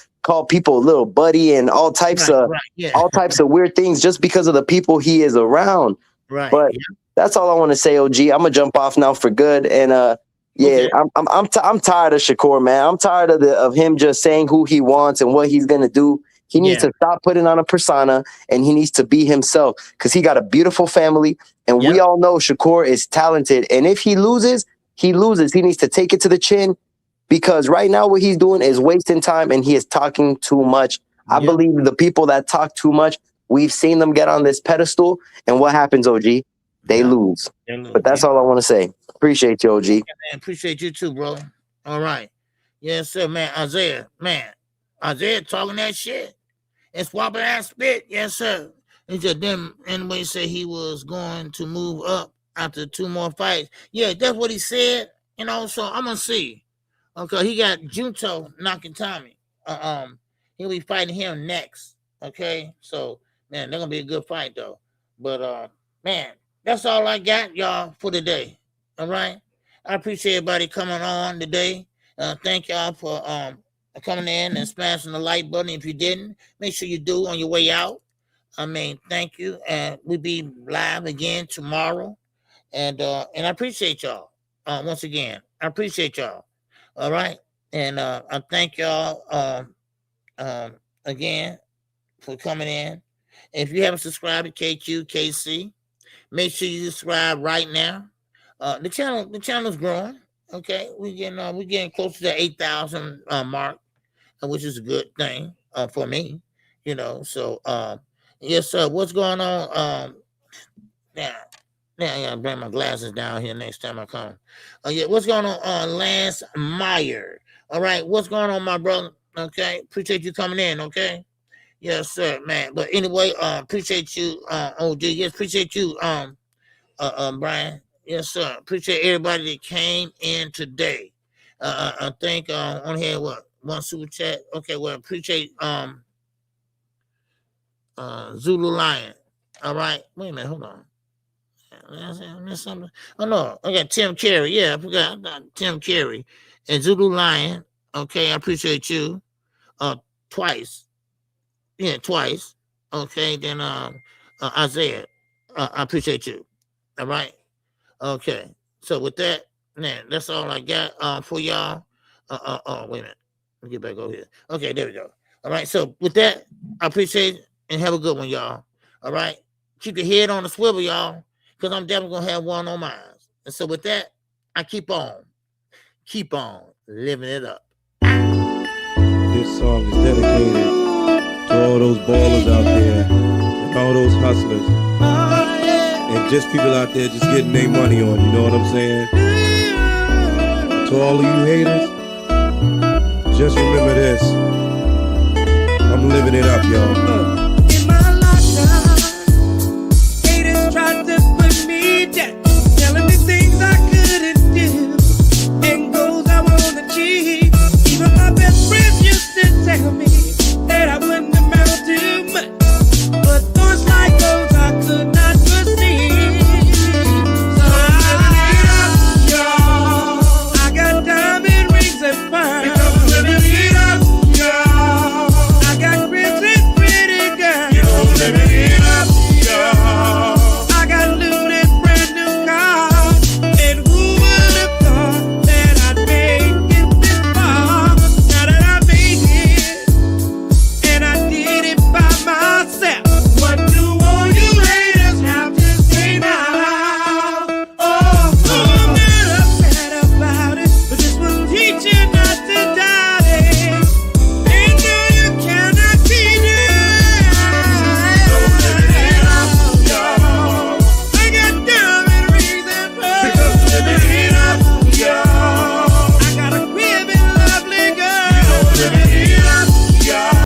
people little buddy and all types of weird things just because of the people he is around. Right. But that's all I want to say, OG. I'm gonna jump off now for good. And I'm tired of Shakur, man. I'm tired of him just saying who he wants and what he's gonna do. He needs to stop putting on a persona, and he needs to be himself because he got a beautiful family, and we all know Shakur is talented. And if he loses, he loses. He needs to take it to the chin because right now what he's doing is wasting time, and he is talking too much. I believe the people that talk too much, we've seen them get on this pedestal, and what happens, OG? They lose. But that's all I want to say. Appreciate you, OG. Yeah, man, appreciate you too, bro. All right. Yes, sir, man. Isaiah talking that shit. And swapping that spit, yes, sir. He said then anyway said he was going to move up after 2 more fights. Yeah, that's what he said. You know, so I'm gonna see. Okay, he got Junto knocking Tommy. He'll be fighting him next. Okay, so man, they're gonna be a good fight though. But man, that's all I got, y'all, for today. All right. I appreciate everybody coming on today. Thank y'all for coming in and smashing the like button. If you didn't, make sure you do on your way out. I mean, thank you. And we'll be live again tomorrow. And I appreciate y'all. Once again, I appreciate y'all. All right. And I thank y'all again for coming in. If you haven't subscribed to KQKC, make sure you subscribe right now. The channel's growing. Okay, we're getting close to the 8,000 mark, which is a good thing for me, you know. So yes, sir. What's going on? Now I gotta bring my glasses down here next time I come. What's going on, Lance Meyer? All right, what's going on, my brother? Okay, appreciate you coming in. Okay, yes, sir, man. But anyway, appreciate you, OG. Yes, appreciate you, Brian. Yes, sir. Appreciate everybody that came in today. I think only had one super chat. Okay, well, appreciate Zulu Lion. All right. Wait a minute, hold on. I missed something. Oh no, I got Tim Carey. Yeah, I forgot Tim Carey and Zulu Lion. Okay, I appreciate you. Twice. Yeah, twice. Okay, then Isaiah. I appreciate you. All right. Okay, so with that, man, that's all I got for y'all. Wait a minute. Let me get back over here. Okay, there we go. All right, so with that, I appreciate it and have a good one, y'all. All right, keep your head on the swivel, y'all, because I'm definitely going to have one on mine. And so with that, I keep on living it up. This song is dedicated to all those ballers out there and all those hustlers. And just people out there just getting their money on, you know what I'm saying? To all of you haters, just remember this. I'm living it up, y'all.